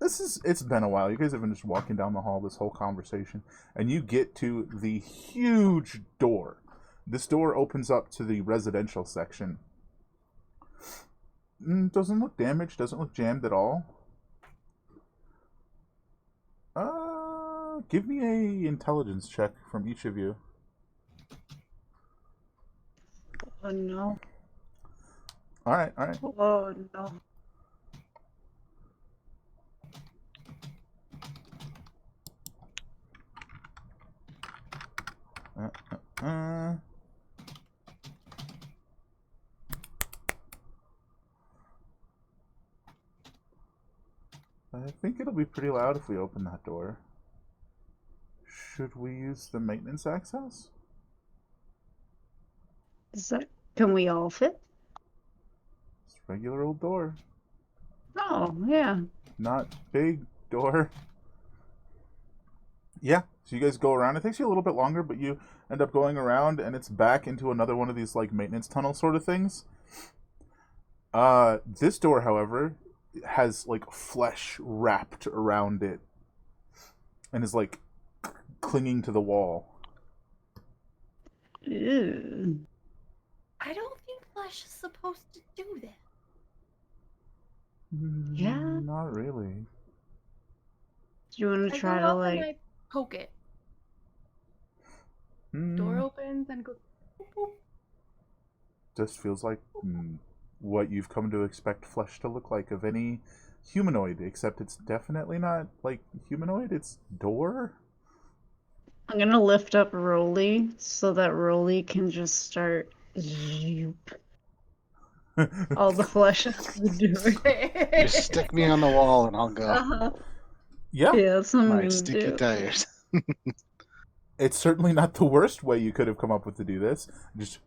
It's been a while. You guys have been just walking down the hall this whole conversation, and you get to the huge door. This door opens up to the residential section. Doesn't look damaged, doesn't look jammed at all. Give me a intelligence check from each of you. Oh no. Alright. Oh no. I think it'll be pretty loud if we open that door. Should we use the maintenance access? Can we all fit? It's a regular old door. Oh, yeah. Not big door. Yeah, so you guys go around. It takes you a little bit longer, but you end up going around, and it's back into another one of these like maintenance tunnel sort of things. This door, however, has like flesh wrapped around it and is like clinging to the wall. Ew. I don't think flesh is supposed to do that. Yeah. Not really. Do you want to try to like... I poke it. Door opens and goes... Boop, boop. Just feels like what you've come to expect flesh to look like of any humanoid, except it's definitely not like humanoid, it's door. I'm gonna lift up Rolly so that Rolly can just start all the flesh is doing. Just stick me on the wall and I'll go. Yeah. Yeah, that's what I'm My gonna sticky do. tires. It's certainly not the worst way you could have come up with to do this. Just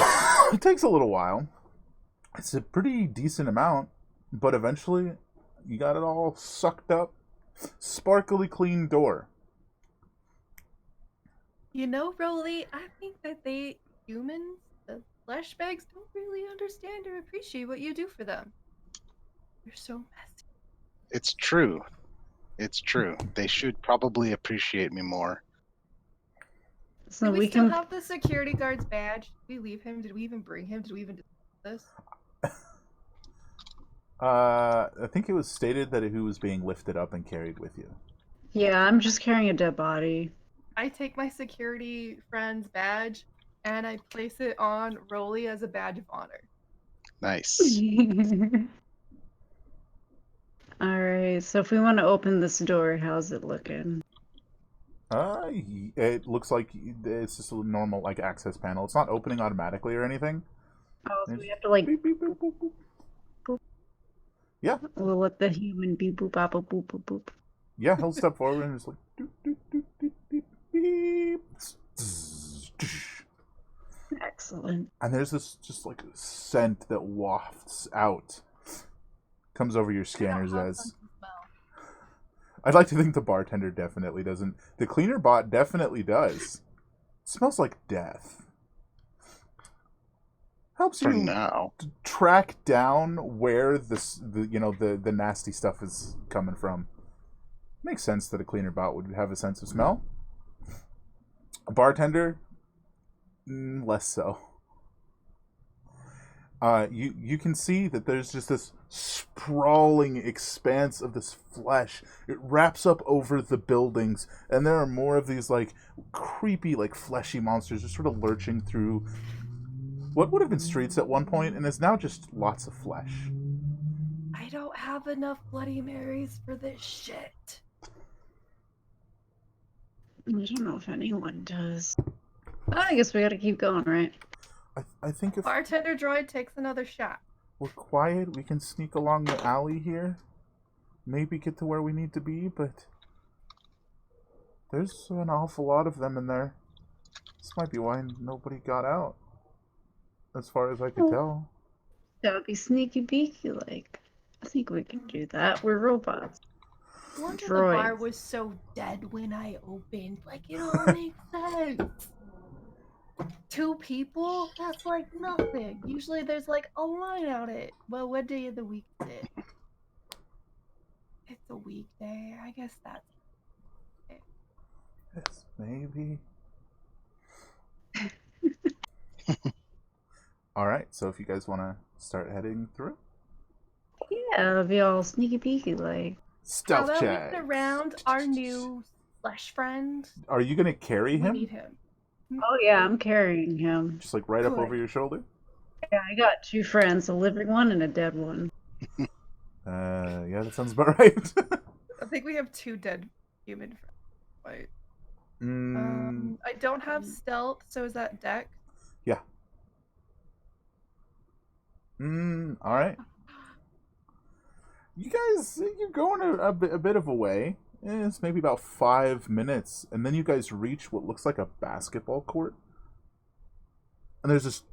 it takes a little while. It's a pretty decent amount, but eventually you got it all sucked up. Sparkly clean door. You know, Rolly, I think that humans, the flesh bags, don't really understand or appreciate what you do for them. You're so messy. It's true. It's true. They should probably appreciate me more. So Do we we still can have the security guard's badge? Did we leave him? Did we even bring him? Did we even do this? I think it was stated that he was being lifted up and carried with you. Yeah, I'm just carrying a dead body. I take my security friend's badge and I place it on Rolly as a badge of honor. Nice. Alright, so if we want to open this door, how's it looking? It looks like it's just a normal like access panel. It's not opening automatically or anything. Oh, so we have to like beep, beep, boop, boop, boop. boop. Yeah. We'll let the human be boop bop boop boop boop. Yeah, he'll step forward and just like doop, doop, doop, beep, beep, beep. Excellent. Excellent. And there's this just like scent that wafts out. Comes over your scanners as... I'd like to think the bartender definitely doesn't. The cleaner bot definitely does. It smells like death. Helps For you now. track down where the nasty stuff is coming from. Makes sense that a cleaner bot would have a sense of smell. A bartender, less so. You can see that there's just this sprawling expanse of this flesh. It wraps up over the buildings, and there are more of these like creepy, like fleshy monsters just sort of lurching through what would have been streets at one point, and is now just lots of flesh. I don't have enough Bloody Marys for this shit. I don't know if anyone does. I guess we gotta keep going, right? I think if Bartender droid takes another shot. we're quiet, we can sneak along the alley here. Maybe get to where we need to be, but there's an awful lot of them in there. This might be why nobody got out, as far as I could tell. That would be sneaky beaky like. I think we can do that. We're robots. No wonder the Droids. bar was so dead when I opened. Like, it all makes sense. 2 people? That's like nothing. Usually there's like a line out it. Well, what day of the week is it? It's a weekday. I guess that's it. Yes, maybe. Alright, so if you guys want to start heading through. Yeah, it'll be all sneaky beaky like. How Stealth about check. we get around our new flesh friend? Are you going to carry We him? need him. Oh yeah, I'm carrying him. Just like right up Good. over your shoulder? Yeah, I got 2 friends, a living one and a dead one. Yeah, that sounds about right. I think we have 2 dead human friends. Wait. I don't have stealth, so is that dex? Yeah. Alright. You guys, you're going a bit of a way. It's maybe about 5 minutes, and then you guys reach what looks like a basketball court. And there's this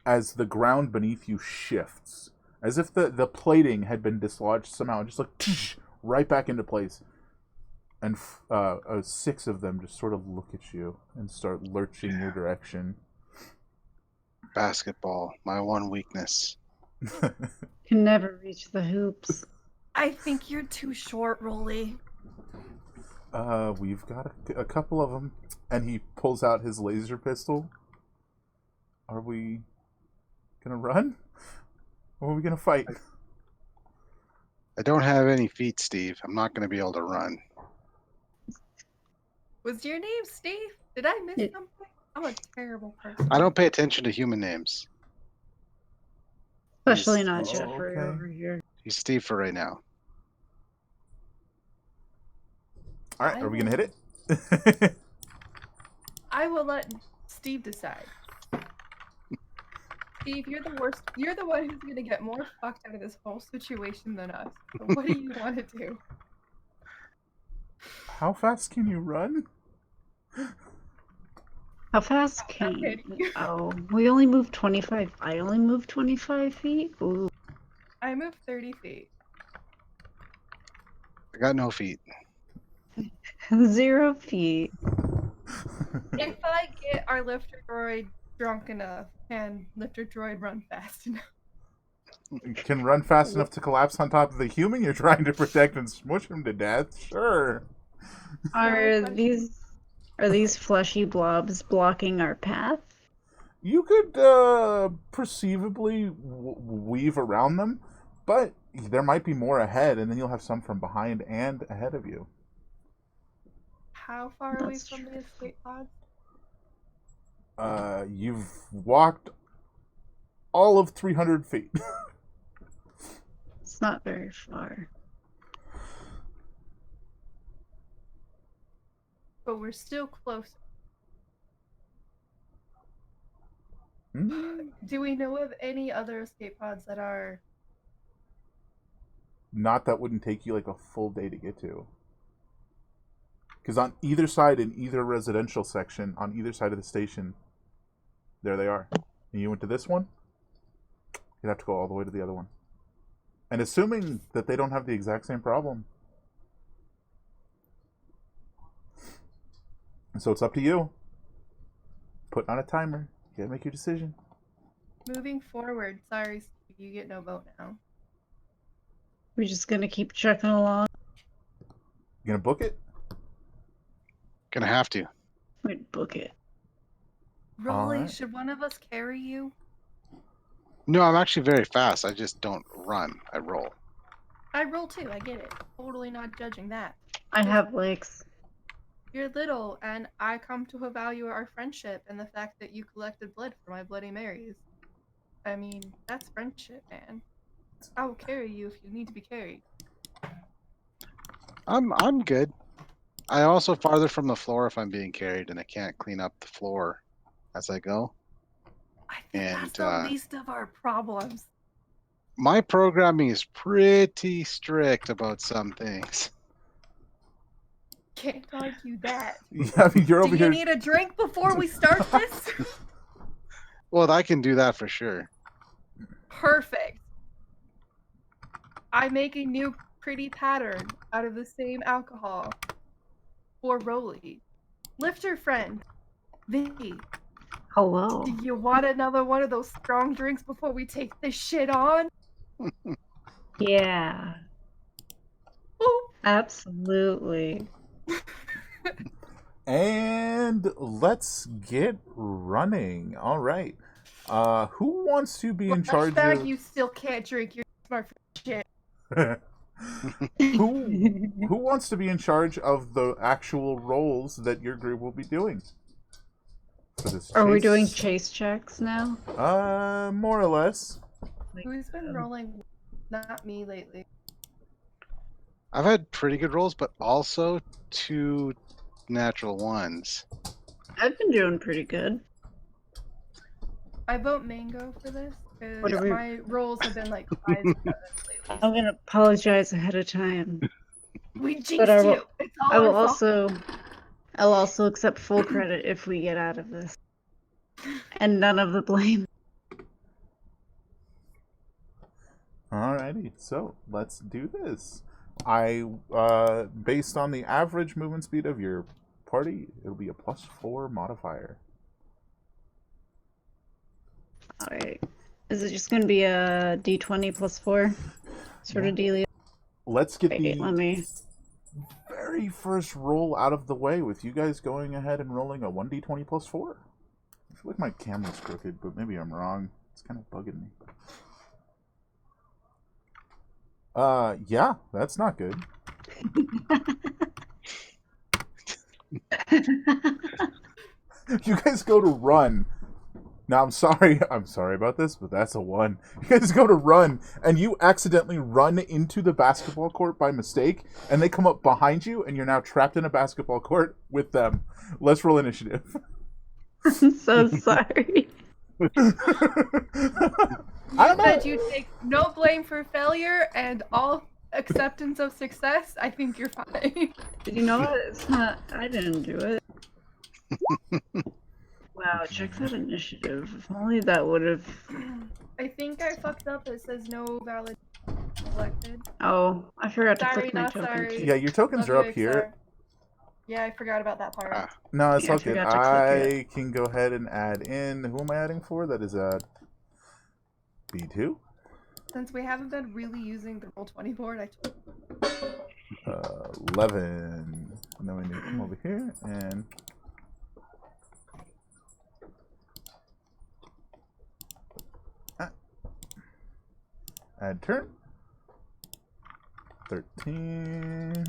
as the ground beneath you shifts, as if the plating had been dislodged somehow, just like right back into place. And 6 of them just sort of look at you and start lurching your direction. Basketball, my one weakness. Can never reach the hoops. I think you're too short, Rolly. We've got a couple of them. And he pulls out his laser pistol. Are we gonna run? Or are we gonna fight? I don't have any feet, Steve. I'm not going to be able to run. Was your name Steve? Did I miss Yeah. something? I'm a terrible person. I don't pay attention to human names. Especially not Oh, Jeffrey okay. over here. He's Steve for right now. Alright, are we gonna hit it? I will let Steve decide. Steve, you're the worst. You're the one who's gonna get more fucked out of this whole situation than us. So what do you want to do? How fast can you run? How fast can Okay. you? Oh, we only moved 25. I only moved 25 feet? Ooh. I moved 30 feet. I got no feet. 0 feet. If I get our lifter droid drunk enough, can lifter droid run fast enough? Can run fast enough to collapse on top of the human you're trying to protect and smush him to death? Sure. Are these fleshy blobs blocking our path? You could perceivably weave around them, but there might be more ahead, and then you'll have some from behind and ahead of you. How far are we That's from true. the escape pods? You've walked all of 300 feet. It's not very far. But we're still close. Hmm? Do we know of any other escape pods that are... Not that wouldn't take you like a full day to get to. Because on either side, in either residential section, on either side of the station, There they are. And you went to this one, you'd have to go all the way to the other one. And assuming that they don't have the exact same problem. And so it's up to you. Put on a timer. You gotta make your decision. Moving forward, sorry, Steve, you get no vote now. We're just gonna keep trucking along. You gonna book it? Gonna have to. Wait, book it. Rolly, Alright. should one of us carry you? No, I'm actually very fast. I just don't run. I roll. I roll too, I get it. Totally not judging that. I have legs. You're little, and I come to value our friendship and the fact that you collected blood for my Bloody Marys. I mean, that's friendship, man. I will carry you if you need to be carried. I'm good. I also farther from the floor if I'm being carried, and I can't clean up the floor as I go. I think And that's the least of our problems. my programming is pretty strict about some things. Can't argue that. Yeah, I mean, you're Do over you here. need a drink before we start this? Well, I can do that for sure. Perfect. I make a new pretty pattern out of the same alcohol for Rolly. Lift your friend. Vicky, Hello. do you want another one of those strong drinks before we take this shit on? Yeah. Ooh. Absolutely. And let's get running. All right. Who wants to be in charge Flashback, of... you still can't drink. You're smart for shit. who wants to be in charge of the actual roles that your group will be doing for this Are we chase? doing chase checks now? More or less. Who's been rolling? Not me lately. I've had pretty good rolls, but also 2 natural ones. I've been doing pretty good. I vote Mango for this What because are we- my rolls have been like 5 7 lately. I'm gonna apologize ahead of time. We jinxed But I will- you. It's all I will our fault. I'll also accept full credit if we get out of this. And none of the blame. Alrighty, so let's do this. Based on the average movement speed of your party, it'll be a +4 modifier. Alright. Is it just gonna be a d20 plus 4 sort of dealio? Let's get Wait, let me... very first roll out of the way with you guys going ahead and rolling a 1d20 plus 4. I feel like my camera's crooked, but maybe I'm wrong. It's kind of bugging me. Yeah, that's not good. You guys go to run. Now, I'm sorry about this, but that's a 1. You guys go to run, and you accidentally run into the basketball court by mistake, and they come up behind you, and you're now trapped in a basketball court with them. Let's roll initiative. I'm so sorry. I don't know. Said you take no blame for failure and all acceptance of success. I think you're fine. You know what? It's not... I didn't do it. Wow, check that initiative. If only that would have... I think I fucked up. It says no valid selected. Oh, I forgot to Sorry, click my not token sorry. too. Yeah, your tokens Love are you, up here. XR. Yeah, I forgot about that part. Ah, No, it's Yeah, I all good. forgot to click I can go ahead and add in. Who am I adding for? That is B2. Since we haven't been really using the Roll20 board, I took 11. And then we need to come over here and add turn. 13.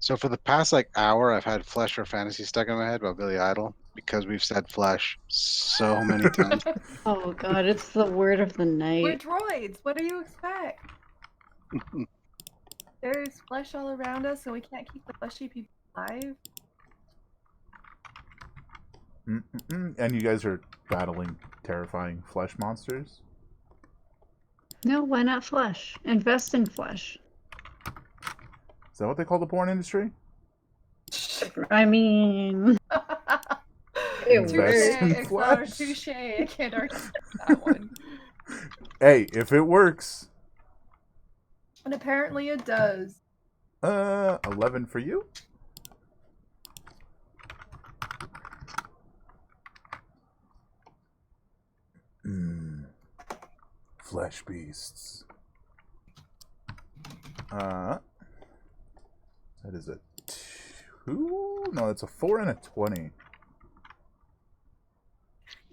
So for the past like hour, I've had Flesh or Fantasy stuck in my head about Billy Idol because we've said Flesh so many times. Oh god, it's the word of the We're night. droids. What do you expect? There's flesh all around us, and we can't keep the fleshy people alive. And you guys are battling terrifying flesh monsters. No, why not flesh? Invest in flesh. Is that what they call the porn industry? I mean, it Invest in Touche, flesh. XR, touche. I can't argue with that one. Hey, if it works. And apparently it does. 11 for you. Flesh beasts. That is a 2? No, it's a 4 and a 20.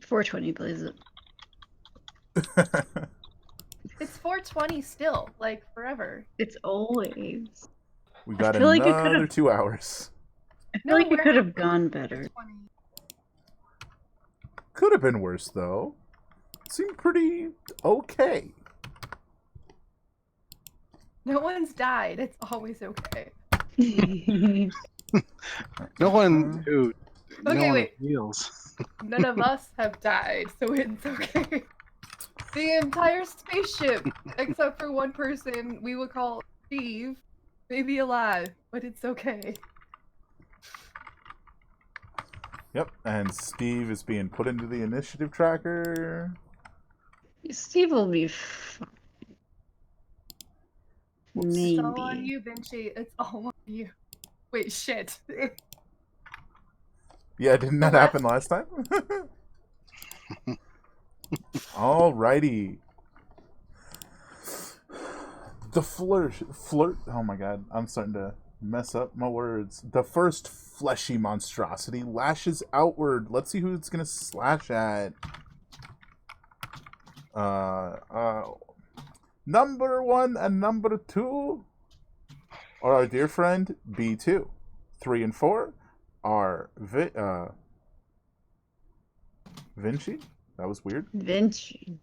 420 plays it. It's 420 still, like forever. It's always. We got feel like it another could've- 2 hours. I feel like it could have gone better. 420. Could have been worse, though. Seemed pretty okay. No one's died. It's always okay. No one who. Okay, no one wait. Feels. None of us have died, so it's okay. The entire spaceship, except for one person we would call Steve, may be alive, but it's okay. Yep, and Steve is being put into the initiative tracker. Steve will be fine. It's all on Maybe. you, Vinci. It's all on you. Wait, shit. Yeah, didn't that happen last time? Alrighty. The flirt. Oh my god, I'm starting to mess up my words. The first fleshy monstrosity lashes outward. Let's see who it's gonna slash at. Number 1 and number 2 are our dear friend B2. 3 and 4 are Vinci. That was weird. Vinci.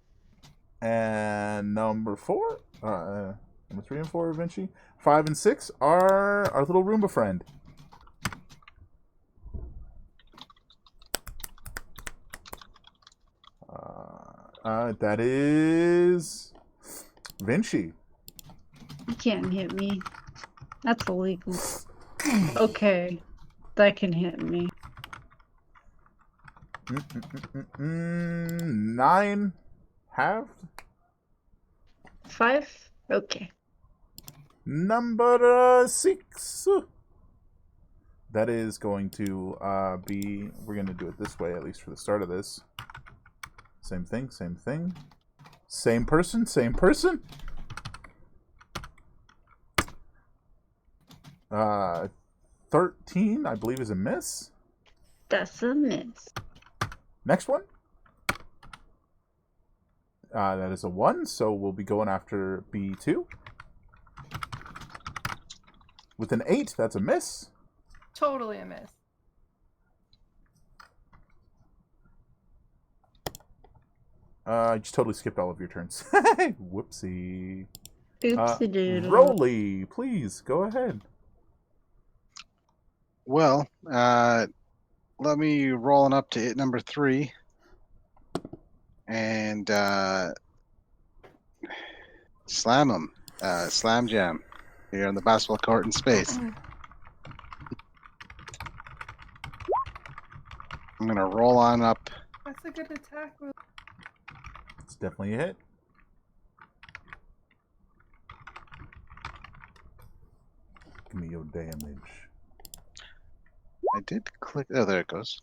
And number 4, number 3 and 4 are Vinci. 5 and 6 are our little Roomba friend. That is Vinci. You can't hit me. That's illegal. Okay. That can hit me. 9 halved. 5? Okay. Number 6. That is going to be... We're going to do it this way, at least for the start of this. Same thing, same thing. Same person, same person. 13, I believe, is a miss. That's a miss. Next one. That is a 1, so we'll be going after B2. With an 8, that's a miss. Totally a miss. I just totally skipped all of your turns. Whoopsie. Oopsie doodle. Rolly, please, go ahead. Well, let me roll on up to hit number 3. And slam him. Slam jam. Here on the basketball court in space. I'm going to roll on up. That's a good attack. It's definitely a hit. Give me your damage. I did click. Oh, there it goes.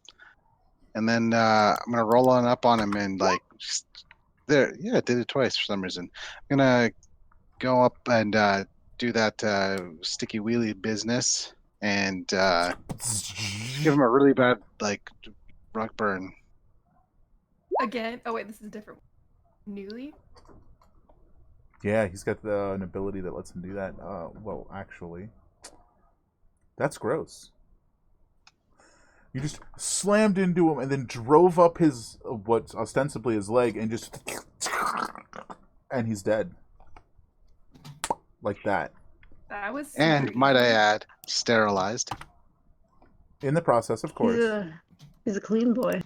And then I'm gonna roll on up on him and like just there. Yeah, I did it twice for some reason. I'm gonna go up and do that sticky wheelie business and give him a really bad like rock burn. Again? Oh wait, this is a different one. Newly? Yeah, he's got an ability that lets him do that. Well, actually, that's gross. You just slammed into him and then drove up his, what's ostensibly his leg, and just... And he's dead. Like that. That was And scary. might I add, sterilized. In the process, of course. He's a clean boy.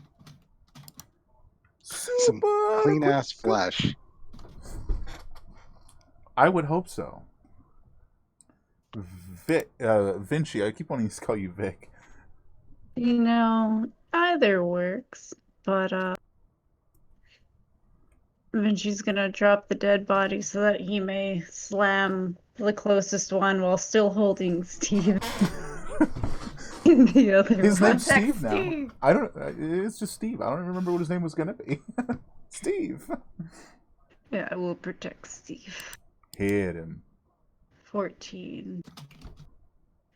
Some Super clean ass flesh. I would hope so. Vinci, I keep wanting to call you Vic. You know, either works, but Vinci's gonna drop the dead body so that he may slam the closest one while still holding Steve in the other His one. name's Steve now. Steve. I don't. It's just Steve. I don't even remember what his name was gonna be. Steve. Yeah, I will protect Steve. Hit him. 14.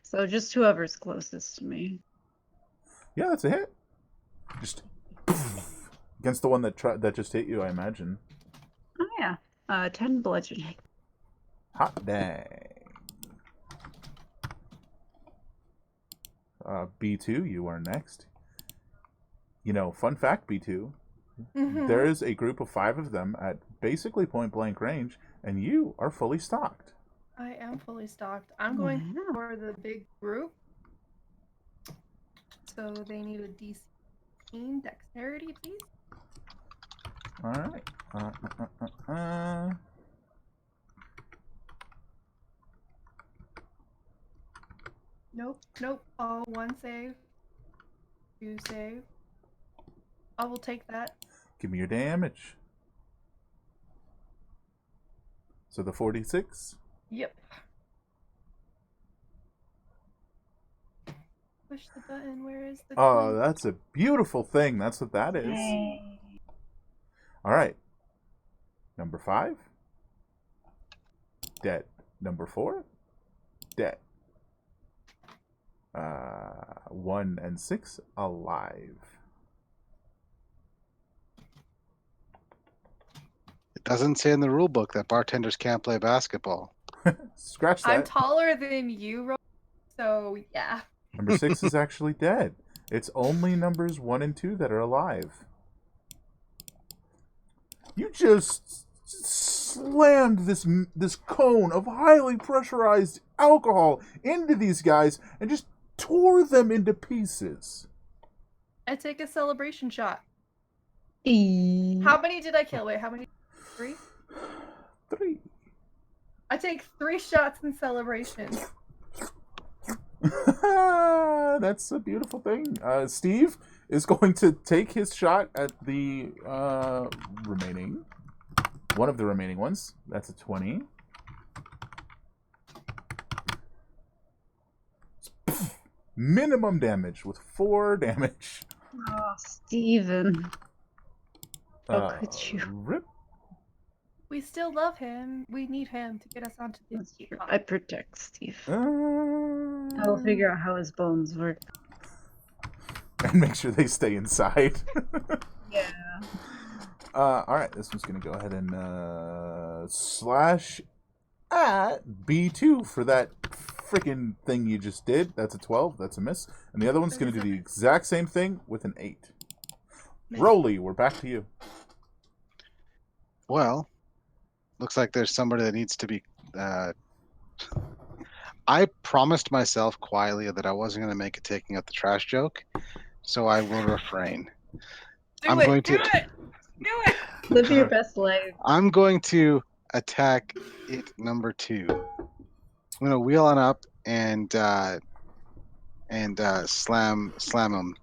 So just whoever's closest to me. Yeah, that's a hit. Just against the one that just hit you, I imagine. Oh yeah. 10 bludgeoning. Hot dang. B2, you are next. You know, fun fact, B2, there is a group of 5 of them at basically point blank range, and you are fully stocked. I am fully stocked. I'm going for the big group. So they need a DC 15 dexterity, please. Alright. Nope. Oh, 1 save. 2 save. I will take that. Give me your damage. So the 46? Yep. Push the button. Where is the Oh, button? that's a beautiful thing. That's what that is. Yay. Alright. Number 5? Dead. Number 4? Dead. 1 and 6 alive. It doesn't say in the rule book that bartenders can't play basketball. Scratch that. I'm taller than you, so yeah. Number 6 is actually dead. It's only numbers 1 and 2 that are alive. You just slammed this cone of highly pressurized alcohol into these guys and just tore them into pieces. I take a celebration shot. E- How many did I kill? Wait, how many? 3? 3. I take 3 shots in celebration. That's a beautiful thing. Steve is going to take his shot at the remaining one of the remaining ones. That's a 20. Minimum damage with 4 damage. Oh, Steven. How could you? Rip. We still love him. We need him to get us onto the That's true. I protect Steve. Uh, I'll figure out how his bones work. And make sure they stay inside. Yeah. Alright, this one's going to go ahead and slash at B2 for that freaking thing you just did. That's a 12. That's a miss. And the other one's going to do the exact same thing with an 8. Rolly, we're back to you. Well, looks like there's somebody that needs to be... I promised myself quietly that I wasn't going to make a taking out the trash joke, so I will refrain. Do it! Live your best life. I'm going to attack it number 2. I'm going to wheel on up and slam him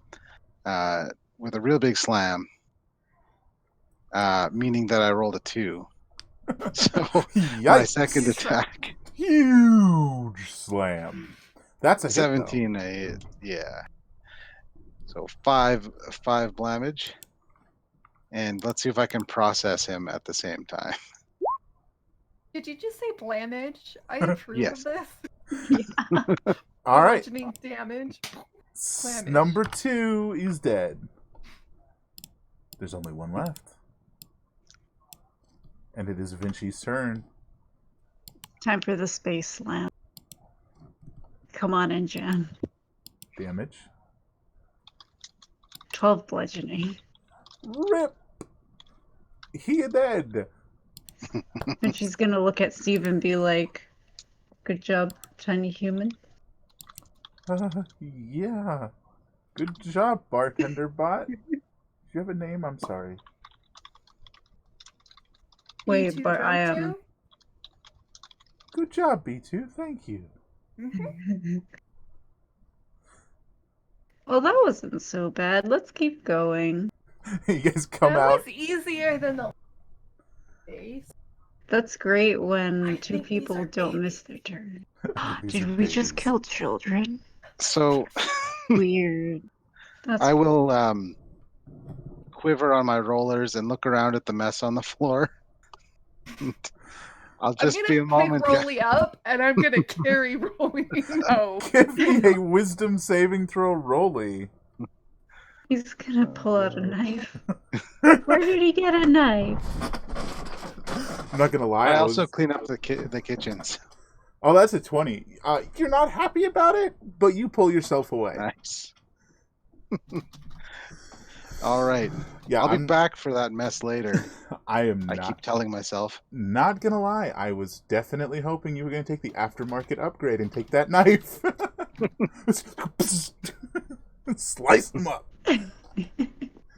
with a real big slam, meaning that I rolled a 2. So my second attack. Huge slam. That's a 17. Yeah. So 5 damage. And let's see if I can process him at the same time. Did you just say blamage? I approve Yes. of this. All right. Bludgeoning damage. Blamage. Number 2 is dead. There's only one left. And it is Vinci's turn. Time for the space slam. Come on in, Jan. Damage. 12 bludgeoning. Rip. He dead. And she's gonna look at Steve and be like, "Good job, tiny human." Yeah. Good job, bartender bot. Do you have a name? I'm sorry. Wait, B2 but I am. drunk Good job, B2. Thank you. too? Well, that wasn't so bad. Let's keep going. You guys come That out. was easier than the face. That's great when I two think these people are don't babies. miss their turn. These are Did we just babies. kill children? So Weird. That's I will quiver on my rollers and look around at the mess on the floor. I'll I'm just gonna be a pick moment, guys. Rolly up, and I'm gonna carry Rolly. No. Give me a wisdom saving throw, Rolly. He's gonna pull out a knife. Where did he get a knife? I'm not gonna lie. I I also was... clean up the kitchens. Oh, that's a 20. You're not happy about it, but you pull yourself away. Nice. All right. Yeah, I'll be back for that mess later. I I keep telling myself. Not gonna lie, I was definitely hoping you were gonna take the aftermarket upgrade and take that knife. Slice them up.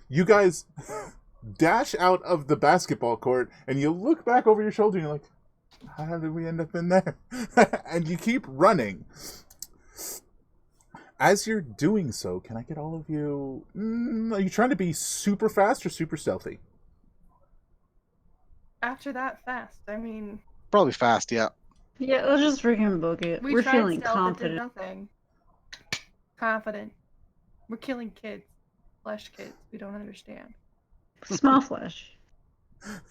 You guys dash out of the basketball court and you look back over your shoulder and you're like, how did we end up in there? And you keep running. As you're doing so, can I get all of you... are you trying to be super fast or super stealthy? After that, fast. I mean, Probably fast, yeah. Yeah, let's just freaking book it. we We're tried feeling stealth, confident. It did nothing. Confident. We're killing kids. Flesh kids. We don't understand. Small flesh.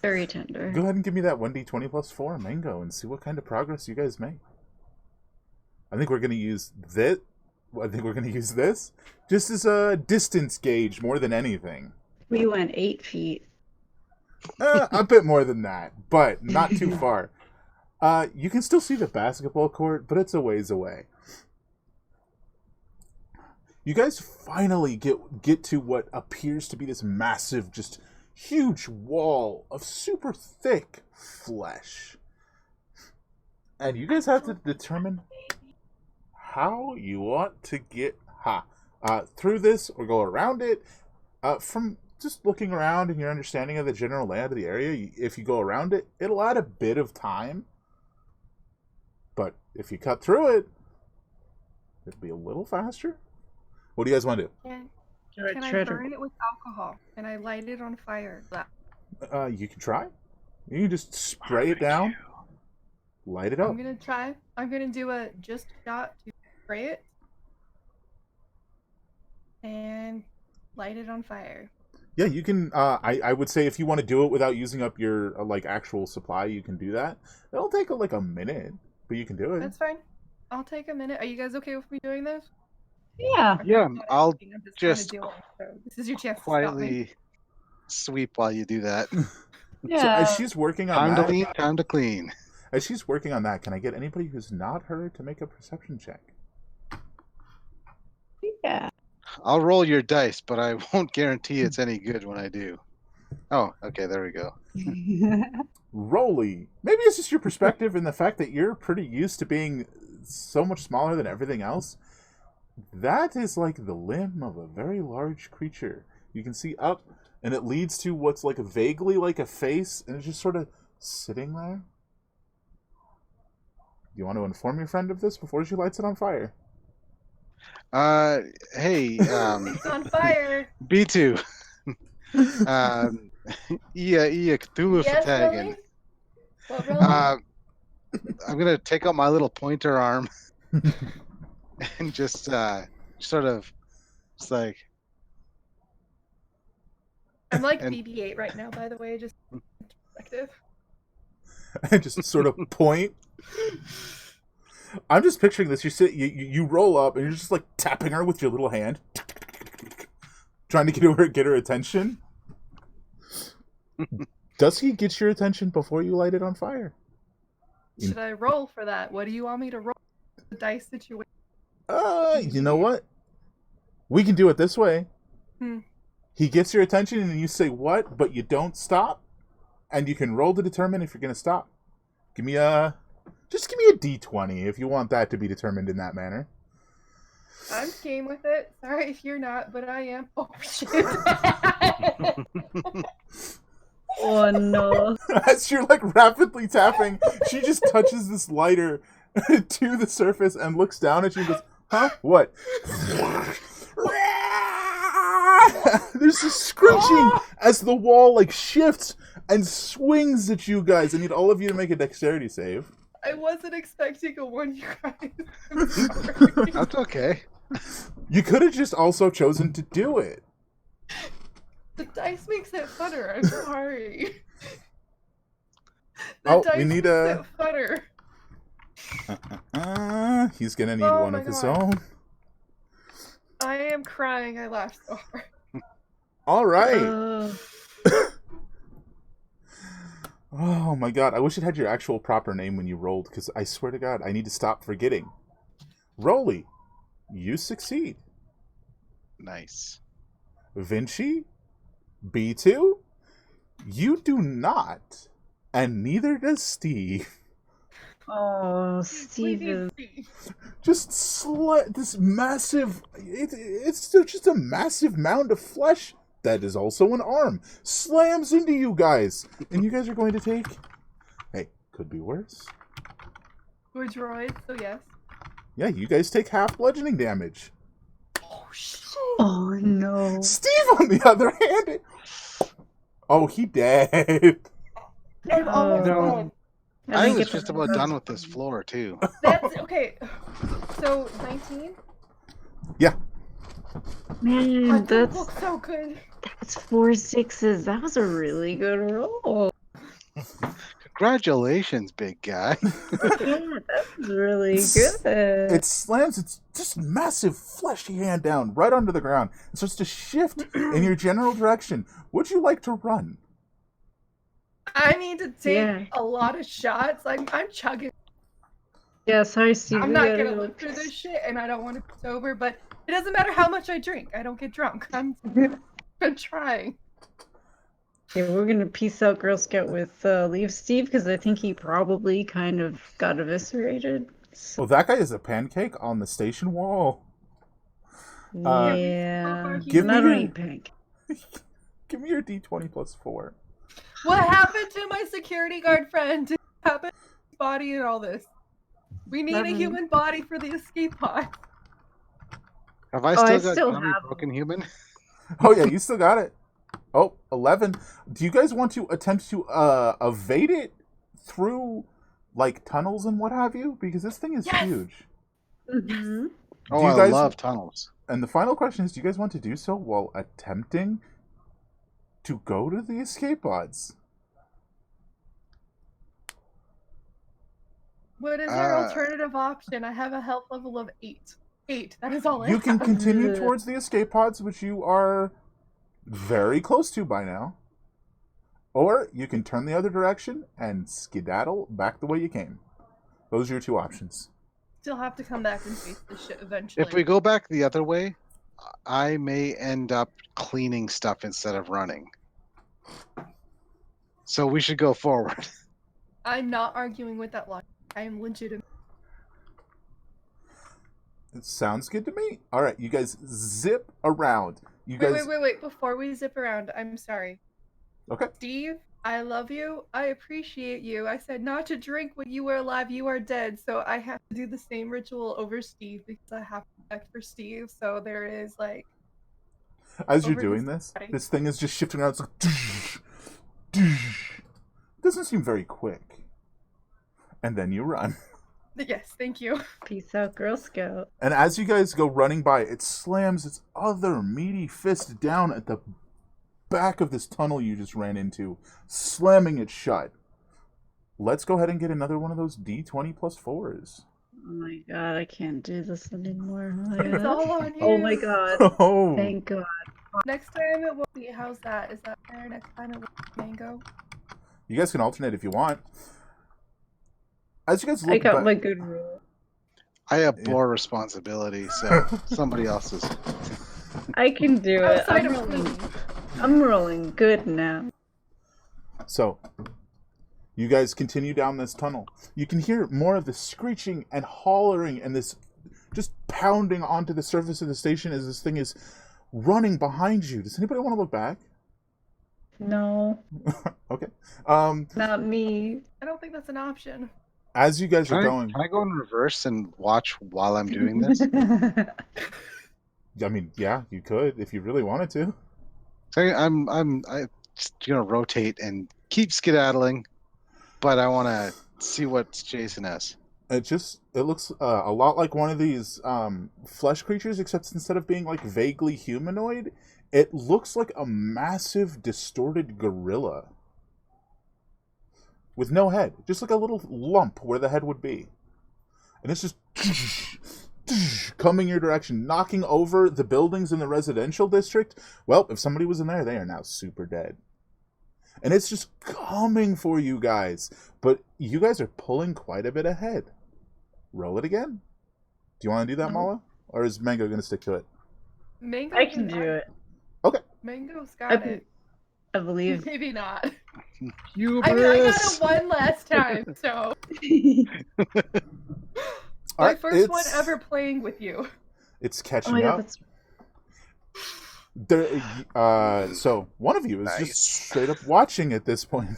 Very tender. Go ahead and give me that 1d20 plus 4 mango and see what kind of progress you guys make. I think we're going to use this. I think we're going to use this just as a distance gauge more than anything. We went 8 feet. A bit more than that, but not too far. You can still see the basketball court, but it's a ways away. You guys finally get to what appears to be this massive, just huge wall of super thick flesh. And you guys have to determine how you want to get through this or go around it. From just looking around and your understanding of the general layout of the area, if you go around it, it'll add a bit of time. But if you cut through it, it'll be a little faster. What do you guys want to do? Can I burn it with alcohol? Can I light it on fire? You can try. You can just spray it down. Light it up. I'm gonna try. I'm gonna do a just shot to spray it. And light it on fire. Yeah, you can. I would say if you want to do it without using up your like actual supply, you can do that. It'll take like a minute, but you can do it. That's fine. I'll take a minute. Are you guys okay with me doing this? Yeah. Yeah, I'll I'm just dealing, so this is your chance quietly sweep while you do that. Yeah. So as she's working on Time that, to lean, time to clean. as she's working on that, can I get anybody who's not her to make a perception check? Yeah. I'll roll your dice, but I won't guarantee it's any good when I do. Oh, okay, there we go. Rolly. Maybe it's just your perspective and the fact that you're pretty used to being so much smaller than everything else. That is like the limb of a very large creature. You can see up, and it leads to what's like vaguely like a face, and it's just sort of sitting there. Do you want to inform your friend of this before she lights it on fire? Hey, It's on fire. B2. Ia Cthulhu Yes, Fatagan. Rolly? What, Rolly? I'm gonna take out my little pointer arm and just sort of, it's like. I'm like and- BB-8 right now, by the way, just perspective. And just sort of point. I'm just picturing this. You roll up and you're just like tapping her with your little hand, trying to get her attention. Does he get your attention before you light it on fire? Should I roll for that? What do you want me to roll? The dice situation. You know what? We can do it this way. Hmm. He gets your attention and you say what, but you don't stop, and you can roll to determine if you're going to stop. Just give me a D20 if you want that to be determined in that manner. I'm game with it. Sorry if you're not, but I am. Oh shit! Oh no. As you're like rapidly tapping, she just touches this lighter to the surface and looks down at you and goes, huh? What? There's this scrunching as the wall like shifts and swings at you guys. I need all of you to make a dexterity save. I wasn't expecting a 1, you guys. I'm sorry. That's okay. You could have just also chosen to do it. The dice makes it funner. I'm sorry. The Oh, dice we need makes a- it funner. He's gonna need Oh one my of his God. own. I am crying. I laughed so hard. All right. Oh, Oh my god, I wish it had your actual proper name when you rolled, because I swear to god, I need to stop forgetting. Rolly, you succeed. Nice. Vinci, B2, you do not. And neither does Steve. oh, We Steve need is... Steve. Just this massive... It's just a massive mound of flesh that is also an arm. Slams into you guys. And you guys are going to take... Hey, could be worse. We're droids, so yes. Yeah, you guys take half bludgeoning damage. Oh shit! Oh, no. Steve, on the other hand... Oh, he dead. I'm almost No. dead. I think was it's just about done with this floor too. That's okay. So 19. Yeah. Man, That that's looks so good. 4 6s. That was a really good roll. Congratulations, big guy. Yeah, that was really It's- good. It slams its just massive fleshy hand down right onto the ground. It starts to shift in your general direction. Would you like to run? I need to take Yeah. a lot of shots. I'm chugging. Yeah, sorry, Steve. I'm we not gotta gonna go. live through this shit, and I don't want to be sober. But it doesn't matter how much I drink. I don't get drunk. I'm trying. Yeah, we're gonna peace out Girl Scout with leave Steve because I think he probably kind of got eviscerated. So, Well, that guy is a pancake on the station wall. yeah, give and I me don't your- eat pancakes. Give me your D20 plus 4. What happened to my security guard friend? What happened to his body and all this? We need a Nothing. human body for the escape pod. Have I Oh, I still got still Gummy have Broken Human? Oh, yeah, you still got it. Oh, 11. Do you guys want to attempt to evade it through, like, tunnels and what have you? Because this thing is Yes! huge. Mm-hmm. Oh, Do you I guys- love tunnels. And the final question is, do you guys want to do so while attempting to go to the escape pods? What is our alternative option? I have a health level of 8. 8. That is all I You can have. continue towards the escape pods, which you are very close to by now. Or you can turn the other direction and skedaddle back the way you came. Those are your two options. Still have to come back and face this shit eventually. If we go back the other way, I may end up cleaning stuff instead of running. So we should go forward. I'm not arguing with that logic. I am legitimate. It sounds good to me. All right, you guys zip around. You guys. Wait. Before we zip around, I'm sorry. Okay. Steve, I love you. I appreciate you. I said not to drink when you were alive. You are dead. So I have to do the same ritual over Steve because I have respect for Steve. So there is like. As you're over doing his this, body. this thing is just shifting around. It's like. It doesn't seem very quick. And then you run. Yes, thank you. Peace out, Girl Scout. And as you guys go running by, it slams its other meaty fist down at the back of this tunnel you just ran into, slamming it shut. Let's go ahead and get another one of those D20 plus 4s. Oh my god, I can't do this anymore. It's all on you. Oh my god. Oh, Thank god. Next time it will be. How's that? Is that fair? Next time it will be mango. you guys can alternate if you want. As you guys I look got back, my good roll. I abhor responsibility, so somebody else's. I can do it. Outside I'm of rolling. clean. I'm rolling good now. So, you guys continue down this tunnel. You can hear more of the screeching and hollering and this just pounding onto the surface of the station as this thing is running behind you. Does anybody want to look back? No, Okay. not me. I don't think that's an option. As you guys are going, Can I go in reverse and watch while I'm doing this? I mean, yeah, you could if you really wanted to. So I just gonna rotate and keep skedaddling, but I want to see what's chasing us. It looks a lot like one of these flesh creatures, except instead of being like vaguely humanoid, it looks like a massive distorted gorilla with no head, just like a little lump where the head would be, and it's just coming your direction, knocking over the buildings in the residential district. Well, if somebody was in there, they are now super dead. And it's just coming for you guys. But you guys are pulling quite a bit ahead. Roll it again. Do you want to do that, Mala? Or is Mango going to stick to it? Mango I can do it. Okay. Mango's got it. I believe. Maybe not. Hubris. I mean, I got it one last time, so. My first one ever playing with you. It's catching up. There, so one of you is just straight up watching at this point.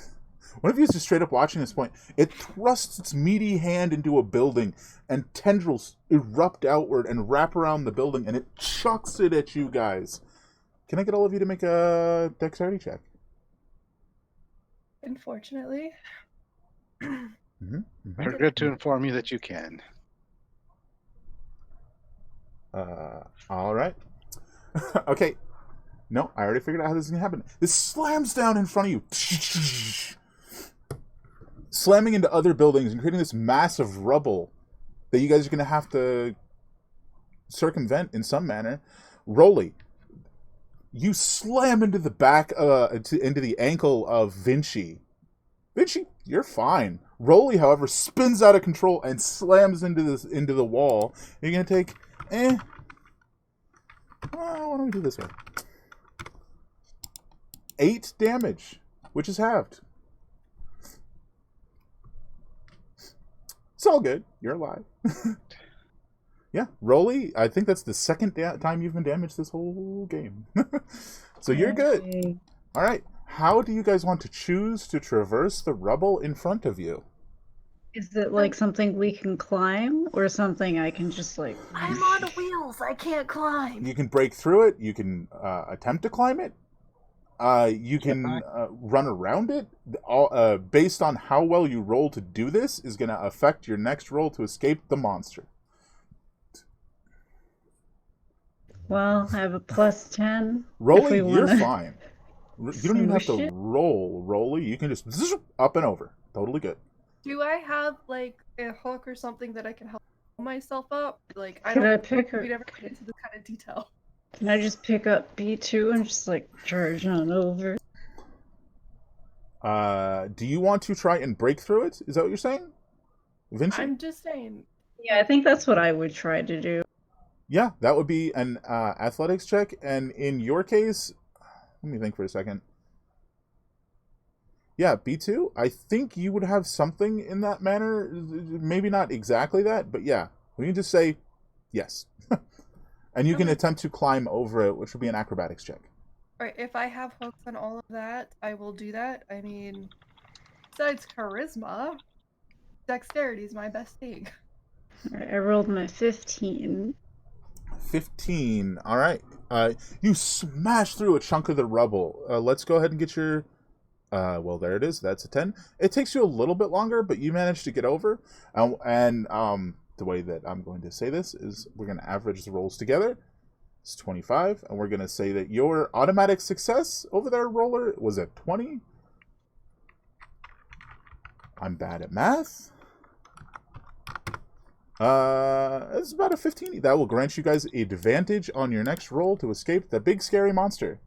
One of you is just straight up watching this point. It thrusts its meaty hand into a building, and tendrils erupt outward and wrap around the building, and it chucks it at you guys. Can I get all of you to make a dexterity check? Unfortunately. Forget to inform you that you can. All right. Okay. No, I already figured out how this is going to happen. This slams down in front of you. Slamming into other buildings and creating this massive rubble that you guys are going to have to circumvent in some manner. Rolly, you slam into the back, into the ankle of Vinci. Vinci, you're fine. Rolly, however, spins out of control and slams into the wall. You're going to take, why don't we do this way? 8 damage, which is halved. It's all good. You're alive. Yeah, Rolly, I think that's the second time you've been damaged this whole game. So you're good. All right. How do you guys want to choose to traverse the rubble in front of you? Is it like something we can climb or something I can just like... I'm on wheels. I can't climb. You can break through it. You can attempt to climb it. You can run around it. Based on how well you roll to do this is going to affect your next roll to escape the monster. Well, I have a +10. Rolly, you're fine. You don't even have to roll, Rolly. You can just up and over. Totally good. Do I have like a hook or something that I can help myself up? Like we never get into this kind of detail. Can I just pick up B2 and just like charge on over? Do you want to try and break through it? Is that what you're saying, Vinci? I'm just saying. Yeah, I think that's what I would try to do. Yeah, that would be an athletics check, and in your case, let me think for a second. Yeah, B2, I think you would have something in that manner. Maybe not exactly that, but yeah. We can just say yes. And you can attempt to climb over it, which would be an acrobatics check. Alright, if I have hooks on all of that, I will do that. I mean, besides charisma, dexterity is my best thing. Alright, I rolled my 15. 15, alright. You smash through a chunk of the rubble. Let's go ahead and get your... well, there it is. That's a 10. It takes you a little bit longer, but you managed to get over. The way that I'm going to say this is we're going to average the rolls together. It's 25, and we're going to say that your automatic success over there, Roller, was at 20. I'm bad at math. It's about a 15. That will grant you guys advantage on your next roll to escape the big scary monster.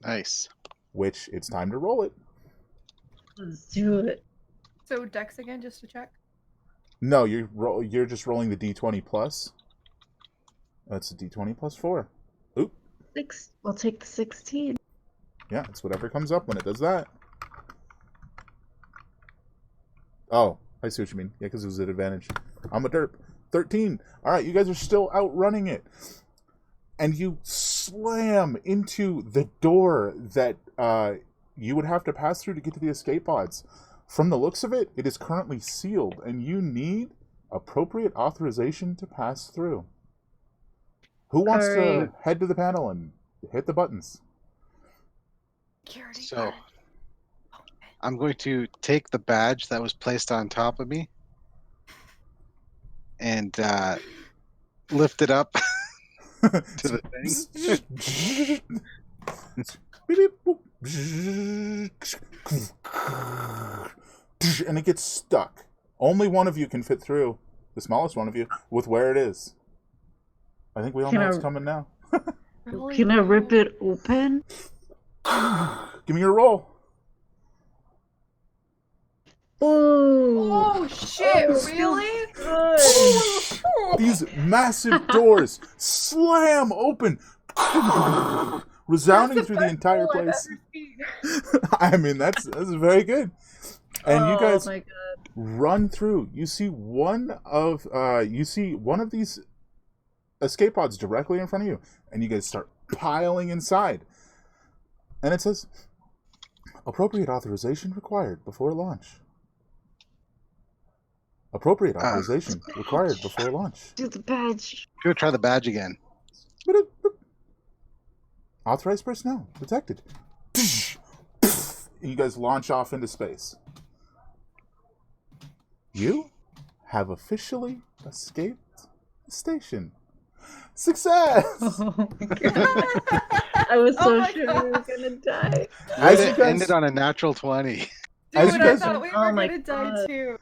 Nice. Which, it's time to roll it. Let's do it. So dex again, just to check? No, you're just rolling the d20 plus. That's a d20 plus 4. Oop. 6. We'll take the 16. Yeah, it's whatever comes up when it does that. Oh, I see what you mean. Yeah, because it was at advantage. I'm a derp. 13. All right, you guys are still outrunning it. And you slam into the door that you would have to pass through to get to the escape pods. From the looks of it, it is currently sealed, and you need appropriate authorization to pass through. Who wants to head to the panel and hit the buttons? Security So guard. I'm going to take the badge that was placed on top of me and lift it up to the thing. And it gets stuck. Only one of you can fit through, the smallest one of you, with where it is. I think we all know it's coming now. Can I rip it open? Give me your roll. Oh, Oh shit! Really? good. These massive doors slam open, resounding That's the through the best entire roll I've place. ever seen. I mean, that's very good. And you guys my God. run through. You see one of these escape pods directly in front of you, and you guys start piling inside. And it says, "Appropriate authorization required before launch." Appropriate authorization required before launch. Do the badge. Go try the badge again. Authorized personnel detected. And you guys launch off into space. You have officially escaped the station. Success! Oh my God. I was Oh so my sure we were God. gonna die. As It you guys- ended on a natural 20. Dude, As you I guys thought are- we Oh were my gonna die God. too.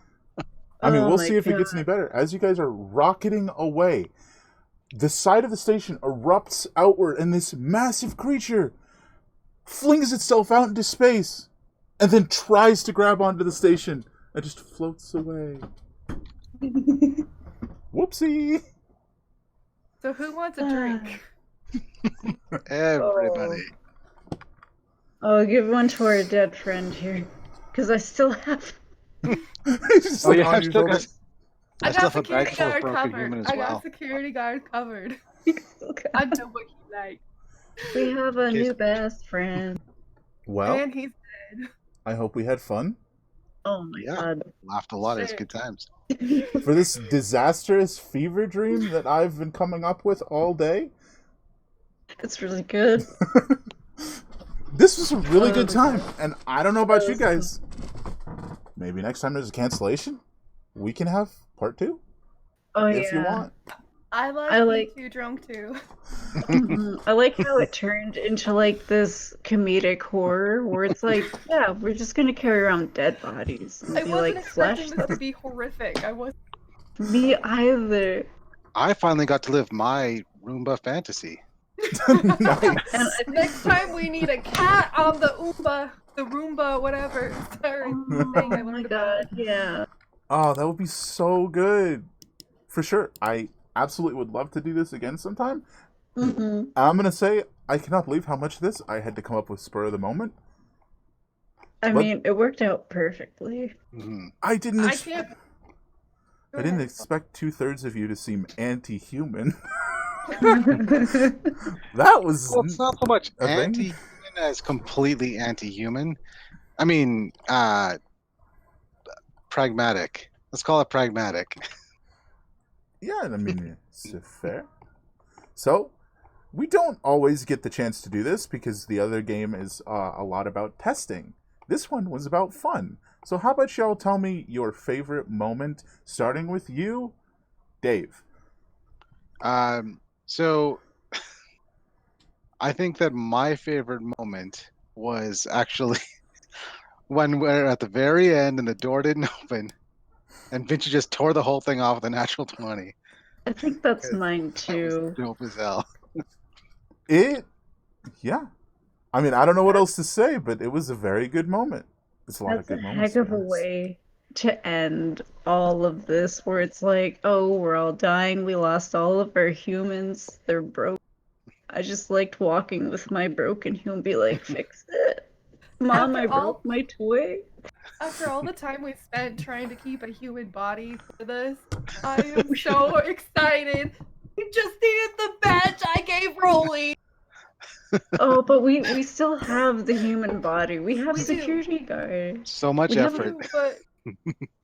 I mean, Oh we'll my see if it gets God. any better. As you guys are rocketing away, the side of the station erupts outward, and this massive creature flings itself out into space, and then tries to grab onto the station, and just floats away. Whoopsie! So who wants a drink? Everybody. Oh, give one to our dead friend here. Because I still have. It's just Oh, like yeah, on I've your still shoulders. got, I still have a bag security full of guard broken covered. human as I got well. security guard covered. Okay. I know what you like. We have a Okay. new best friend. Well, And he's dead. I hope we had fun. Oh my Yeah. God. Laughed a lot. It was Shit. good times. For this disastrous fever dream that I've been coming up with all day, It's really good. this was a really good Oh, time. And I don't know about you That was guys. Maybe next time there's a cancellation, we can have part 2 Oh if you yeah. want. I like I being like- too drunk too. I like how it turned into like this comedic horror where it's like, yeah, we're just gonna carry around dead bodies and I be wasn't like flesh. expecting this to be horrific. I was. Me either. I finally got to live my Roomba fantasy. Nice. And I think Next time we need a cat on the Roomba, whatever. Sorry, oh thing I my learned God, about. yeah. Oh, that would be so good. For sure. I absolutely would love to do this again sometime. Hmm. I'm going to say, I cannot believe how much of this I had to come up with spur of the moment. I What? mean, it worked out perfectly. Mhm. I didn't I can't. Go I didn't ahead. expect 2/3 of you to seem anti-human. Oh That was Well, it's not so much a thing? anti-human as completely anti-human. I mean, pragmatic. Let's call it pragmatic. Yeah, I mean, it's fair. So, we don't always get the chance to do this because the other game is a lot about testing. This one was about fun. So how about y'all tell me your favorite moment, starting with you, Dave? So I think that my favorite moment was actually when we're at the very end and the door didn't open and Vinci just tore the whole thing off with a natural 20. I think that's mine That was too. dope as hell. Yeah. I mean, I don't know what else to say, but it was a very good moment. It's a lot That's of a good moments. heck of to a be honest. way to end all of this, where it's like, oh, we're all dying. We lost all of our humans. They're broke. I just liked walking with my broken human, be like, fix it. Mom, I After all- broke my toy. After all the time we spent trying to keep a human body for this, I am so excited. We just needed the badge I gave Rolly. Oh, but we still have the human body. We have We do. security guards. So much We have effort. But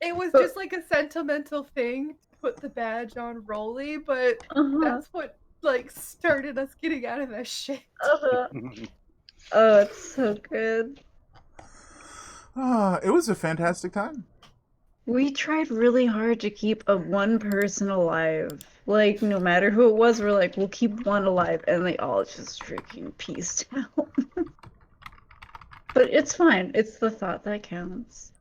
it was But- just like a sentimental thing to put the badge on Rolly, but Uh-huh. that's what like started us getting out of that shit. Uh-huh. Oh, it's so good. It was a fantastic time. We tried really hard to keep a one person alive. Like, no matter who it was, we're like, we'll keep one alive, and they all just freaking pieced out. But it's fine. It's the thought that counts.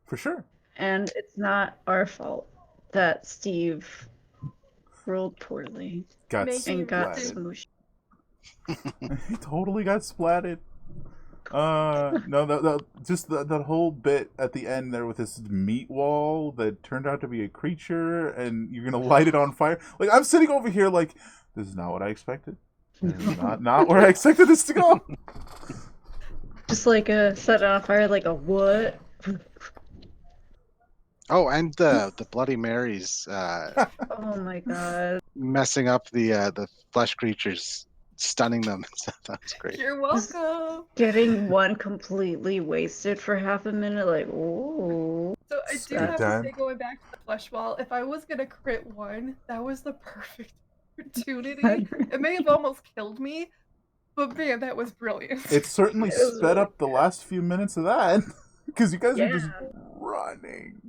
For sure. And it's not our fault that Steve rolled poorly Got Making and got splatted. smooshed. He totally got splatted. No, that whole bit at the end there with this meat wall that turned out to be a creature, and you're gonna light it on fire. Like, I'm sitting over here like, this is not what I expected. This is not where I expected this to go. Just like set it on fire, like a what? Oh, and the Bloody Marys Oh my god. messing up the flesh creatures, stunning them. That's great. You're Just welcome. getting one completely wasted for half a minute, like, ooh. So I do Speed have time. to say, going back to the flesh wall, if I was gonna crit one, that was the perfect opportunity. It may have almost killed me, but man, that was brilliant. It certainly It was sped really up the last few minutes of that because you guys were just Yeah. running.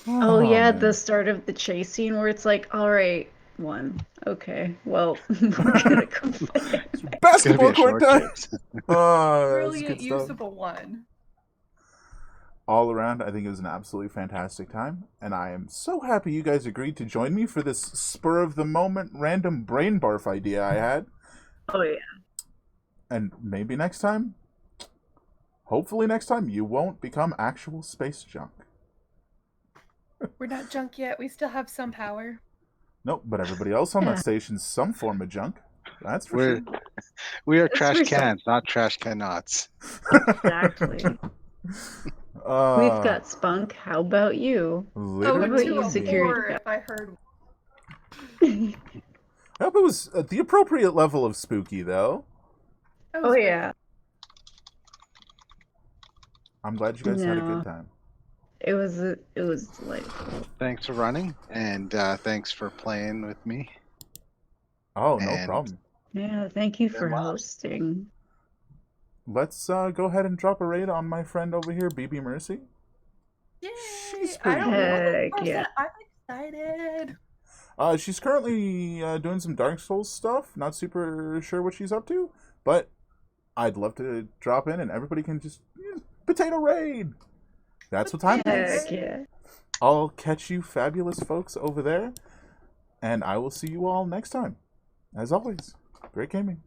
Oh yeah, man. the start of the chase scene where it's like, all right, one. Okay, well, we're gonna go back. It's gonna be Basketball a court short time. chase. That's good Brilliant use stuff. of a one. All around, I think it was an absolutely fantastic time, and I am so happy you guys agreed to join me for this spur of the moment random brain barf idea I had. Oh yeah. And maybe next time, hopefully next time, you won't become actual space junk. We're not junk yet. We still have some power. Nope, but everybody else on Yeah. that station's some form of junk. That's for We're we are It's trash for some- cans, not trash canots. sure. Exactly. We've got spunk. How about you? Oh, literally. about to you, a security four guy? if I heard. I hope it was at the appropriate level of spooky, though. That was Oh great. yeah. I'm glad you guys had a No. good time. It was delightful. Thanks for running, and thanks for playing with me. Oh, no And- problem. Yeah, thank you for Good luck. hosting. Let's go ahead and drop a raid on my friend over here, BB Mercy. Yay! She's I don't know this Heck person. yeah. I'm excited. She's currently doing some Dark Souls stuff. Not super sure what she's up to, but I'd love to drop in and everybody can just potato raid. That's what time it is. Heck yeah. I'll catch you fabulous folks over there, and I will see you all next time. As always, great gaming.